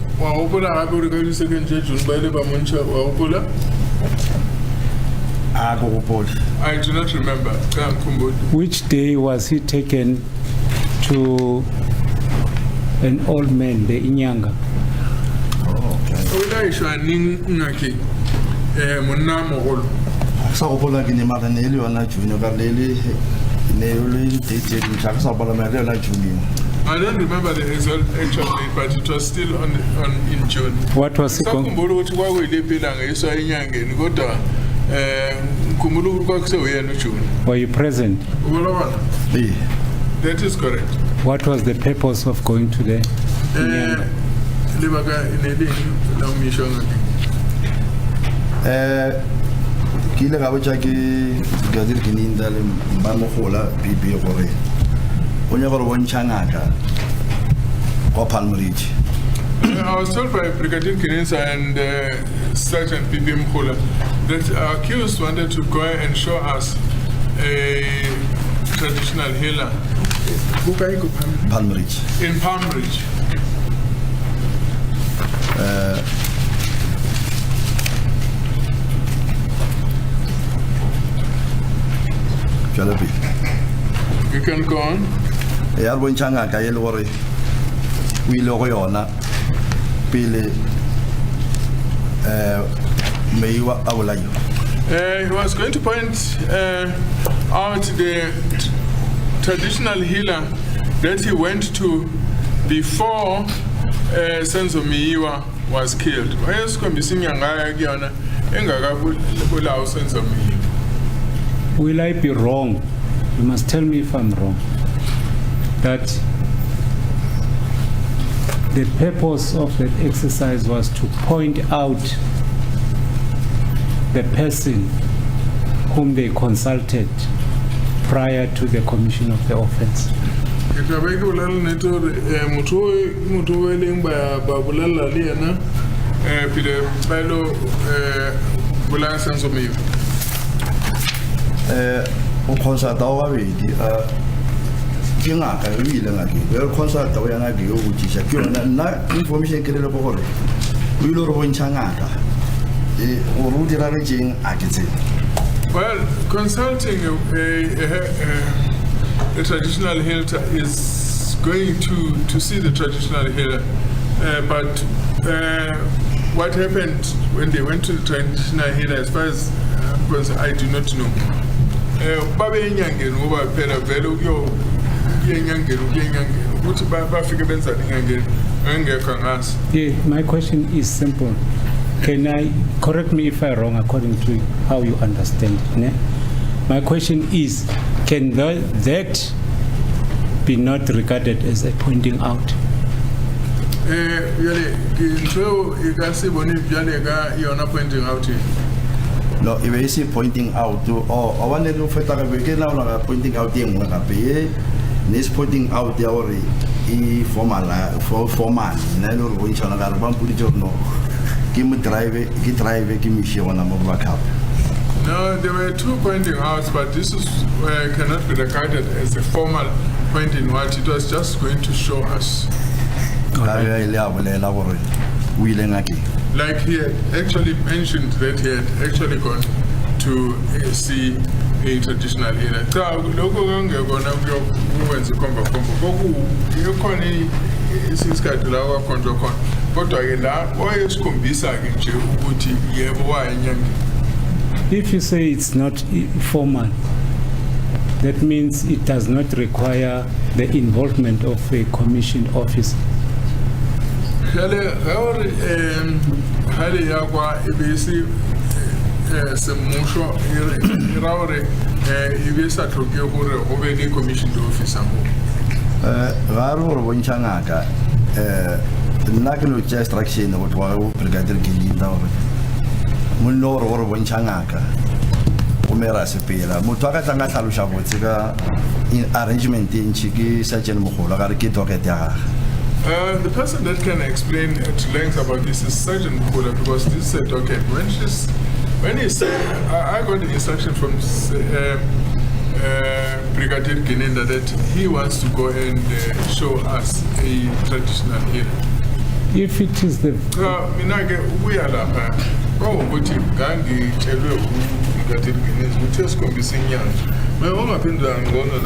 I do not remember. Which day was he taken to an old man, the Inyanga? I don't remember the actual date, but it was still in June. What was it? Were you present? That is correct. What was the purpose of going to the Inyanga? Kile ga botsa ke gadir kininda le ba mogola BB gore o nya gore bontsha ngaka kwa Palm Ridge. I was told by Brigadier Kininsa and Sergeant BB Mogola that our accused wanted to go and show us a traditional healer. Palm Ridge. In Palm Ridge. You can go on. Ya bontsha ngaka ye le gore o ile go yona pele Meyiwa a bolaiwa. He was going to point out the traditional healer that he went to before Senzo Meyiwa was killed. Will I be wrong? You must tell me if I'm wrong. That the purpose of that exercise was to point out the person whom they consulted prior to the commission of the offense. ke tla ba ke bolela nnete gore motho o eleng ba bolela le yena pele ba ilo bolela Senzo Meyiwa. O consulta o babedi ke ngaka e ile ngake e consulta o yana ke o botšiša ke yona nna information ke le go gore o ile re bontšha ngaka o re o dira re tšeng a ke tsebe. Well, consulting a traditional healer is going to see the traditional healer, but what happened when they went to the traditional healer, as far as because I do not know. My question is simple. Can I correct me if I'm wrong according to how you understand it? Ne? My question is, can that be not regarded as a pointing out? No, if I say pointing out, or I want to pointing out the this pointing out the already formal, never which on a put it no. Give me drive, give me show on a mobile cap. No, there were two pointing outs, but this is cannot be regarded as a formal pointing out. It was just going to show us. Like he had actually mentioned that he had actually gone to see a traditional healer. If you say it's not formal, that means it does not require the involvement of a commission officer. The person that can explain at length about this is Sergeant Mukula, because this is a docket. When he said, I got the instruction from Brigadier Ginenda that he wants to go and show us a traditional healer. If it is the... we are like, oh, but you can't tell you Brigadier Ginenda, we just come to sing young. My own opinion, I'm going to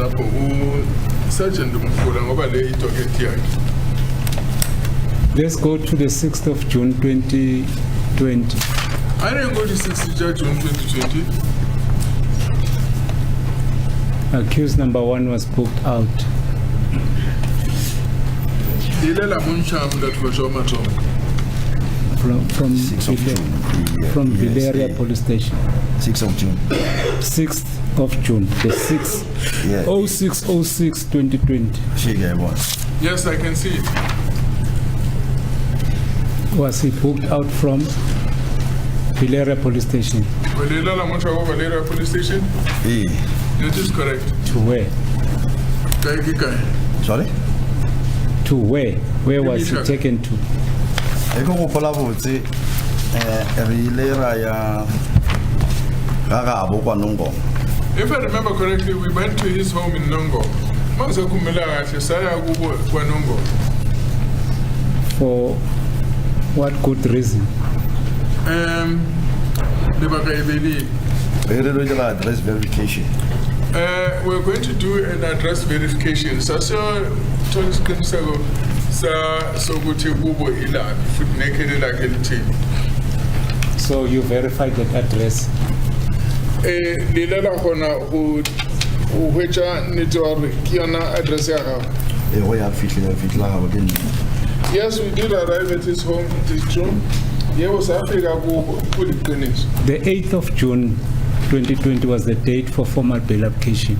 Sergeant Mukula, over there, he took it here. Let's go to the 6th of June 2020. I didn't go to 6th of June 2020. Accused number 1 was booked out. From Villeria police station. 6th of June. 6th of June. The 6th. Yeah. 06/06/2020. Yes, I can see it. Was he booked out from Villeria police station? Villeria police station? That is correct. To where? Sorry? To where? Where was he taken to? If I remember correctly, we went to his home in Nongo. For what good reason? Address verification. We're going to do an address verification. So you verified that address? Yes, we did arrive at his home. It is true. The 8th of June 2020 was the date for formal bail application.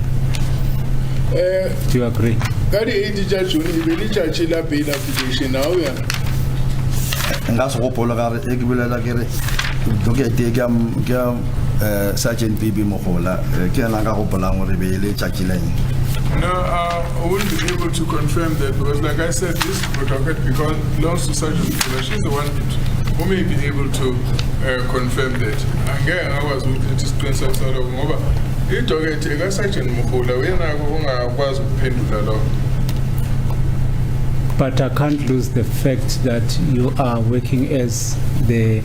Do you agree? The 8th of June, he really charged bail application now. Sergeant Bibi Mohola, won't be able to confirm that because, like I said, this docket belongs to Sergeant Myiwa. She's the one who may be able to confirm that. Again, I was with it explain some sort of over. It docket, a Sergeant Myiwa, we was pendulum. But I can't lose the fact that you are working as the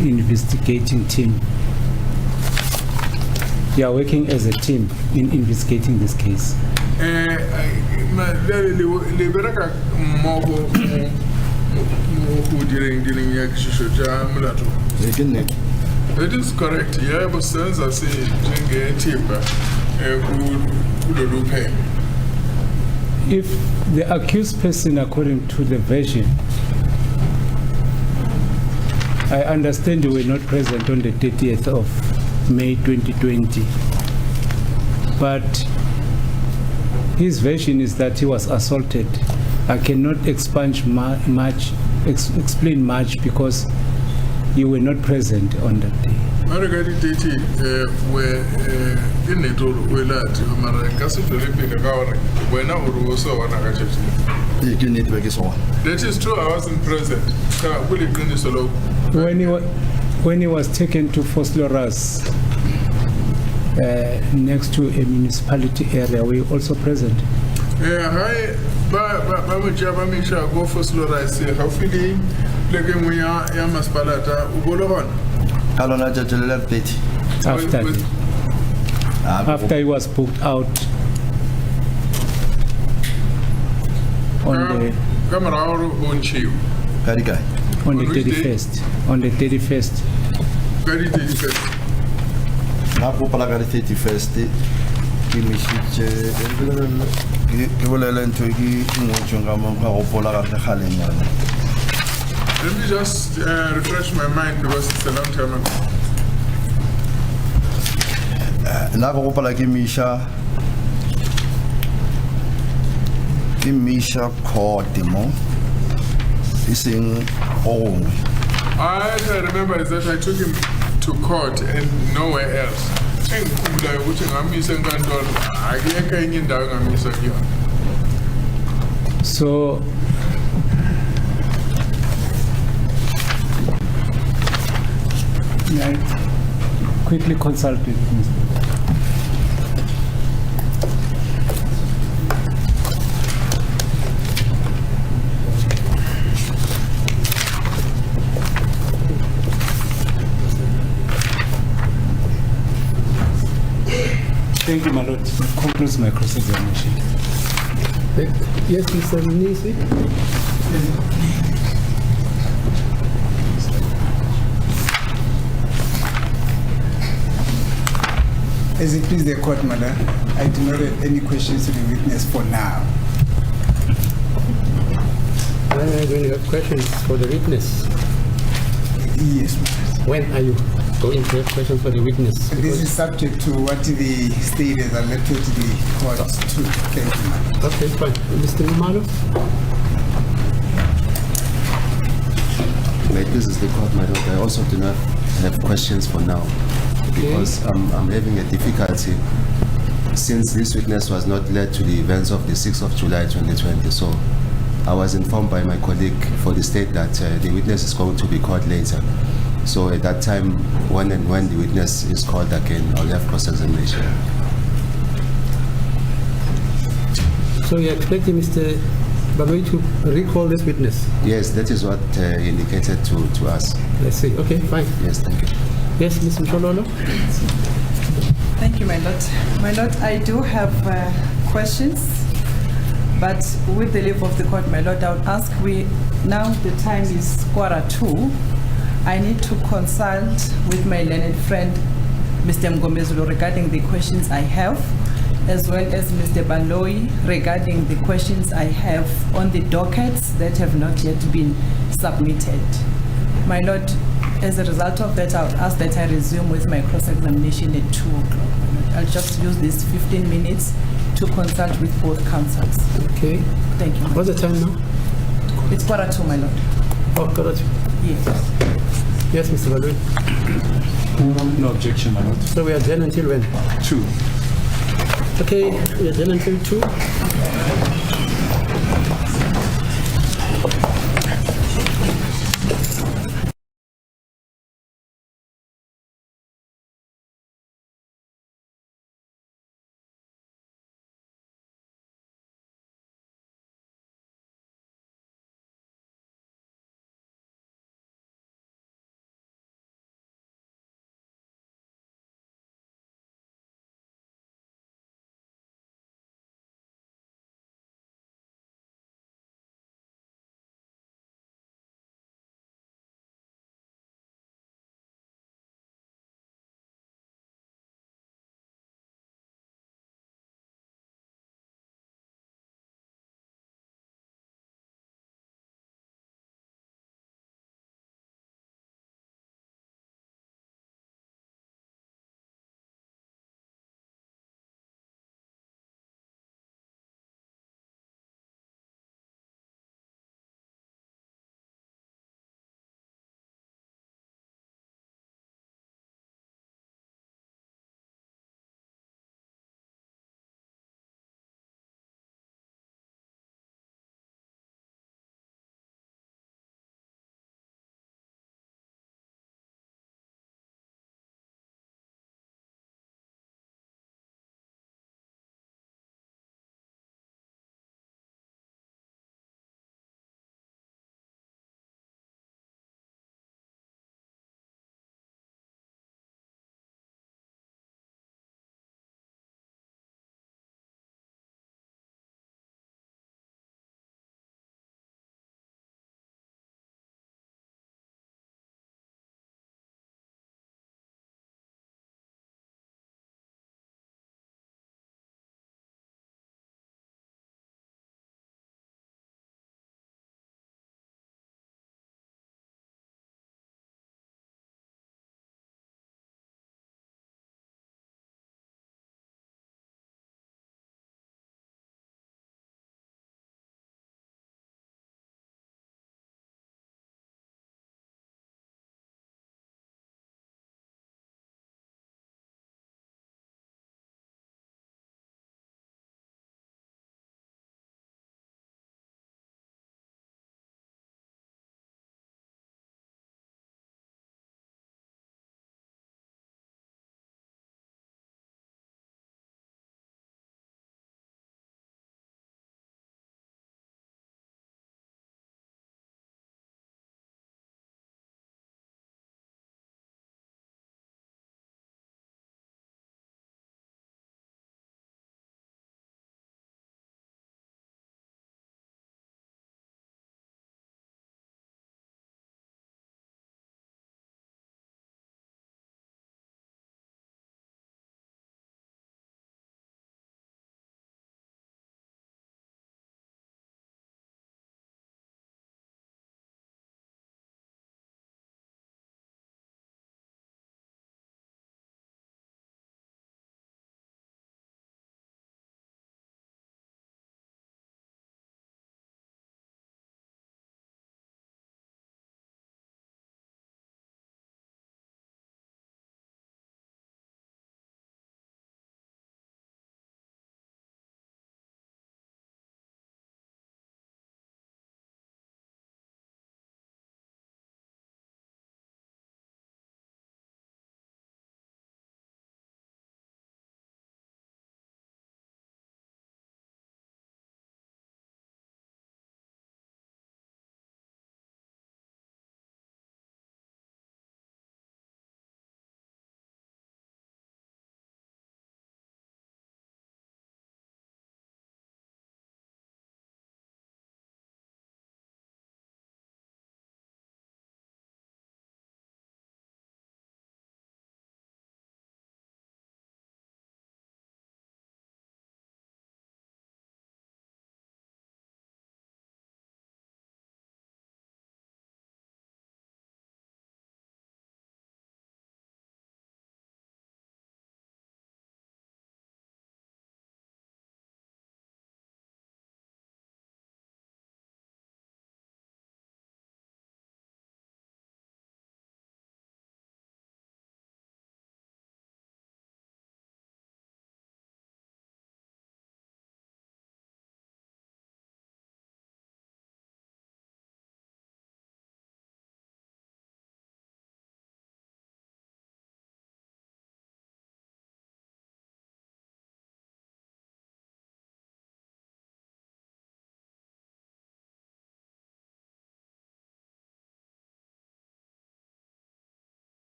investigating team. You are working as a team in investigating this case. That is correct. Yeah, but since I say if the accused person, according to the version, I understand you were not present on the 30th of May 2020, but his version is that he was assaulted. I cannot explain much because you were not present on that day. That is true, I wasn't present. When he was taken to Fosloras, next to a municipality area, were you also present? Hi, but make sure I go Fosloras. How feeling? After he was booked out on the 31st. On the 31st. Let me just refresh my mind because it's a long time ago. I remember is that I took him to court and nowhere else. So I quickly consult with Mr. Thank you, my lord. That concludes my cross-examination. Yes, Mr. Nisi. As it please the court, madam, I do not have any questions to the witness for now. When you have questions for the witness, Yes, madam. when are you going to have questions for the witness? This is subject to what the state has elected the court to. Thank you, madam. Okay, fine. Mr. Nimalo? Wait, this is the court, my lord. I also do not have questions for now because I'm having a difficulty since this witness was not led to the events of the 6th of July 2020. So I was informed by my colleague for the state that the witness is going to be called later. So at that time, when the witness is called again, I'll have cross-examination. So you're expecting Mr. Baloi to recall this witness? Yes, that is what he indicated to us. Let's see. Okay, fine. Yes, thank you. Yes, Ms. Mshololo? Thank you, my lord. My lord, I do have questions, but with the leave of the court, my lord, I would ask, now the time is 1:45. I need to consult with my learned friend, Mr. Mgomezulu, regarding the questions I have, as well as Mr. Baloi regarding the questions I have on the dockets that have not yet been submitted. My lord, as a result of that, I would ask that I resume with my cross-examination at 2 o'clock. I'll just use these 15 minutes to consult with both counsels. Okay. Thank you. What's the time now? It's 1:45, my lord. Oh, correct. Yes. Yes, Mr. Baloi. No objection, my lord. So we adjourn until when? 2. Okay, we adjourn until 2.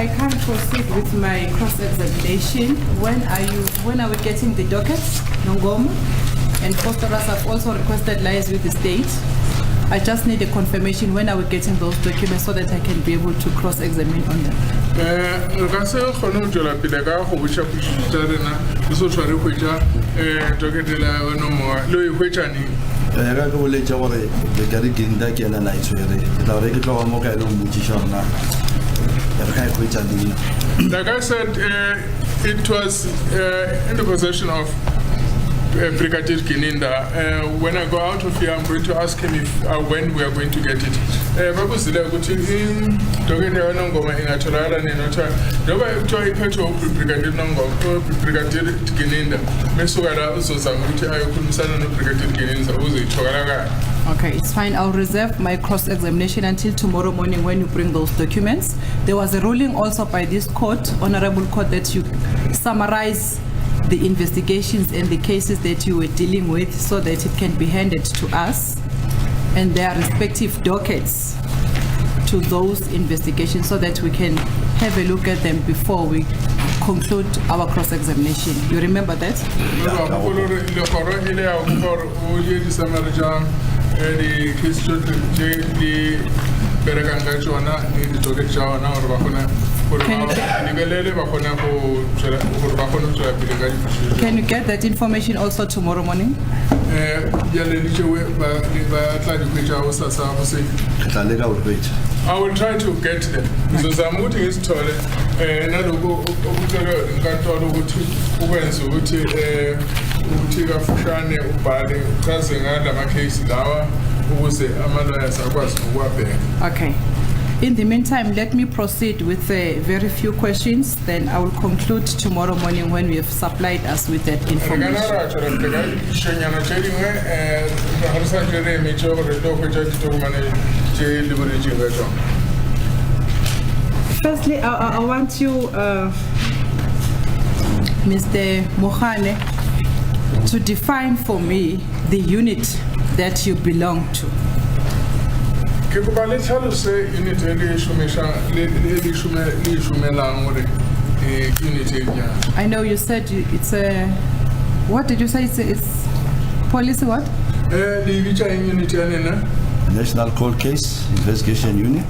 I can't proceed with my cross-examination. When are we getting the dockets, Nongoma? And Fosterers have also requested liaise with the state. I just need a confirmation when are we getting those documents so that I can be able to cross-examine on them. Like I said, it was in the possession of Brigadier Kininda. When I go out of here, I'm going to ask him if when we are going to get it. Okay, it's fine. I'll reserve my cross-examination until tomorrow morning when you bring those documents. There was a ruling also by this court, Honorable Court, that you summarize the investigations and the cases that you were dealing with so that it can be handed to us and their respective dockets to those investigations so that we can have a look at them before we conclude our cross-examination. You remember that? Can you get that information also tomorrow morning? I will try to get them. Because I'm moving his toilet. Okay. In the meantime, let me proceed with very few questions. Then I will conclude tomorrow morning when we have supplied us with that information. Firstly, I want you, Mr. Mohane, to define for me the unit that you belong to. I know you said it's a, what did you say? It's police what? National Cold Case Investigation Unit.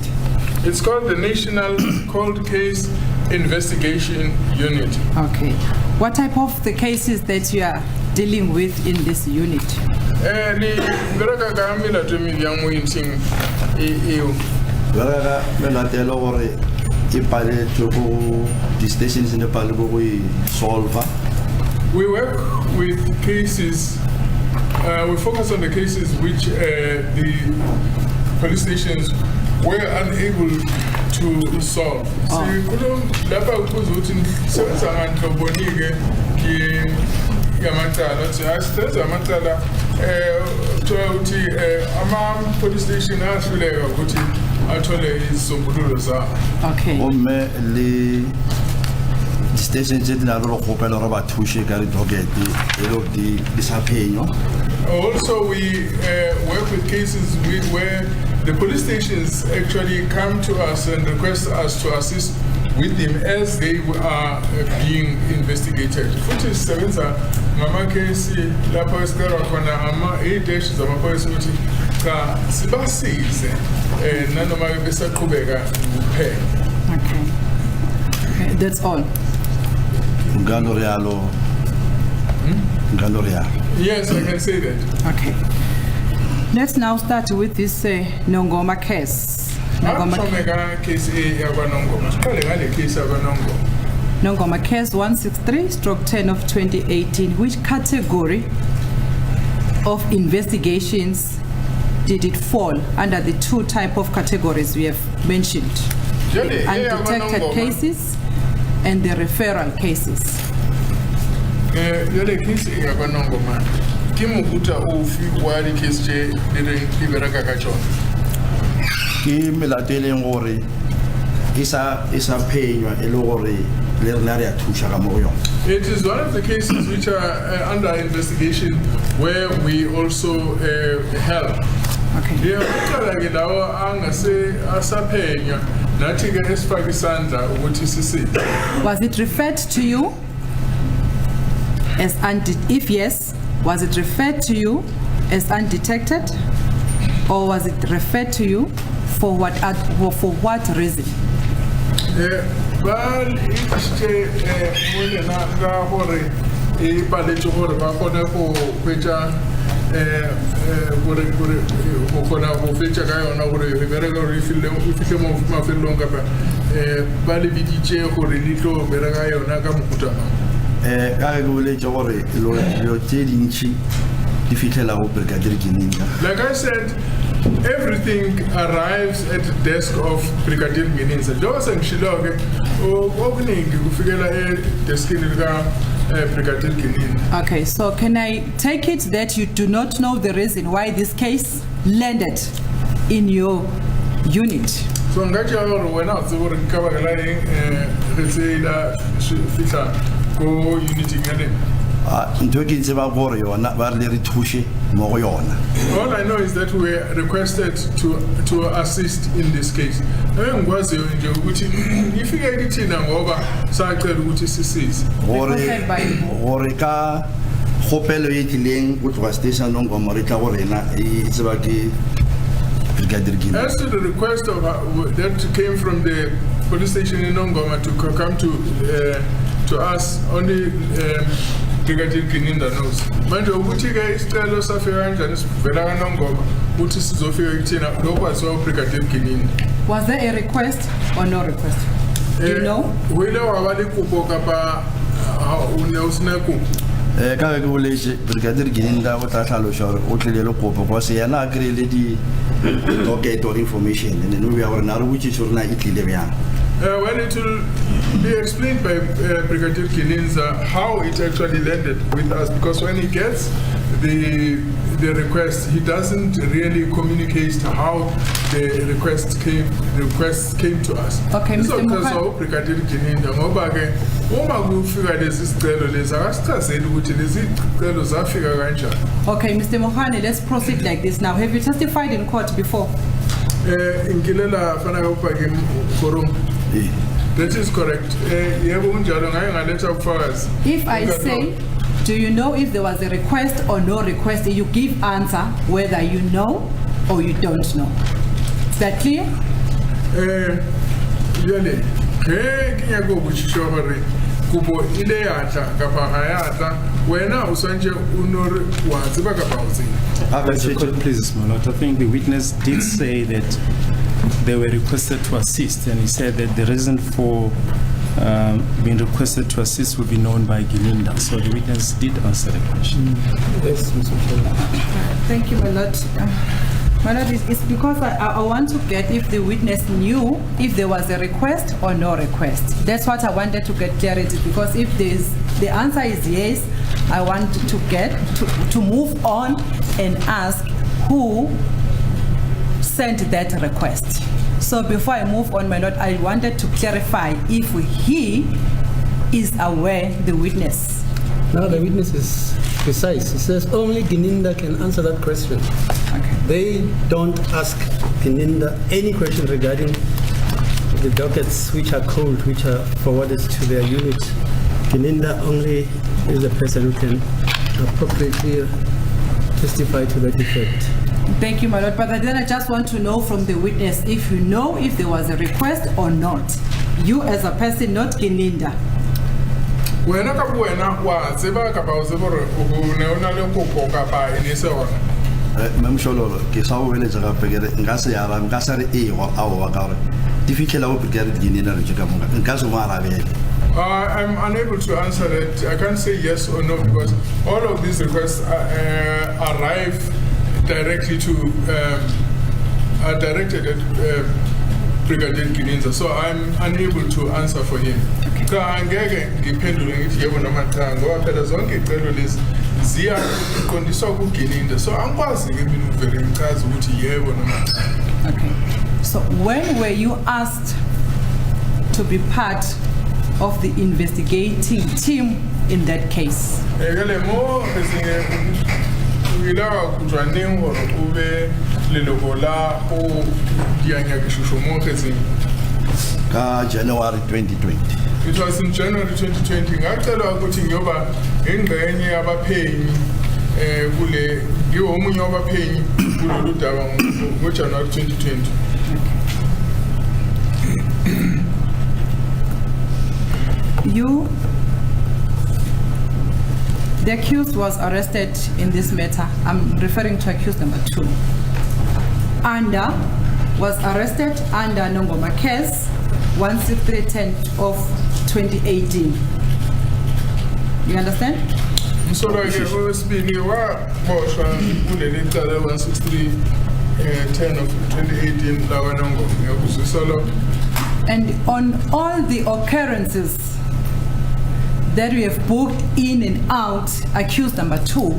It's called the National Cold Case Investigation Unit. Okay. What type of the cases that you are dealing with in this unit? We work with cases, we focus on the cases which the police stations were unable to solve. Police station Okay. Also, we work with cases where the police stations actually come to us and request us to assist with them as they are being investigated. Futhi sisebenza ngamakhesi lapho esiqala khona ama-8 zamapolisi ukuthi cha sibasize nanoma besaqhubeka kuphela. Okay. Okay, that's all. Yes, I can say that. Okay. Let's now start with this Nongoma case. Nongoma case 163/10 of 2018. Which category of investigations did it fall under the two type of categories we have mentioned? The undetected cases and the referral cases. Ke melato e leng gore isa phenywa e le gore le rena re a thusha ka mo yona. It is one of the cases which are under investigation where we also help. Okay. Yeah, like lawo angase asaphenya nathi ke esifaka isandla ukuthi sisi. Was it referred to you as if yes, was it referred to you as undetected, or was it referred to you for what reason? Well, itse mole na ga hore e paletse hore ba kgone go fetsa gore go kgona go fetsa ka yona gore re bereka re fihle mo mafelong kapa ba le biditse gore di tlo bereka yona ka mofuta ka ge go boletse gore lo tse dintsi di fitlhela go Brigadier Gininda. Like I said, everything arrives at the desk of Brigadier Gininda. Njengoba sengishilo-ke okuningi kufikela edeskini lika Brigadier Gininda. Okay, so can I take it that you do not know the reason why this case landed in your unit? So ngathi gore wena o tsebo re ka ba la re tsela fitla go unit ngene. Ntho ke tseba gore yona ba re thushe mo go yona. All I know is that we were requested to assist in this case. Ngikwazi nje ukuthi ifike kithina ngoba sacela ukuthi sisize. Gore ka khopelo e tlileng go tloga station no ngoma re tla go rena e tseba ke Brigadier Gininda. As to the request of that came from the police station in Nongoma to come to us, only Brigadier Gininda knows. Manje ukuthi ke isicelo safika kanjani sivela kaNongoma uthi sizofika kithina lokwazi wa Brigadier Gininda. Was there a request or no request? Do you know? Wele wa le kopo kapa une usinaku. Ka ge go letse Brigadier Gininda o tla tlhalosha gore o tlile le kopo kwa se yana a krele di docket or information and then we are na re botse sure na e tlile bjang. Well, it will be explained by Brigadier Gininda how it actually landed with us, because when he gets the request, he doesn't really communicate how the request came to us. Okay, Mr. Mukhwana. So Brigadier Gininda ngoba ke uma kufika lezi sicelo lezi akasichazeli ukuthi lezi sicelo zafika kanjani. Okay, Mr. Mukhwana, let's proceed like this now. Have you testified in court before? Ingilela fana ukupake forum. That is correct. If I say, do you know if there was a request or no request, you give answer whether you know or you don't know. Is that clear? Really? Kubo ile yata kapa hayata wena usanje unori waziba kapa uzi. Please, my lord, I think the witness did say that they were requested to assist, and he said that the reason for being requested to assist will be known by Gininda. So the witness did answer the question. Yes, Mr. Chairman. Thank you, my lord. My lord, it's because I want to get if the witness knew if there was a request or no request. That's what I wanted to get clarity, because if the answer is yes, I want to get to move on and ask who sent that request. So before I move on, my lord, I wanted to clarify if he is aware, the witness. Now the witness is precise. He says only Gininda can answer that question. Okay. They don't ask Gininda any question regarding the dockets which are called, which are forwarded to their unit. Gininda only is the person who can appropriately testify to that effect. Thank you, my lord. But then I just want to know from the witness if you know if there was a request or not. You as a person, not Gininda. Wena ka buena wa tseba ka ba o tsebo re o ne ona le kopo ka ba ene se ona. Mamsholo ke sa o beletsa ga pegere nka se ya ba nka sa re e wa a wa ka re di fitlhela go Brigadier Gininda re ka monga nka se mo arabele. I'm unable to answer that. I can't say yes or no, because all of these requests arrive directly to are directed at Brigadier Gininda, so I'm unable to answer for him. Angeke ngiphendule ngithi yebo noma cha ngoba phela zonke icelo lezi ziya kondiswa ku Gininda, so angikwazi ke mina uvele ngichaze ukuthi yebo noma cha. Okay. So when were you asked to be part of the investigating team in that case? Ekele mo esinge uyilawa kutwaneng gore ube leloko la go dianya ke shushomo ke tseng. ka January 2020. It was in January 2020. Ngacela ukuthi ngiyoba ingxenye yabaphenyi kule ngiwo omunye wabaphenyi kulolu daba ngoJanuary 2020. The accused was arrested in this matter. I'm referring to accused number 2. Was arrested under Nongoma case 16310 of 2018. You understand? So like OSB waboshwa kuleli cala 16310 of 2018 lawa Nongo ngiyakuzwisela. And on all the occurrences that we have booked in and out, accused number 2,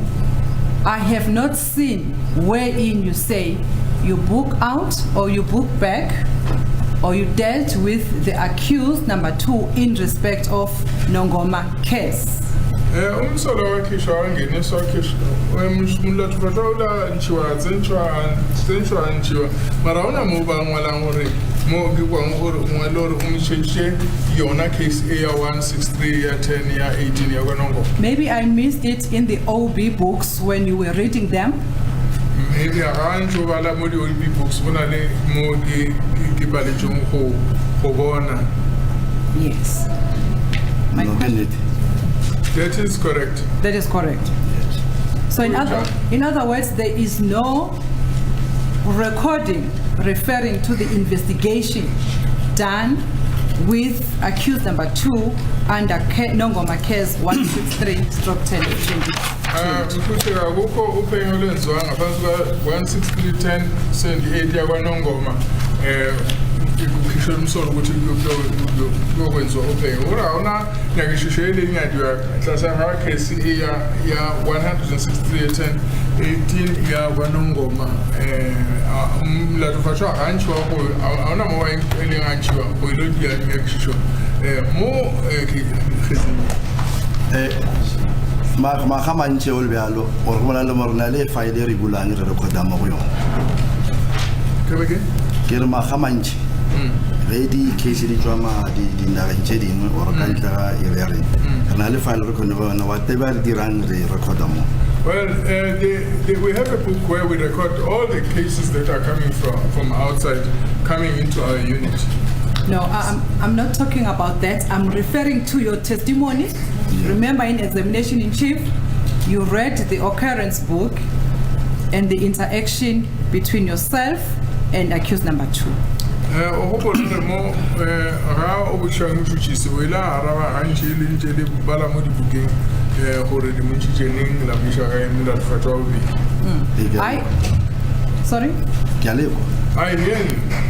I have not seen wherein you say you book out or you book back or you dealt with the accused number 2 in respect of Nongoma case. Umsolo wakhishwa wangeniswa wakhishwa umlathu patawula nchiwa zenchwa nchiwa mara una muba ngwala ngore mo gikwa ngore ngwaloro umcheche yona case ya 163 ya 10 ya 18 ya kwanongo. Maybe I missed it in the OB books when you were reading them. Maybe aranjo bala mo di OB books bona le mo gibale jongo hobona. Yes. My question. That is correct. That is correct. Yes. So in other words, there is no recording referring to the investigation done with accused number 2 under Nongoma case 163/10. Ukuthi akukho uphenyo lwenziwa ngaphansi kwa 16310 ya kwaNongoma kukhishwa umsolo ukuthi kuyokwenziwa uphenyo. Ura ngiyashishele incwadi yahlasa nga case ya 16310 18 ya kwaNongoma umlathu fatshwa gantshiwa go awona mo wa elengantshiwa go ile dia ngiyashishwa mo Mahama ntse o le bjalo gore go bona le morena le file re bulang re recorda mo go yona. Ke re mahama ntse re di case di tswa ma di ndageng tse dingwe or ka ntle ga e re re na le file re kgone go bona whatever re dirang re recorda mo. Well, we have a book where we record all the cases that are coming from outside, coming into our unit. No, I'm not talking about that. I'm referring to your testimony. Yeah. Remember, in examination in chief, you read the occurrence book and the interaction between yourself and accused number 2. Sorry?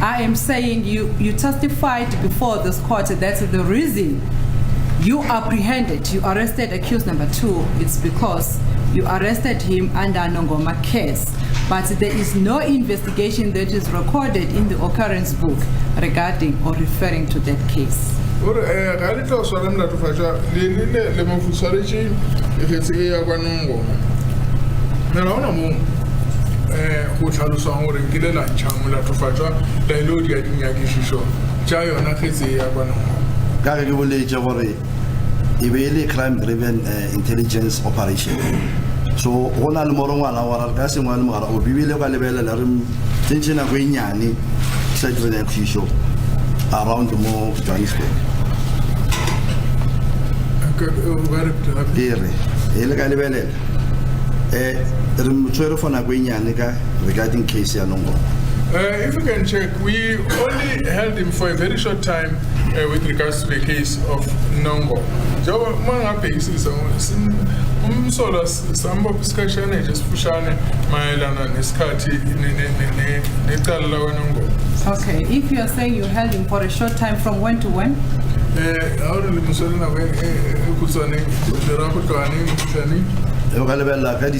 I am saying you testified before this court that the reason you apprehended, you arrested accused number 2, it's because you arrested him under Nongoma case. But there is no investigation that is recorded in the occurrence book regarding or referring to that case. Crime driven intelligence operation. So ona le morongwana wa ka sengwa le mogara o bibile ka lebelela re tshena go inyane sa jone khisho around mo Johannesburg. Ele ka lebelela re mtswere fona go inyane ka regarding case ya Nongo. If you can check, we only held him for a very short time with regards to the case of Nongo. Okay, if you are saying you held him for a short time, from when to when?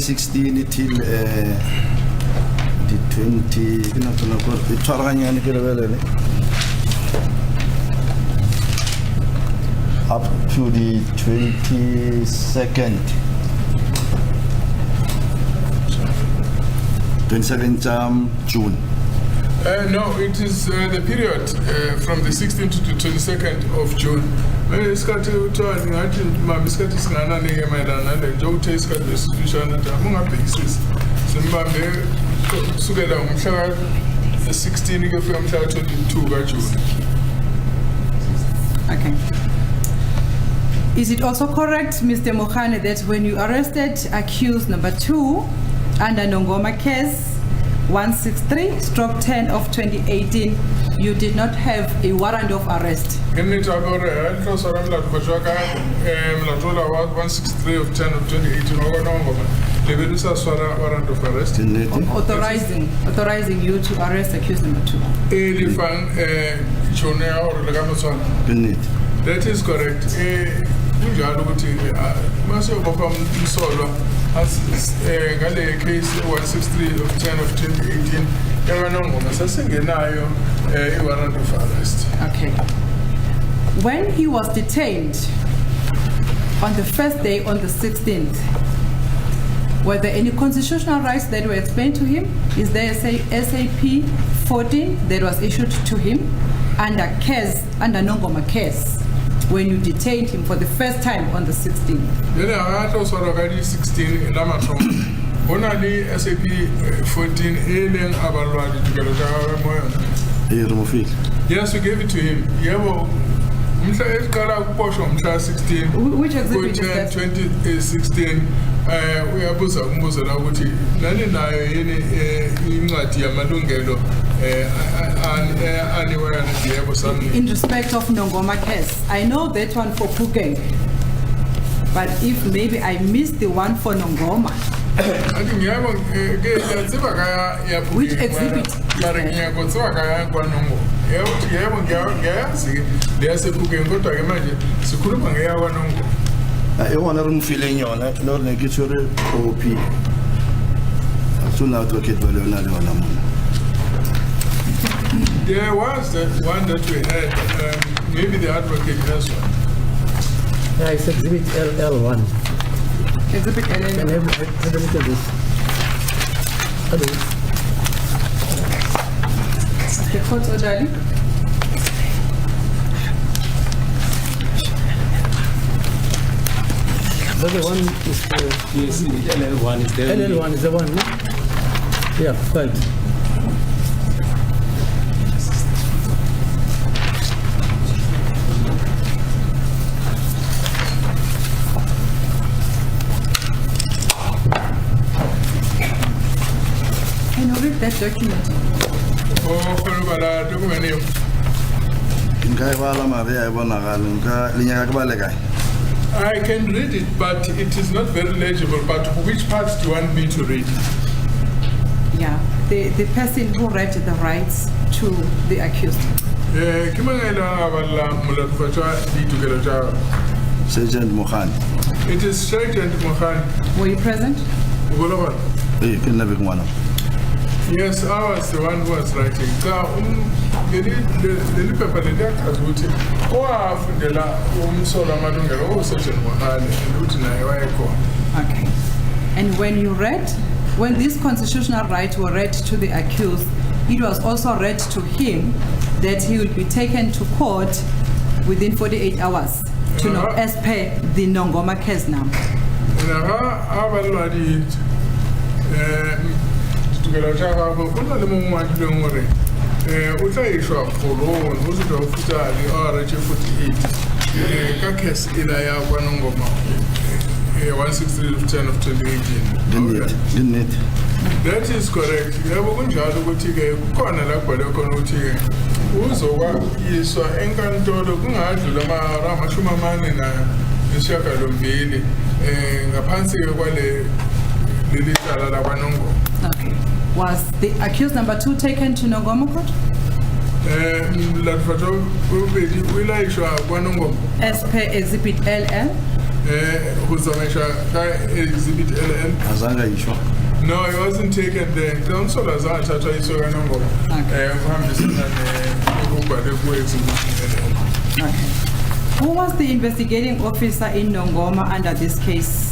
16 till 20 up to the 22nd 22nd June. No, it is the period from the 16th to the 22nd of June. Isikhathi uthiwa ngathi mama isikhathi singananike mayelana nale nje uthe isikhathi lesifishane ungabhekisisi simbambe kusukela ngomhla ka-16 kufika mhla ka-22 kaJune. Okay. Is it also correct, Mr. Mohane, that when you arrested accused number 2 under Nongoma case 163/10 of 2018, you did not have a warrant of arrest? Warrant of 163 of 10 of 2018 warrant of arrest authorizing you to arrest accused number 2. That is correct. Kunjalo ukuthi mase ubapha umsolwa ngale case 163 of 10 of 2018 yakanongoma sasingenayo warrant of arrest. Okay. When he was detained on the first day, on the 16th, were there any constitutional rights that were explained to him? Is there a SAP 14 that was issued to him under Nongoma case when you detained him for the first time on the 16th? Then I also already 16 Lamaton. Only SAP 14 alien abalwadi together. Yes, we gave it to him. Which exhibit is that? 2016 uyabuza umbuzo la ukuthi nani nayo yini incwadi yamalungelo anywhere yebo sami. In respect of Nongoma case, I know that one for Phuket, but if maybe I missed the one for Nongoma. Which exhibit? I want to feeling on it, not negative OP. Soon advocate There was that one that we had, maybe the advocate has one. It's exhibit LL1. Exhibit Can I LL. have a look at this? Hello. The court order. That's the one, Mr. Yes, LL1 is there. LL1 is the one, no? Yeah, right. Can you read that document? I can read it, but it is not very legible. But which parts do you want me to read? Yeah, the person who read the rights to the accused. Sergeant Mohan. It is Sergeant Mohan. Were you present? Hey, can never go on. Yes, I was the one who was writing. The paper that was Okay. And when these constitutional rights were read to the accused, it was also read to him that he will be taken to court within 48 hours to know as per the Nongoma case now. Didn't it? That is correct. Okay. Was the accused number 2 taken to Nongoma court? As per exhibit LL? Exhibit LL? Azanga Isho. No, he wasn't taken there. Council has asked Okay. Who was the investigating officer in Nongoma under this case?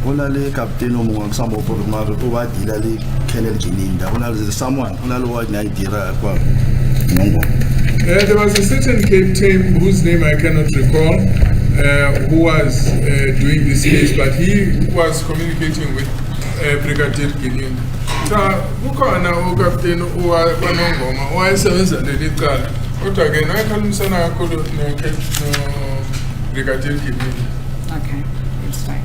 Go na le captain o mongwe ke sa mo gore mare o ba dila le Colonel Gininda. Go na le someone, go na le wa na dira kwa Nongo. There was a certain captain whose name I cannot recall, who was doing this case, but he was communicating with Brigadier Guinin. So, kukhona uCaptain uwaNongoma owayesebenza leli cala. Kodwa ke nakhulumisana kakhulu no Brigadier Guinin. Okay, it's fine.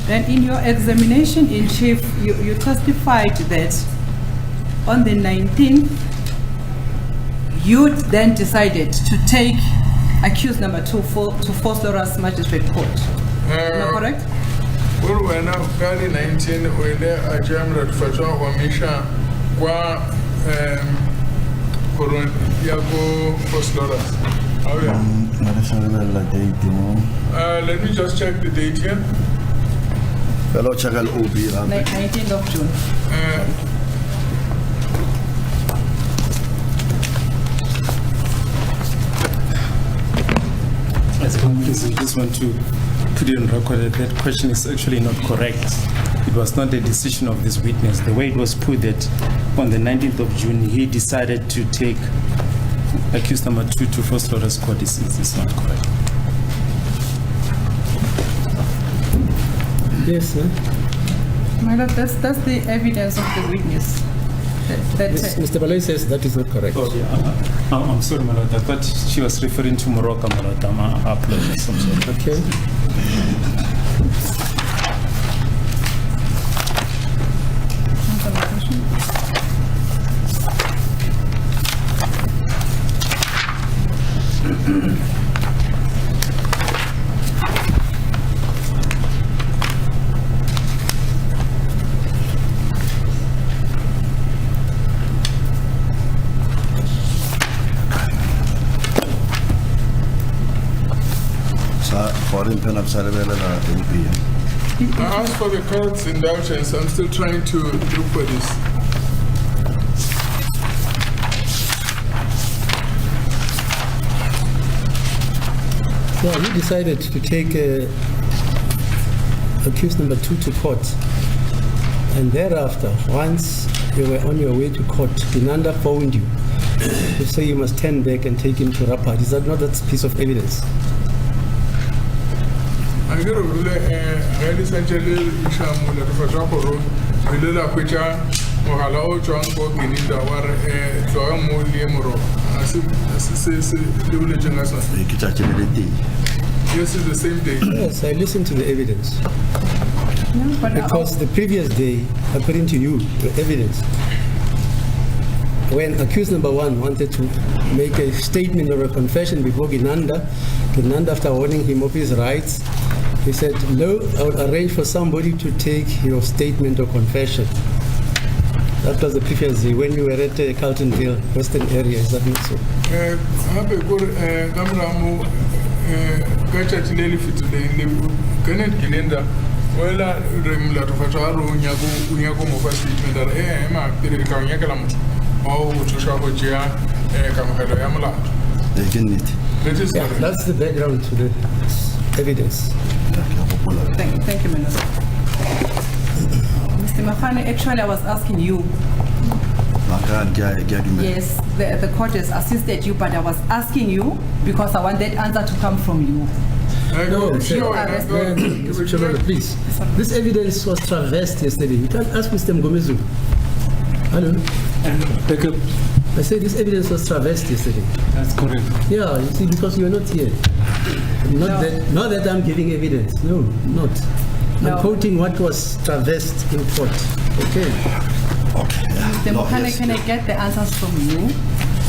Then in your examination in chief, you testified that on the 19th, you then decided to take accused number 2 to Force Laura's Magistrate Court. Am I correct? Well, when I was 19, when they adjourned for John Wamisha, Yago Force Laura's. Oh, yeah. Let me just check the date here. Fellow Chagal OB. 19th of June. I just want to put it on record that that question is actually not correct. It was not a decision of this witness. The way it was put that on the 19th of June, he decided to take accused number 2 to Force Laura's Court is not correct. Yes, sir. My lord, that's the evidence of the witness. Yes, Mr. Baloi says that is not correct. Oh, yeah. I'm sorry, my lord. I thought she was referring to Morocco, my lord. I apologize. I'm sorry. Okay. Foreign pen of Saravella OB. I asked for the court's indulgence. I'm still trying to look for this. Well, you decided to take accused number 2 to court. And thereafter, once you were on your way to court, Binanda phoned you to say you must turn back and take him to Rapad. Is that not that piece of evidence? I get a ladies and gentlemen, Ishamula for Japoro, Villa Picha, Mohalao, John Bogininda, or Joamo Liemoro. As it says, religion as Yes, it's the same day. Yes, I listened to the evidence. No, but Because the previous day, according to you, the evidence, when accused number 1 wanted to make a statement or a confession before Ginanda, after warning him of his rights, he said, no, I will arrange for somebody to take your statement or confession. That was the previous day when you were at Carltonville, Western area, is that not so? Habe kur Gamramu Gacha Tileli Fitule, Kenneth Gilinda, Wella Remla to Fataro, Unyago Mofa statement that Emma did it come Yakalam, oh, to Shabogia, Kamahado Yamala. they can it. That is Yeah, that's the background to the evidence. Thank you, Minister. Mr. Mafane, actually I was asking you. Yes, the court has assisted you, but I was asking you because I want that answer to come from you. No, sure. Mr. Chairman, please. This evidence was traversed yesterday. You can't ask Mr. Mgomezu. Hello? I said this evidence was traversed yesterday. That's correct. Yeah, you see, because you are not here. Not that I'm giving evidence. No, not. No. I'm quoting what was traversed in court. Okay. Mr. Mokane, can I get the answers from you?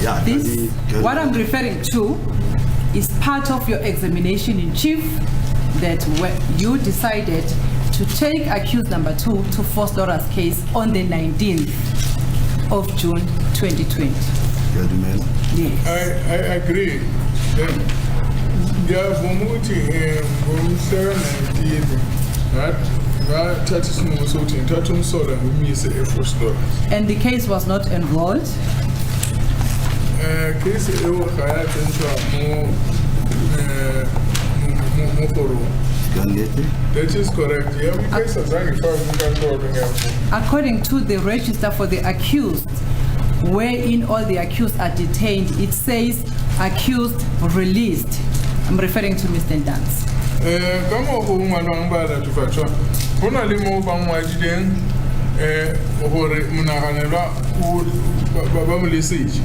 Yeah, This, what I'm referring to is part of your examination in chief that when you decided to take accused number 2 to Force Laura's case on the 19th of June 2020. Yes. I agree. There are And the case was not enrolled. Case Koro. That is correct. Yeah, we case as I According to the register for the accused, wherein all the accused are detained, it says accused released. I'm referring to Mr. Dance. Kamo ho ngwana ngbala tufatswa. Hona le mo ba ngwadileng hore monaganelwa o ba mo lesage.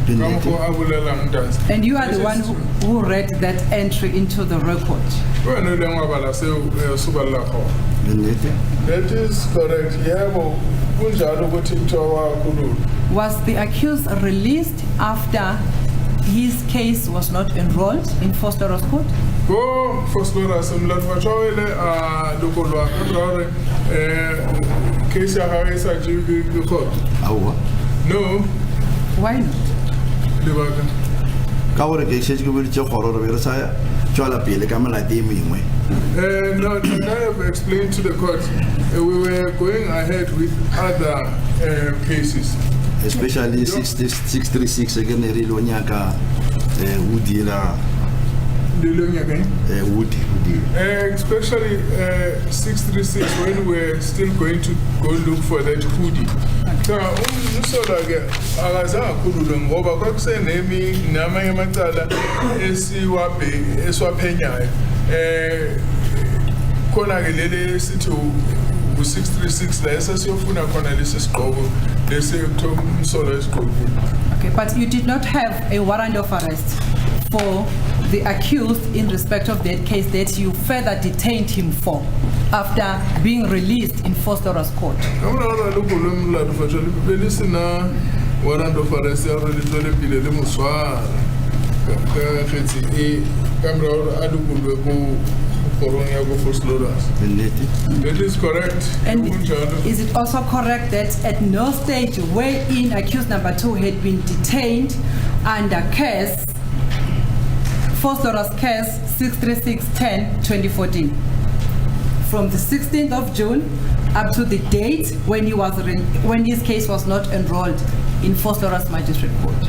Kamo ho abulela Dance. And you are the one who read that entry into the record. Wena le ngwabala se suballa kho. That is correct. Yebo kunjalo ukuthi mthowa khulu. Was the accused released after his case was not enrolled in Foster's court? Go Foster's mlatwachawele lokolwa kamrare case ya ga isa jibi court. Awa. No. Why not? Lebaka. Ka gore ke se go bile khoro re sa tswala pele ka malati mengwe. No, I have explained to the court we were going ahead with other cases. Especially 636 again re lo nyaka Woody la Woody. Especially 636 when we're still going to go look for that hoodie. So like alaza kudu ngoba kwakusenemi namanye amacala esiwaphenyayo khona ke lele sithi u636 la esasiyofuna khona lesi sigqoko lesi ekuthiwa umsolo esigqokile. Okay, but you did not have a warrant of arrest for the accused in respect of that case that you further detained him for after being released in Foster's court. Warrant of arrest already pile le moswara ka kgetsi e kamera a dukulwe go korong ya go Foster's. That is correct. And is it also correct that at no stage wherein accused number 2 had been detained under case Foster's case 636-10-2014 from the 16th of June up to the date when when his case was not enrolled in Foster's magistrate court?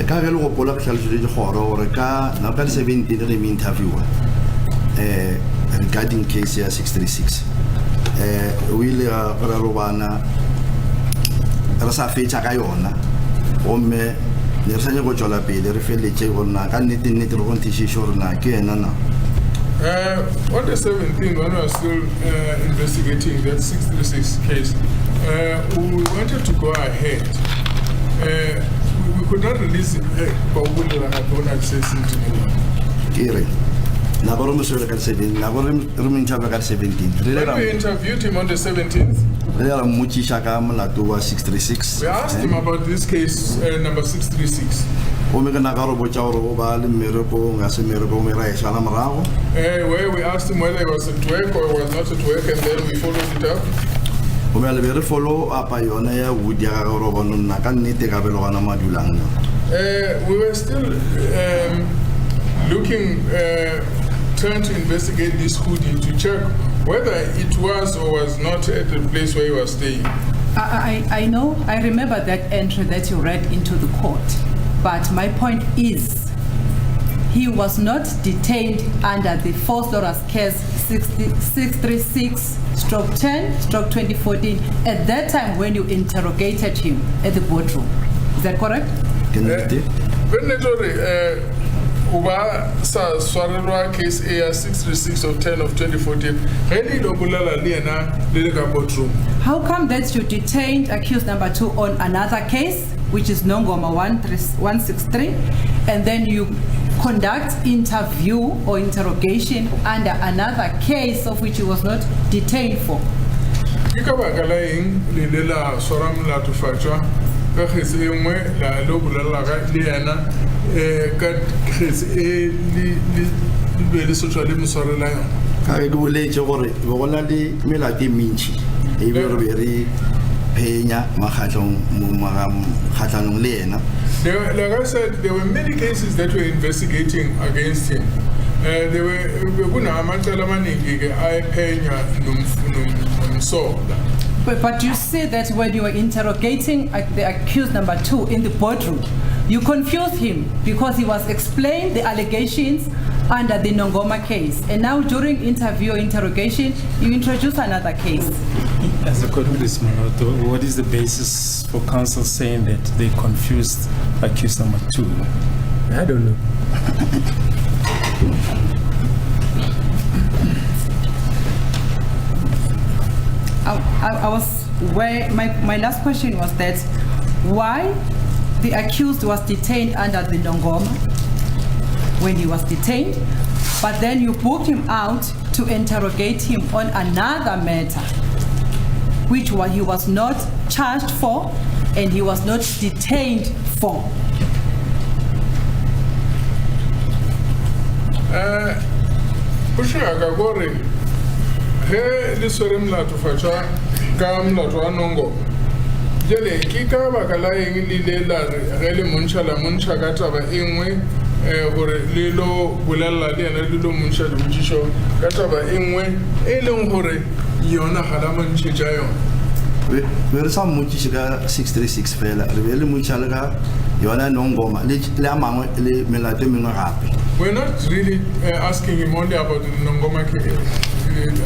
Ka ge le go pola ke tlhalosetse di goro gore ka na ka 17 re me interview regarding case ya 636 we ile ra robana re sa fetsa ka yona gomme ne re sa go tswela pele re feletse gona ka nnete re go ntishisho rona ke ena na. On the 17th, when we were still investigating that 636 case, we wanted to go ahead. We could not release it, but we would have done access into the Kiri. Na go mo sele ka 17 na go re mo interview ka 17 when we interviewed him on the 17th, re ra mmutsisha ka molato wa 636. we asked him about this case number 636. Where we asked him whether he was at work or was not at work, and then we followed it up. We were still looking, trying to investigate this hoodie to check whether it was or was not at the place where he was staying. I know, I remember that entry that you read into the court. But my point is, he was not detained under the Foster's case 636-10-2014 at that time when you interrogated him at the boardroom. Is that correct? Uba sa swarelwa case A 636 of 10 of 2014. How come that you detained accused number 2 on another case, which is Nongoma 163, and then you conduct interview or interrogation under another case of which he was not detained for? Like I said, there were many cases that were investigating against him. There were saw that. But you say that when you were interrogating the accused number 2 in the boardroom, you confused him because he was explaining the allegations under the Nongoma case. And now during interview or interrogation, you introduce another case. As a court witness, Maloto, what is the basis for counsel saying that they confused accused number 2? I don't know. I was where my last question was that why the accused was detained under the Nongoma when he was detained, but then you booked him out to interrogate him on another matter, which he was not charged for and he was not detained for. Pushaka gore he le swere molato fatswa ka molato wa nongo jele ke ka baka la eng le la re le montsha ka taba engwe gore le lo bolella le ena le lo montsha le botsisho ka taba engwe e leng gore yona ga la montse ja yona re sa mmotšiše ka 636 fela re be le mmotšiša le ka yona nongoma le a mangwe le melato e mengwe gape. We're not really asking him only about the Nongoma case,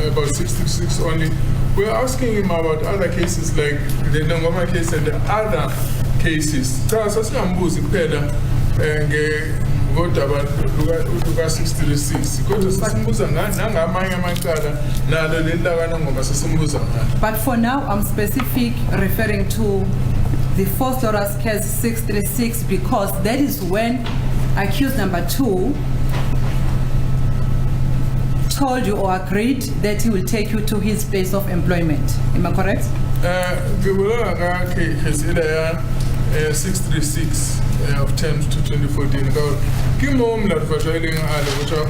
about 636 only. We're asking him about other cases like the Nongoma case and the other cases. Sasa singambuzi kuphela ngodaba luka 636 kodwa sisimbuza nangamanye amacala nalo lelaka Nongoma sisimbuza ngalo. But for now I'm specific referring to the Forced Orders case 636 because that is when accused number 2 told you or agreed that he will take you to his place of employment. Am I correct? We will have case 636 of 10 to 2014. Kimom la fajoiling ala which are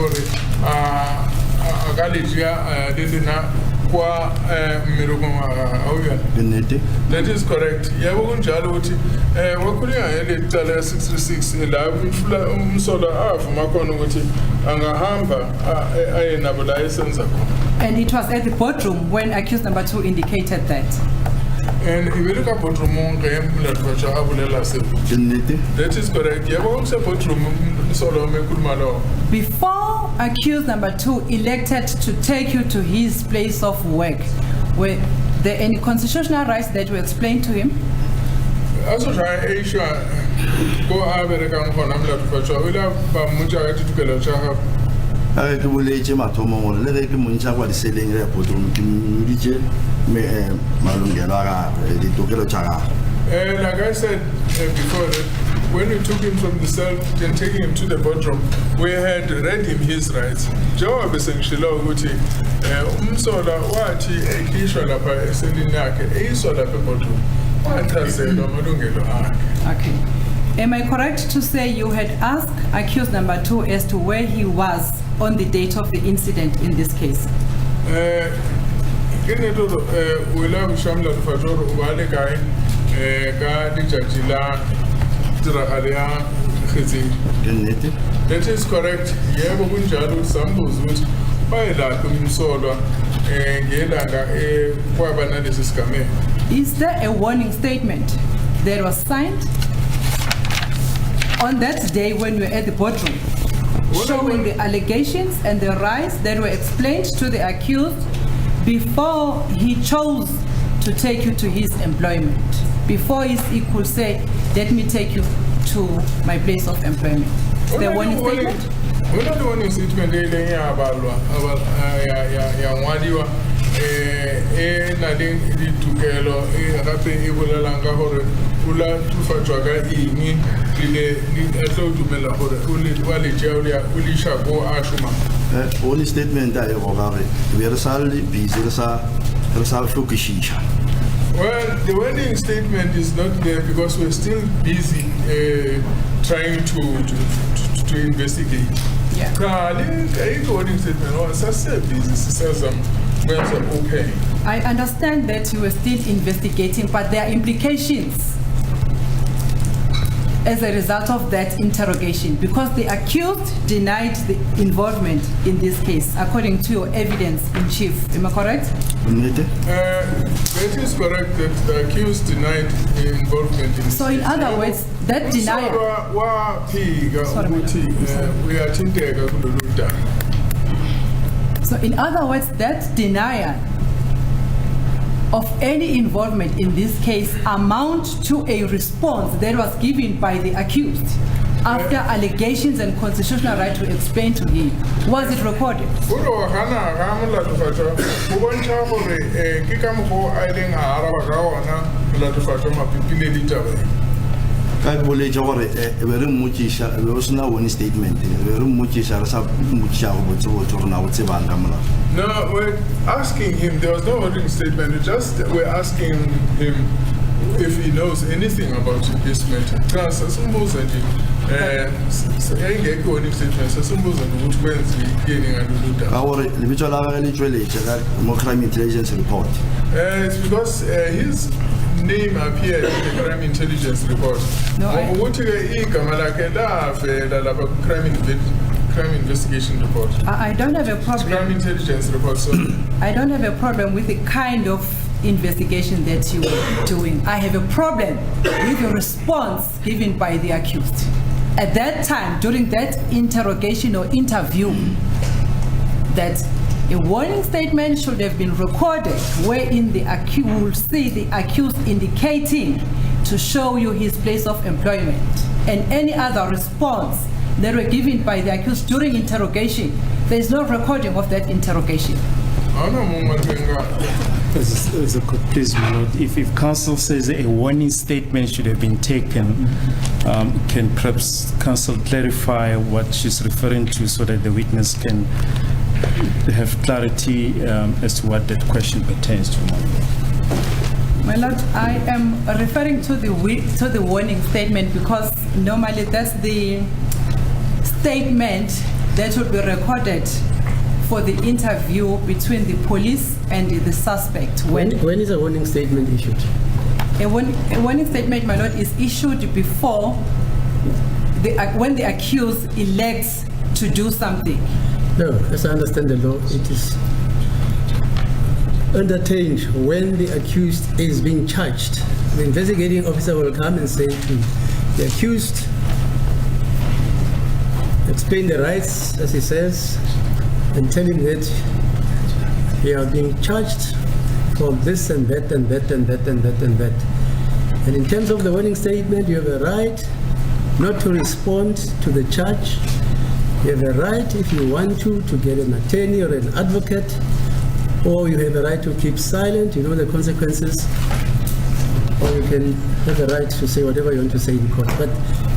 kwa that is correct. Yabo kunjalo ukuthi wakhulunywa ngale tala 636 la umsola avumakona ukuthi angahamba aye nabo la esenza khona. And it was at the boardroom when accused number 2 indicated that. And ibeluka boardroom ngemlatwacha abulela se. That is correct. Yabo kumse boardroom umsola mekhuluma lo. Before accused number 2 elected to take you to his place of work, were there any constitutional rights that were explained to him? Also, Aisha, go American for Namla Pachola, Bamuja to Chaha. I can relate him at home, let him muncha what is selling airport room in Riche, Malungera, the Tokyo Chaga. Like I said before, when we took him from the cell and taking him to the boardroom, we had read him his rights. Joab essentially, Guti, Umsola, Wati, Kishola, Selinaka, Isola, boardroom. Okay. Am I correct to say you had asked accused number 2 as to where he was on the date of the incident in this case? That is correct. Is there a warning statement that was signed on that day when you were at the boardroom, showing the allegations and the rights that were explained to the accused before he chose to take you to his employment? Before he could say, let me take you to my place of employment. Is there a warning statement? We're not the warning statement about nothing to Kelo, Rape Ebola Langa Hore, Ula Tufatraga, Wali Jaulia, Ulisha, Bo Ashuma. Only statement I have we are salary, Bizarsa, Fukishisha. Well, the warning statement is not there because we're still busy trying to investigate. Yeah. Okay. I understand that you were still investigating, but there are implications as a result of that interrogation? Because the accused denied the involvement in this case, according to your evidence in chief. Am I correct? Nnete? It is correct that the accused denied involvement in. So in other words, that denial. Sorry, we are tintega kulolu daba. So in other words, that denial of any involvement in this case amount to a response that was given by the accused after allegations and constitutional right to explain to him. Was it recorded? Ulo hana ramla tufato kuboncha hore kikam ho ailing araba kaona la tufato mapipile litawe. Ka bole gore e be re mmotšisha be o sena one statement be re mmotšisha re sa mmotšisha go botse rona o tsebang ka molao. No, we're asking him, there was no written statement, we're asking him if he knows anything about this matter. Sasumbuza nje engekho written statement, sasumbuza ukuthi kwenziwe yini ngalolu daba. Ka gore lebitso la gagwe le tsweletse ka mo crime intelligence report. It's because his name appeared in the crime intelligence report. No, Ukuthi ke igama lakhe lavela lapha crime investigation report. I don't have a Crime problem. intelligence report, so I don't have a problem with the kind of investigation that you were doing. I have a problem with the response given by the accused. At that time, during that interrogation or interview, that a warning statement should have been recorded wherein the accused will see the accused indicating to show you his place of employment and any other response that were given by the accused during interrogation. There is no recording of that interrogation. As a court, please, my lord, if counsel says a warning statement should have been taken, can perhaps counsel clarify what she's referring to so that the witness can have clarity as to what that question pertains to? My lord, I am referring to the warning statement because normally that's the statement that would be recorded for the interview between the police and the suspect. When is a warning statement issued? A warning statement, my lord, is issued before when the accused elects to do something. No, as I understand the law, it is entertained when the accused is being charged. The investigating officer will come and say to the accused, explain the rights, as he says, and tell him that he are being charged for this and that and that and that and that and that. And in terms of the warning statement, you have a right not to respond to the charge. You have a right, if you want to get an attorney or an advocate, or you have a right to keep silent, you know the consequences, or you can have a right to say whatever you want to say in court. But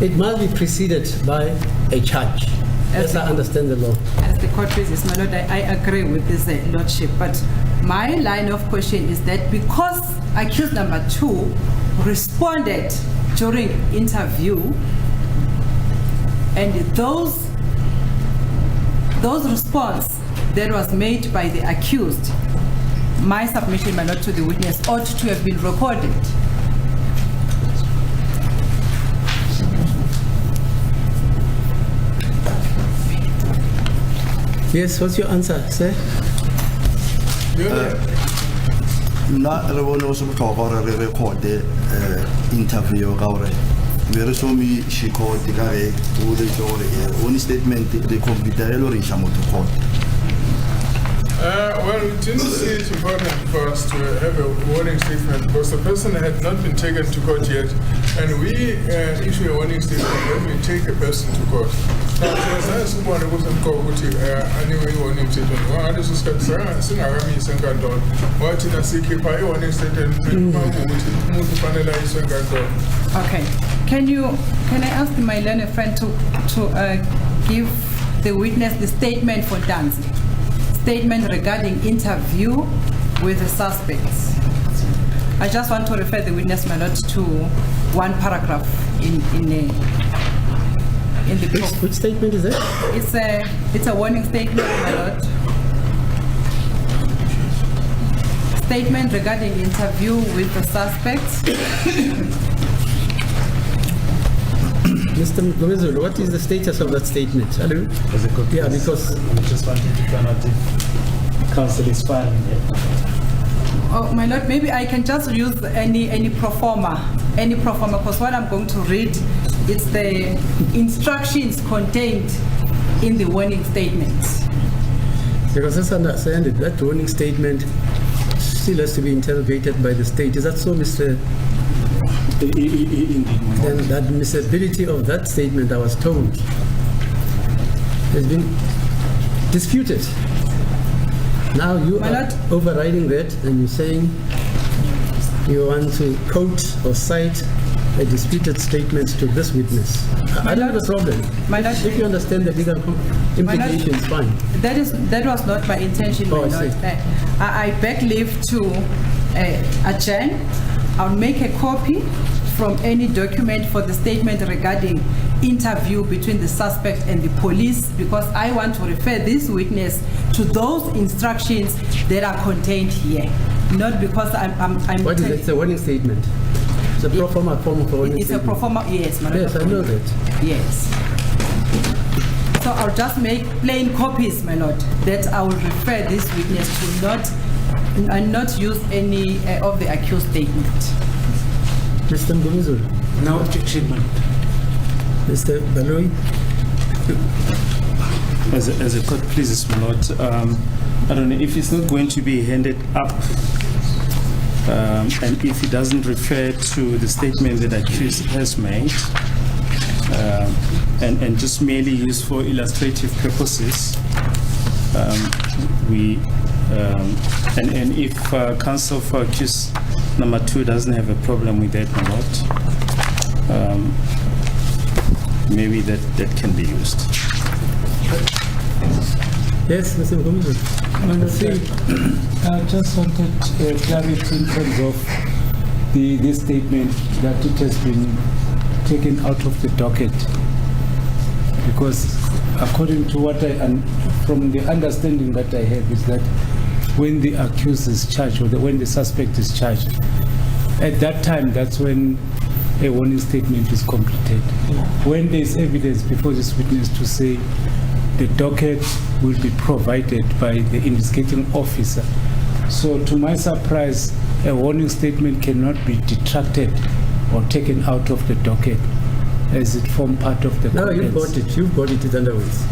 it must be preceded by a charge. As I understand the law. As the court pleases, my lord, I agree with this lordship, but my line of question is that because accused number 2 responded during interview, and those response that was made by the accused, my submission, my lord, to the witness ought to have been recorded. Yes, what's your answer, sir? Nna re bone go se botlhokwa gore re recorde interview ka gore be re some shikot ka ge o le gore one statement re computer le re isha motho court. Well, we didn't see it important for us to have a warning statement because the person had not been taken to court yet, and we issue a warning statement when we take a person to court. Now, there's someone who wasn't called anyway warning statement. Well, I just said, Sinagami Sankandon. What in a sick warning statement? Okay. Can I ask my learned friend to give the witness the statement for dancing? Statement regarding interview with the suspects. I just want to refer the witness, my lord, to one paragraph in the book. Which statement is that? It's a warning statement, my lord. Statement regarding interview with the suspects. Mr. Gomezulu, what is the status of that statement? Hello? As a copy, Yeah, because I just wanted to find out if council is fine with it. Oh, my lord, maybe I can just use any pro forma, because what I'm going to read is the instructions contained in the warning statement. because as I understand it, that warning statement still has to be interrogated by the state. Is that so, Mr.? Indeed. Then the admissibility of that statement, I was told, has been disputed. Now you My are lord. overriding that and you're saying you want to quote or cite a disputed statement to this witness. I don't have a problem. My lord. If you understand the legal implications, fine. That was not my intention, my Oh, I lord. see. I beg leave to adjourn. I'll make a copy from any document for the statement regarding interview between the suspect and the police, because I want to refer this witness to those instructions that are contained here, not because I'm What is it? It's a warning statement. It's a pro forma form of a warning It's a statement. pro forma, yes, my lord. Yes, I know that. Yes. So I'll just make plain copies, my lord, that I will refer this witness to, not use any of the accused statement. Mr. Ngumizulu, No objection, man. Mr. Baloi, As a court pleases, my lord, I don't know if it's not going to be handed up, and if it doesn't refer to the statement that accused has made, and just merely used for illustrative purposes, and if counsel for accused number 2 doesn't have a problem with that, my lord, maybe that can be used. yes, Mr. Ngumizulu. I just wanted clarity in terms of this statement that it has been taken out of the docket. Because according to what from the understanding that I have is that when the accused is charged or when the suspect is charged, at that time, that's when a warning statement is completed. When there is evidence before this witness to say the docket will be provided by the investigating officer. So to my surprise, a warning statement cannot be detracted or taken out of the docket as it forms part of the No, you've contents. got it. You've got it in other words.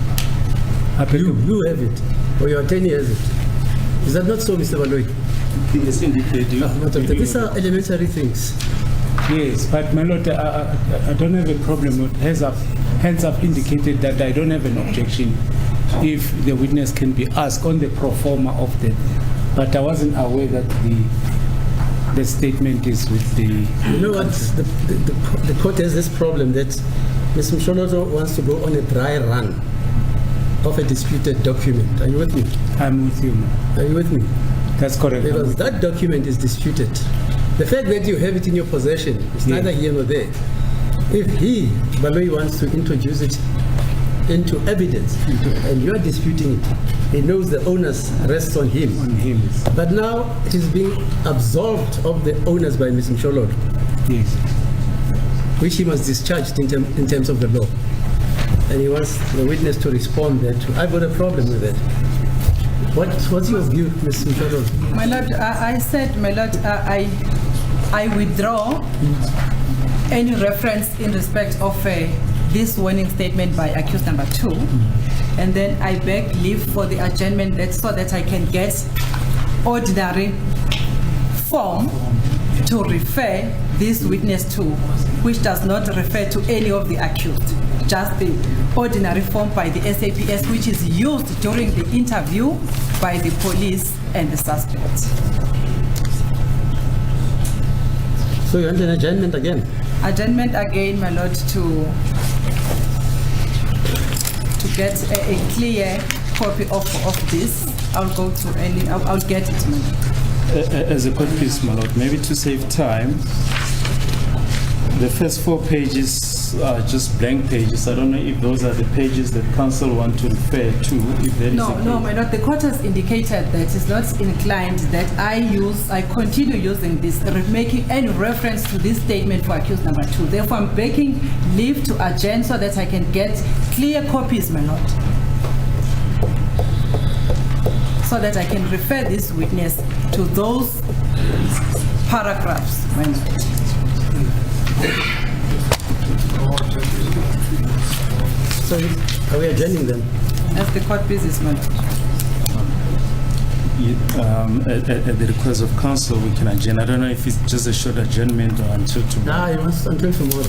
I beg your- You have it, or your attorney has it. Is that not so, Mr. Baloi? Yes, indeed, they do. These are elementary things. Yes, but my lord, I don't have a problem with, hence I've indicated that I don't have an objection if the witness can be asked on the pro forma of the, but I wasn't aware that the statement is with the. You know what? The court has this problem that Mr. Msholoto wants to go on a dry run of a disputed document. Are you with me? I'm with you, ma'am. Are you with me? That's correct. I'm Because with that document is disputed. The fact that you have it in your possession is Yeah. neither here nor there. If he, Baloi, wants to introduce it into evidence, and you are disputing it, he knows the onus rests on him. on him. But now he's being absolved of the onus by Mr. Msholoto, Yes. which he must discharge in terms of the law. And he wants the witness to respond there too. I've got a problem with that. What's your view, Mr. Msholoto? My lord, I said, my lord, I withdraw any reference in respect of this warning statement by accused number 2, and then I beg leave for the adjournment so that I can get ordinary form to refer this witness to, which does not refer to any of the accused, just the ordinary form by the SAPS, which is used during the interview by the police and the suspect. So you want an adjournment again? Adjournment again, my lord, to get a clear copy of this. I'll go to I'll get it, my lord. As a court please, my lord, maybe to save time, The first 4 pages are just blank pages. I don't know if those are the pages that council want to refer to, if there is No, a no, case. my lord, the court has indicated that it's not inclined that I continue using this, making any reference to this statement for accused number 2. Therefore, I'm begging leave to adjourn so that I can get clear copies, my lord. So that I can refer this witness to those paragraphs, my lord. So are we adjourning then? As the court pleases, my lord. At the request of council, we can adjourn. I don't know if it's just a short adjournment or until tomorrow. Nah, you must until tomorrow.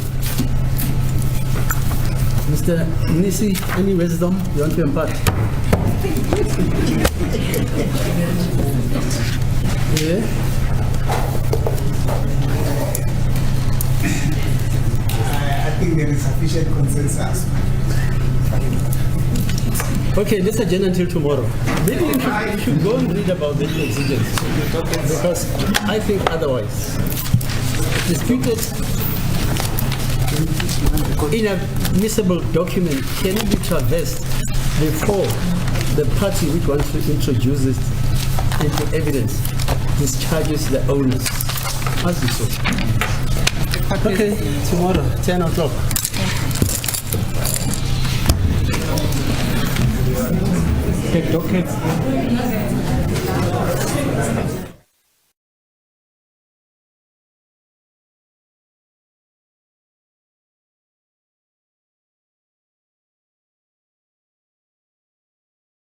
Mr. Nisi, any wisdom you want to impart? Yeah? I think there is sufficient consensus. Okay, let's adjourn until tomorrow. Maybe you should go and read about the exigence. Because I think otherwise. Disputed inadmissible document cannot be traversed before the party which wants to introduce it into evidence discharges the onus. Must be so. Okay, tomorrow, 10 o'clock. The dockets.